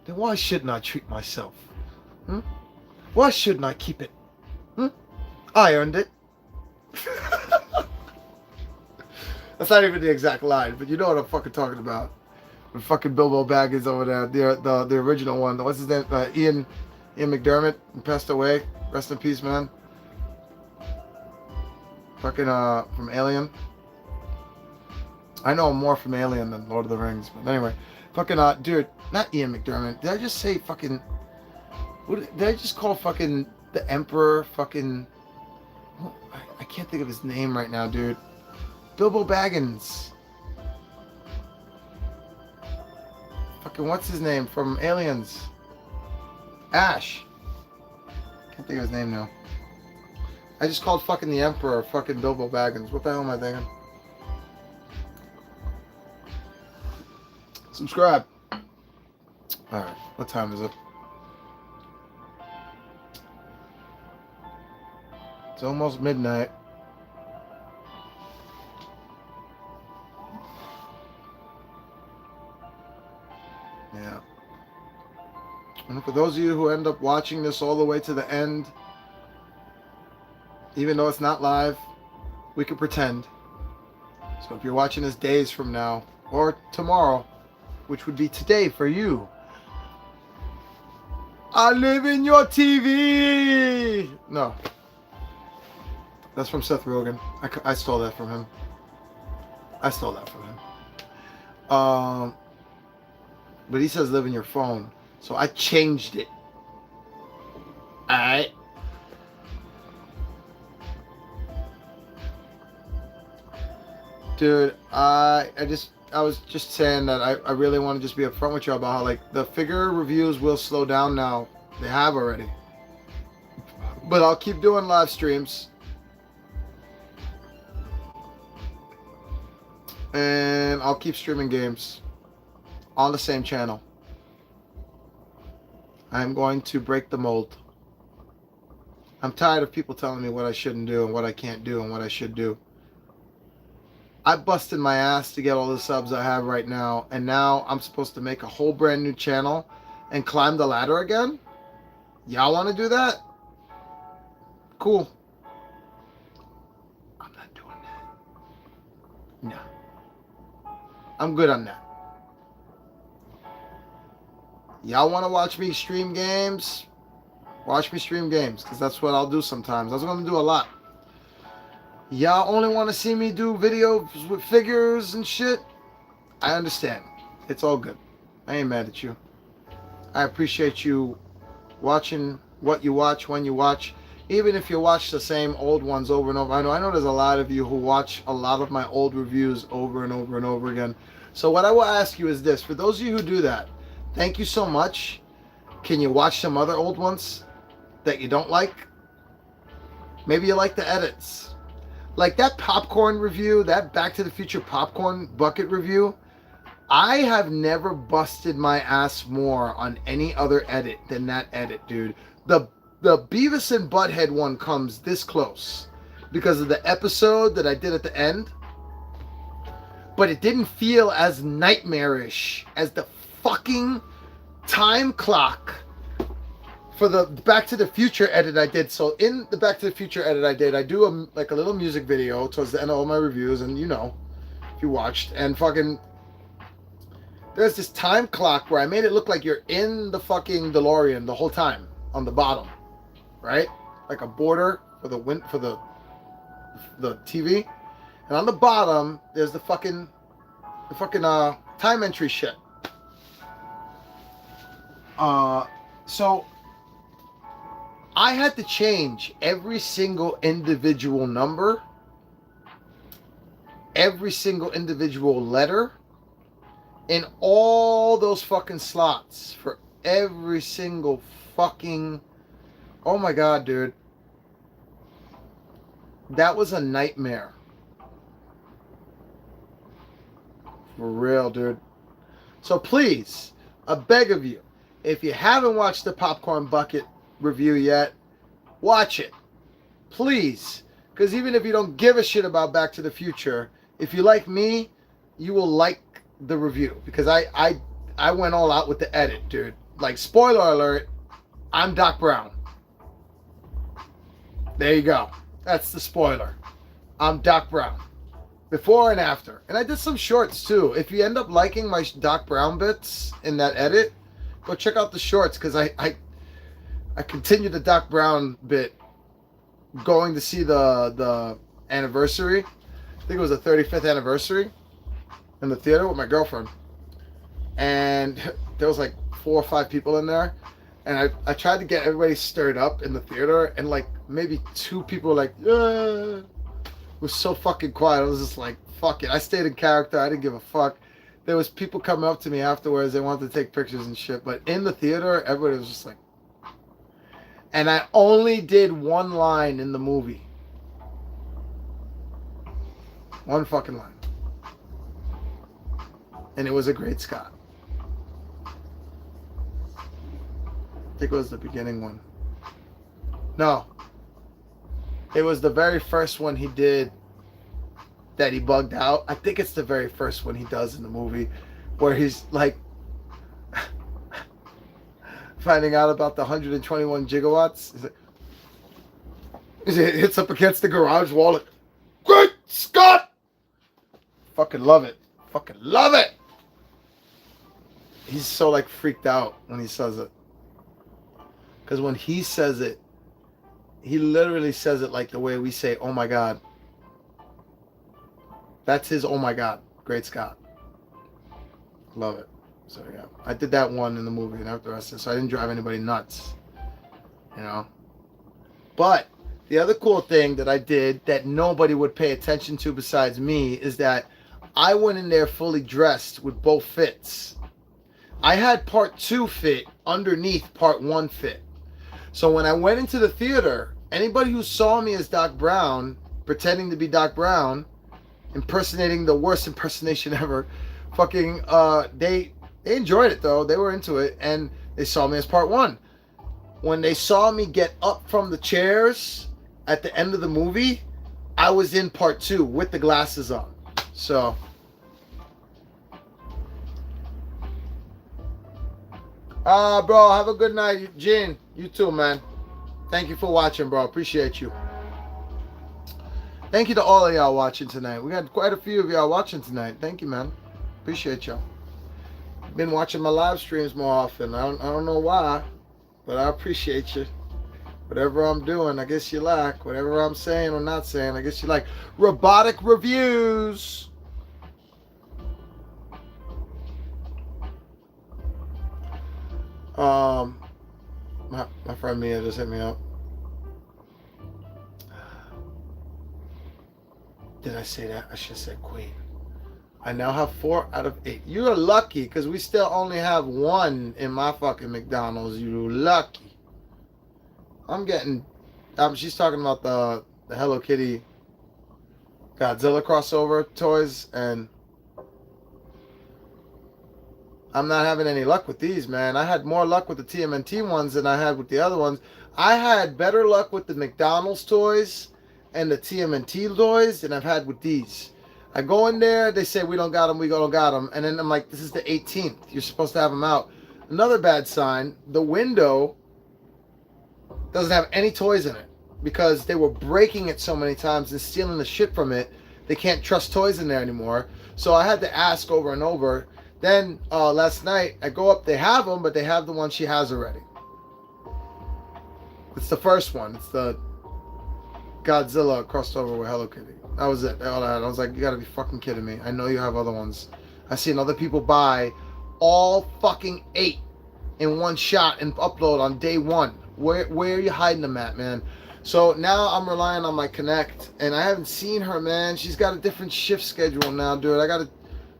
A: Then why shouldn't I treat myself? Why shouldn't I keep it? I earned it. That's not even the exact line, but you know what I'm fucking talking about. With fucking Bilbo Baggins over there, the original one. What's his name? Ian McDermott passed away. Rest in peace, man. Fucking from Alien. I know more from Alien than Lord of the Rings, but anyway, fucking dude, not Ian McDermott. Did I just say fucking? What did I just call fucking the Emperor? Fucking. I can't think of his name right now, dude. Bilbo Baggins. Fucking what's his name from Aliens? Ash. Can't think of his name now. I just called fucking the Emperor fucking Bilbo Baggins. What the hell am I thinking? Subscribe. Alright, what time is it? It's almost midnight. Yeah. And for those of you who end up watching this all the way to the end, even though it's not live, we can pretend. So if you're watching this days from now, or tomorrow, which would be today for you, I live in your TV! No. That's from Seth Rogen. I stole that from him. But he says live in your phone. So I changed it. Alright? Dude, I was just saying that I really want to just be upfront with you about how, like, the figure reviews will slow down now. They have already. But I'll keep doing live streams. And I'll keep streaming games on the same channel. I'm going to break the mold. I'm tired of people telling me what I shouldn't do and what I can't do and what I should do. I busted my ass to get all the subs I have right now, and now I'm supposed to make a whole brand new channel and climb the ladder again? Y'all want to do that? Cool. I'm not doing that. No. I'm good on that. Y'all want to watch me stream games? Watch me stream games, because that's what I'll do sometimes. That's what I'm going to do a lot. Y'all only want to see me do videos with figures and shit? I understand. It's all good. I ain't mad at you. I appreciate you watching what you watch when you watch. Even if you watch the same old ones over and over. I know there's a lot of you who watch a lot of my old reviews over and over and over again. So what I will ask you is this. For those of you who do that, thank you so much. Can you watch some other old ones that you don't like? Maybe you like the edits. Like that popcorn review, that Back to the Future popcorn bucket review, I have never busted my ass more on any other edit than that edit, dude. The Beavis and Butthead one comes this close because of the episode that I did at the end, but it didn't feel as nightmarish as the fucking time clock for the Back to the Future edit I did. So in the Back to the Future edit I did, I do a little music video towards the end of all my reviews, and you know, if you watched, and fucking there's this time clock where I made it look like you're in the fucking DeLorean the whole time on the bottom, right? Like a border for the TV, and on the bottom there's the fucking time entry shit. So I had to change every single individual number, every single individual letter in all those fucking slots for every single fucking... Oh my god, dude. That was a nightmare. For real, dude. So please, I beg of you, if you haven't watched the Popcorn Bucket review yet, watch it. Please. Because even if you don't give a shit about Back to the Future, if you like me, you will like the review. Because I went all out with the edit, dude. Like, spoiler alert, I'm Doc Brown. There you go. That's the spoiler. I'm Doc Brown. Before and after. And I did some shorts too. If you end up liking my Doc Brown bits in that edit, go check out the shorts, because I continued the Doc Brown bit going to see the anniversary. I think it was the 35th anniversary in the theater with my girlfriend. And there was like 4 or 5 people in there. And I tried to get everybody stirred up in the theater, and like maybe 2 people were like, yeah. It was so fucking quiet. I was just like, fuck it. I stayed in character. I didn't give a fuck. There was people coming up to me afterwards. They wanted to take pictures and shit. But in the theater, everybody was just like... And I only did 1 line in the movie. 1 fucking line. And it was a Great Scott. I think it was the beginning one. No. It was the very first one he did that he bugged out. I think it's the very first one he does in the movie, where he's like finding out about the 121 gigawatts. He hits up against the garage wall. Like, Great Scott! Fucking love it. Fucking love it. He's so like freaked out when he says it. Because when he says it, he literally says it like the way we say, oh my God. That's his oh my God. Great Scott. Love it. So yeah. I did that one in the movie, and after the rest of it, so I didn't drive anybody nuts. You know? But the other cool thing that I did that nobody would pay attention to besides me is that I went in there fully dressed with both fits. I had part 2 fit underneath part 1 fit. So when I went into the theater, anybody who saw me as Doc Brown, pretending to be Doc Brown, impersonating the worst impersonation ever, fucking, they enjoyed it though. They were into it, and they saw me as part 1. When they saw me get up from the chairs at the end of the movie, I was in part 2 with the glasses on. So... bro, have a good night. Gene, you too, man. Thank you for watching, bro. Appreciate you. Thank you to all of y'all watching tonight. We got quite a few of y'all watching tonight. Thank you, man. Appreciate y'all. Been watching my live streams more often. I don't know why, but I appreciate you. Whatever I'm doing, I guess you like. Whatever I'm saying or not saying, I guess you like. Robotic reviews. My friend Mia just hit me up. Did I say that? I should have said Queen. I now have 4 out of 8. You're lucky, because we still only have 1 in my fucking McDonald's. You lucky. I'm getting... she's talking about the Hello Kitty Godzilla crossover toys, and I'm not having any luck with these, man. I had more luck with the TMNT ones than I had with the other ones. I had better luck with the McDonald's toys and the TMNT toys than I've had with these. I go in there, they say, we don't got them, we don't got them. And then I'm like, this is the 18th. You're supposed to have them out. Another bad sign, the window doesn't have any toys in it because they were breaking it so many times and stealing the shit from it. They can't trust toys in there anymore. So I had to ask over and over. Then last night, I go up, they have them, but they have the one she has already. It's the first one. It's the Godzilla crossed over with Hello Kitty. That was it. All I had. I was like, you gotta be fucking kidding me. I know you have other ones. I've seen other people buy all fucking 8 in one shot and upload on day 1. Where are you hiding them at, man? So now I'm relying on my Connect, and I haven't seen her, man. She's got a different shift schedule now, dude. I gotta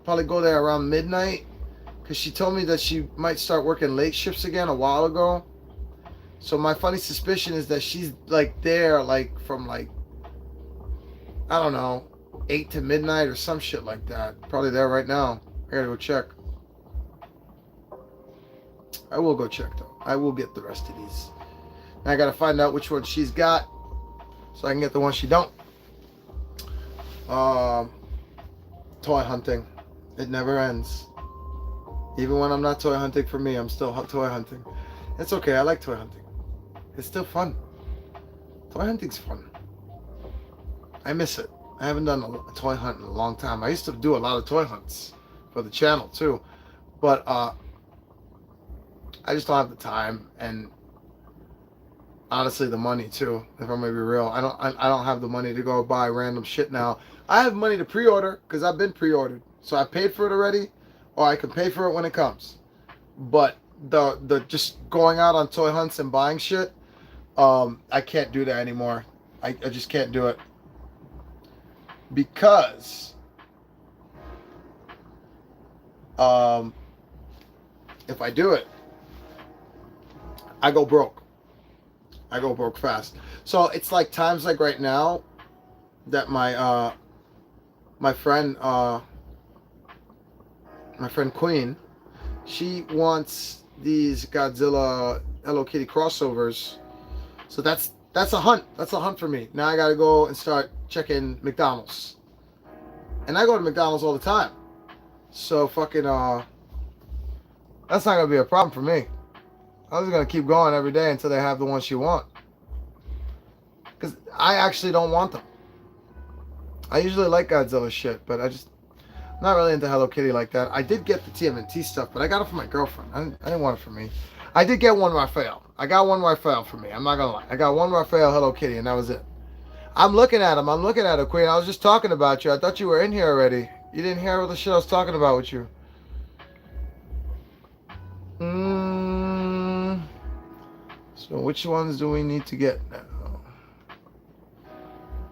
A: probably go there around midnight, because she told me that she might start working late shifts again a while ago. So my funny suspicion is that she's like there like from like, I don't know, 8 to midnight or some shit like that. Probably there right now. I gotta go check. I will go check though. I will get the rest of these. Now I gotta find out which one she's got so I can get the one she don't. Toy hunting. It never ends. Even when I'm not toy hunting for me, I'm still toy hunting. It's okay, I like toy hunting. It's still fun. Toy hunting's fun. I miss it. I haven't done a toy hunt in a long time. I used to do a lot of toy hunts for the channel too. But I just don't have the time and honestly the money too, if I'm gonna be real. I don't have the money to go buy random shit now. I have money to pre-order because I've been pre-ordered. So I paid for it already, or I can pay for it when it comes. But the just going out on toy hunts and buying shit, I can't do that anymore. I just can't do it. Because if I do it, I go broke. I go broke fast. So it's like times like right now that my friend Queen, she wants these Godzilla Hello Kitty crossovers. So that's a hunt. That's a hunt for me. Now I gotta go and start checking McDonald's. And I go to McDonald's all the time. So fucking that's not gonna be a problem for me. I'm just gonna keep going every day until they have the ones you want. Because I actually don't want them. I usually like Godzilla shit, but I'm not really into Hello Kitty like that. I did get the TMNT stuff, but I got it for my girlfriend. I didn't want it for me. I did get one Raphael. I got one Raphael for me. I'm not gonna lie. I got one Raphael Hello Kitty, and that was it. I'm looking at him. I'm looking at her, Queen. I was just talking about you. I thought you were in here already. You didn't hear all the shit I was talking about with you. So which ones do we need to get now?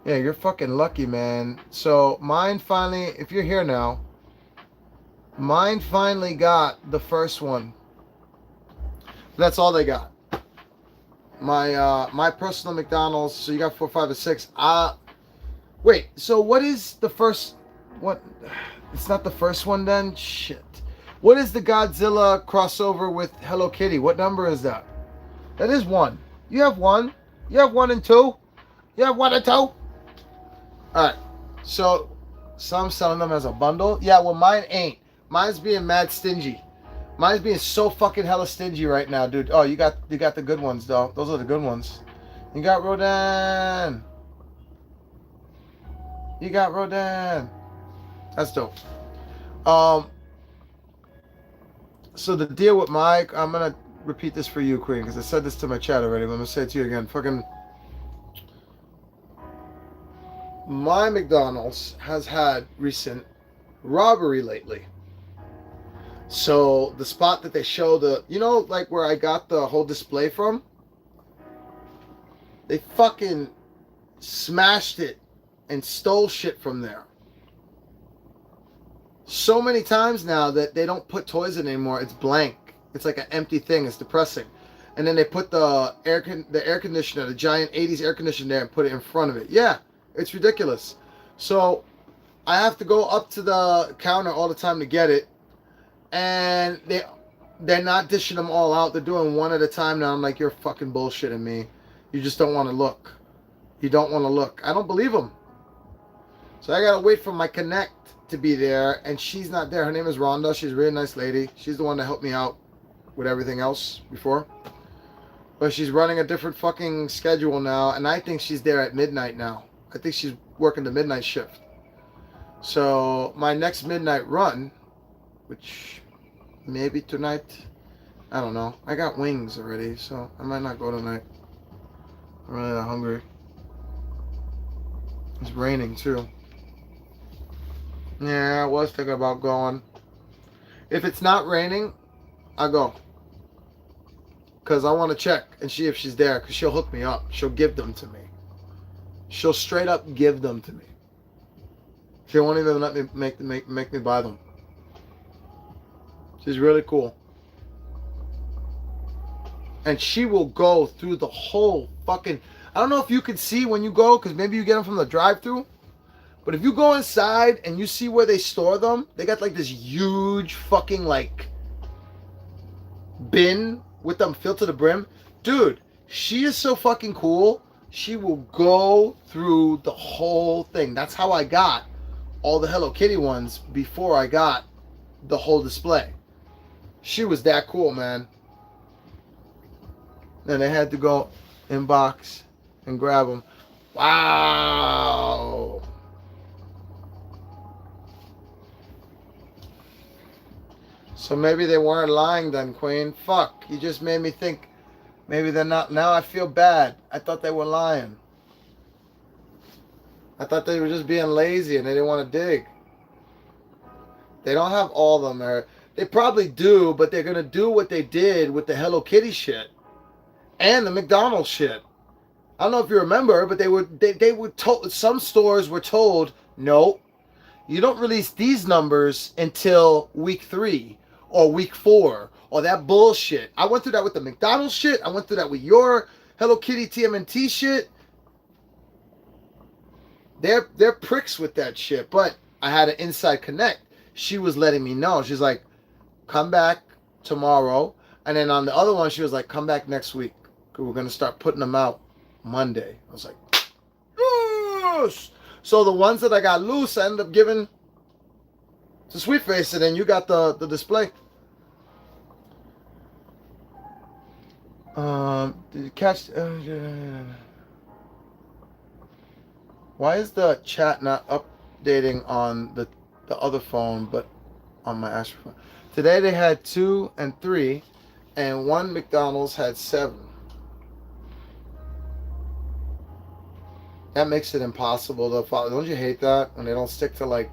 A: Yeah, you're fucking lucky, man. So mine finally, if you're here now, mine finally got the first one. That's all they got. My personal McDonald's. So you got 4, 5, and 6. Wait. So what is the first? What? It's not the first one then. Shit. What is the Godzilla crossover with Hello Kitty? What number is that? That is 1. You have 1. You have 1 and 2. You have 1 and 2. All right. So some selling them as a bundle. Yeah. Well, mine ain't. Mine's being mad stingy. Mine's being so fucking hella stingy right now, dude. Oh, you got the good ones though. Those are the good ones. You got Rodan. You got Rodan. That's dope. So the deal with Mike, I'm gonna repeat this for you, Queen, because I said this to my chat already. But I'm gonna say it to you again. Fucking my McDonald's has had recent robbery lately. So the spot that they show like where I got the whole display from, they fucking smashed it and stole shit from there. So many times now that they don't put toys in anymore. It's blank. It's like an empty thing. It's depressing. And then they put the air conditioner, the giant 80s air conditioner there and put it in front of it. Yeah, it's ridiculous. So I have to go up to the counter all the time to get it. And they're not dishing them all out. They're doing one at a time now. I'm like, you're fucking bullshitting me. You just don't want to look. You don't want to look. I don't believe them. So I gotta wait for my Connect to be there, and she's not there. Her name is Rhonda. She's a really nice lady. She's the one that helped me out with everything else before. But she's running a different fucking schedule now, and I think she's there at midnight now. I think she's working the midnight shift. So my next midnight run, which maybe tonight, I don't know. I got wings already, so I might not go tonight. I'm really not hungry. It's raining too. Yeah, I was thinking about going. If it's not raining, I'll go. Because I want to check and see if she's there, because she'll hook me up. She'll give them to me. She'll straight up give them to me. She won't even let me make me buy them. She's really cool. And she will go through the whole fucking... I don't know if you can see when you go, because maybe you get them from the drive-thru. But if you go inside and you see where they store them, they got like this huge fucking like bin with them filled to the brim. Dude, she is so fucking cool. She will go through the whole thing. That's how I got all the Hello Kitty ones before I got the whole display. She was that cool, man. Then I had to go inbox and grab them. Wow. So maybe they weren't lying then, Queen. Fuck, you just made me think maybe they're not. Now I feel bad. I thought they were lying. I thought they were just being lazy and they didn't want to dig. They don't have all of them there. They probably do, but they're going to do what they did with the Hello Kitty shit and the McDonald's shit. I don't know if you remember, but they were told, some stores were told, no, you don't release these numbers until week 3 or week 4 or that bullshit. I went through that with the McDonald's shit. I went through that with your Hello Kitty TMNT shit. They're pricks with that shit, but I had an inside connect. She was letting me know. She's like, come back tomorrow. And then on the other one, she was like, come back next week. We're going to start putting them out Monday. I was like, yes! So the ones that I got loose, I ended up giving to Sweet Face, and then you got the display. Did you catch... Why is the chat not updating on the other phone, but on my Astro phone? Today they had 2 and 3, and one McDonald's had 7. That makes it impossible to follow. Don't you hate that when they don't stick to like...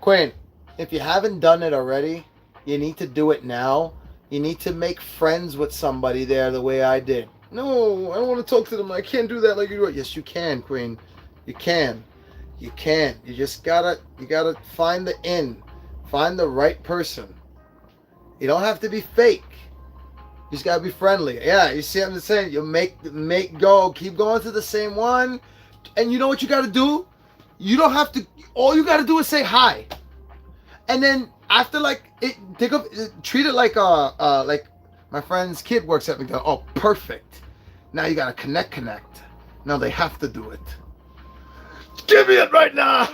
A: Queen, if you haven't done it already, you need to do it now. You need to make friends with somebody there the way I did. No, I don't want to talk to them. I can't do that like you do it. Yes, you can, Queen. You can. You can. You just gotta find the in. Find the right person. You don't have to be fake. You just gotta be friendly. Yeah, you see what I'm saying? You make go. Keep going to the same one. And you know what you gotta do? You don't have to, all you gotta do is say hi. And then after treat it like my friend's kid works at McDonald's. Oh, perfect. Now you gotta connect. Now they have to do it. Give me it right now.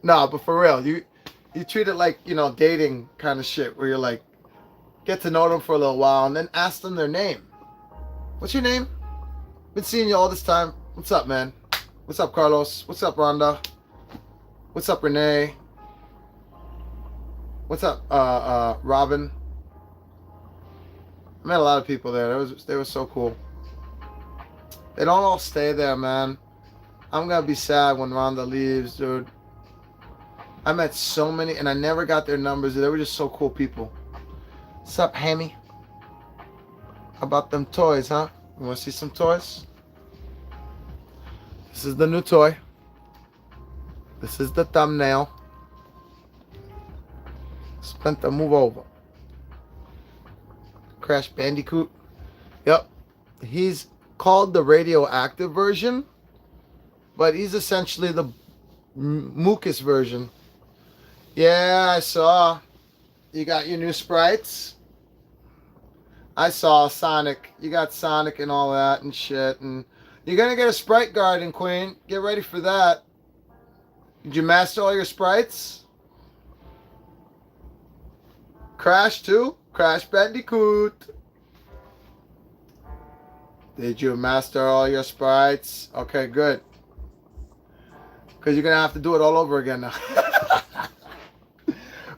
A: Nah, but for real, you treat it like, dating kind of shit where you're like, get to know them for a little while and then ask them their name. What's your name? Been seeing you all this time. What's up, man? What's up, Carlos? What's up, Rhonda? What's up, Renee? What's up, Robin? I met a lot of people there. They were so cool. They don't all stay there, man. I'm gonna be sad when Rhonda leaves, dude. I met so many, and I never got their numbers. They were just so cool people. What's up, Hammy? How about them toys, huh? You want to see some toys? This is the new toy. This is the thumbnail. Splinter, move over. Crash Bandicoot. Yep. He's called the Radioactive version, but he's essentially the mucus version. Yeah, I saw. You got your new sprites. I saw Sonic. You got Sonic and all that and shit. And you're going to get a sprite garden, Queen. Get ready for that. Did you master all your sprites? Crash too? Crash Bandicoot. Did you master all your sprites? Okay, good. Because you're going to have to do it all over again now.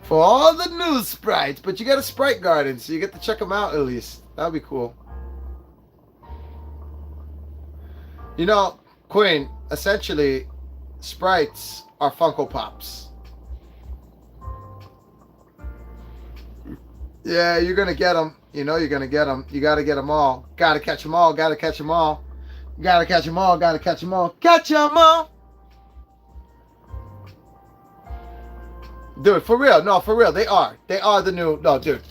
A: For all the new sprites. But you got a sprite garden, so you get to check them out at least. That would be cool. You know, Queen, essentially, sprites are Funko Pops. Yeah, you're going to get them. You know you're going to get them. You got to get them all. Got to catch them all. Got to catch them all. Got to catch them all. Got to catch them all. Catch them all. Dude, for real. No, for real. They are. They are the new... No, dude.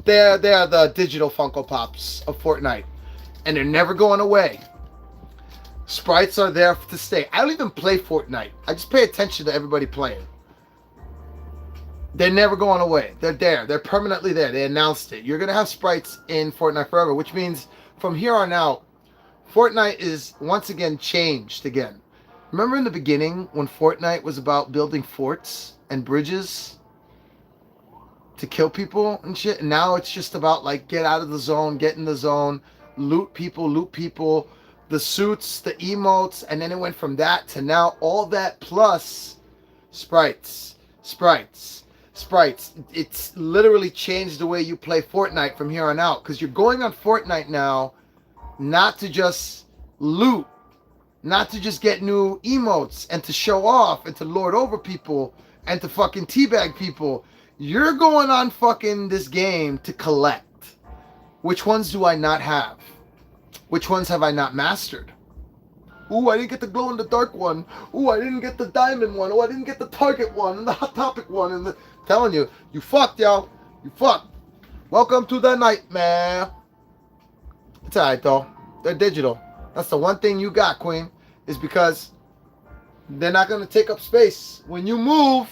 A: They're the digital Funko Pops of Fortnite. and they're never going away. Sprites are there to stay. I don't even play Fortnite. I just pay attention to everybody playing. They're never going away. They're there. They're permanently there. They announced it. You're going to have sprites in Fortnite forever, which means from here on out, Fortnite is once again changed again. Remember in the beginning when Fortnite was about building forts and bridges to kill people and shit? And now it's just about like get out of the zone, get in the zone, loot people, the suits, the emotes, and then it went from that to now all that plus sprites. It's literally changed the way you play Fortnite from here on out, because you're going on Fortnite now not to just loot, not to just get new emotes and to show off and to lord over people and to fucking teabag people. You're going on fucking this game to collect. Which ones do I not have? Which ones have I not mastered? Ooh, I didn't get the glow in the dark one. Ooh, I didn't get the diamond one. Ooh, I didn't get the target one and the hot topic one. And telling you, you fucked, yo. You fucked. Welcome to the nightmare. It's alright though. They're digital. That's the one thing you got, Queen, is because they're not gonna take up space. When you move,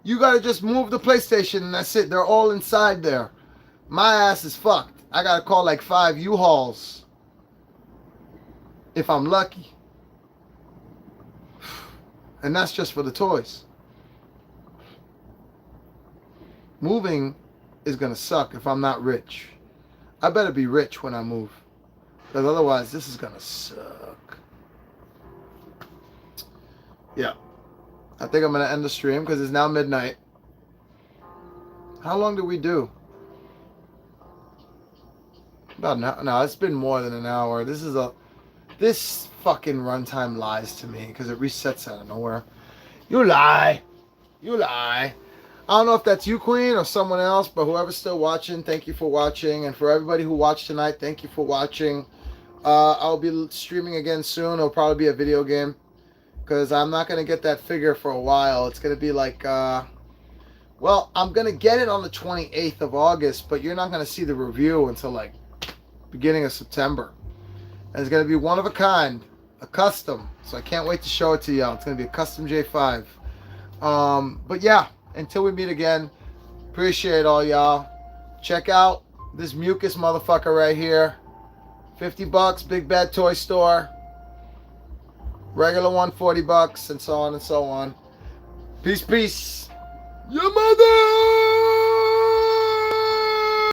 A: you gotta just move the PlayStation and that's it. They're all inside there. My ass is fucked. I gotta call like 5 U-Hauls if I'm lucky. And that's just for the toys. Moving is gonna suck if I'm not rich. I better be rich when I move, because otherwise this is gonna suck. Yeah, I think I'm gonna end the stream because it's now midnight. How long did we do? About an hour. No, it's been more than an hour. This fucking runtime lies to me because it resets out of nowhere. You lie. I don't know if that's you, Queen, or someone else, but whoever's still watching, thank you for watching. And for everybody who watched tonight, thank you for watching. I'll be streaming again soon. It'll probably be a video game because I'm not going to get that figure for a while. It's going to be like, well, I'm going to get it on the 28th of August, but you're not going to see the review until like beginning of September. And it's going to be one of a kind, a custom. So I can't wait to show it to y'all. It's going to be a custom J5. But yeah, until we meet again, appreciate all y'all. Check out this mucus motherfucker right here. $50, Big Bad Toy Store. Regular one, $40, and so on and so on. Peace, peace. Your mother!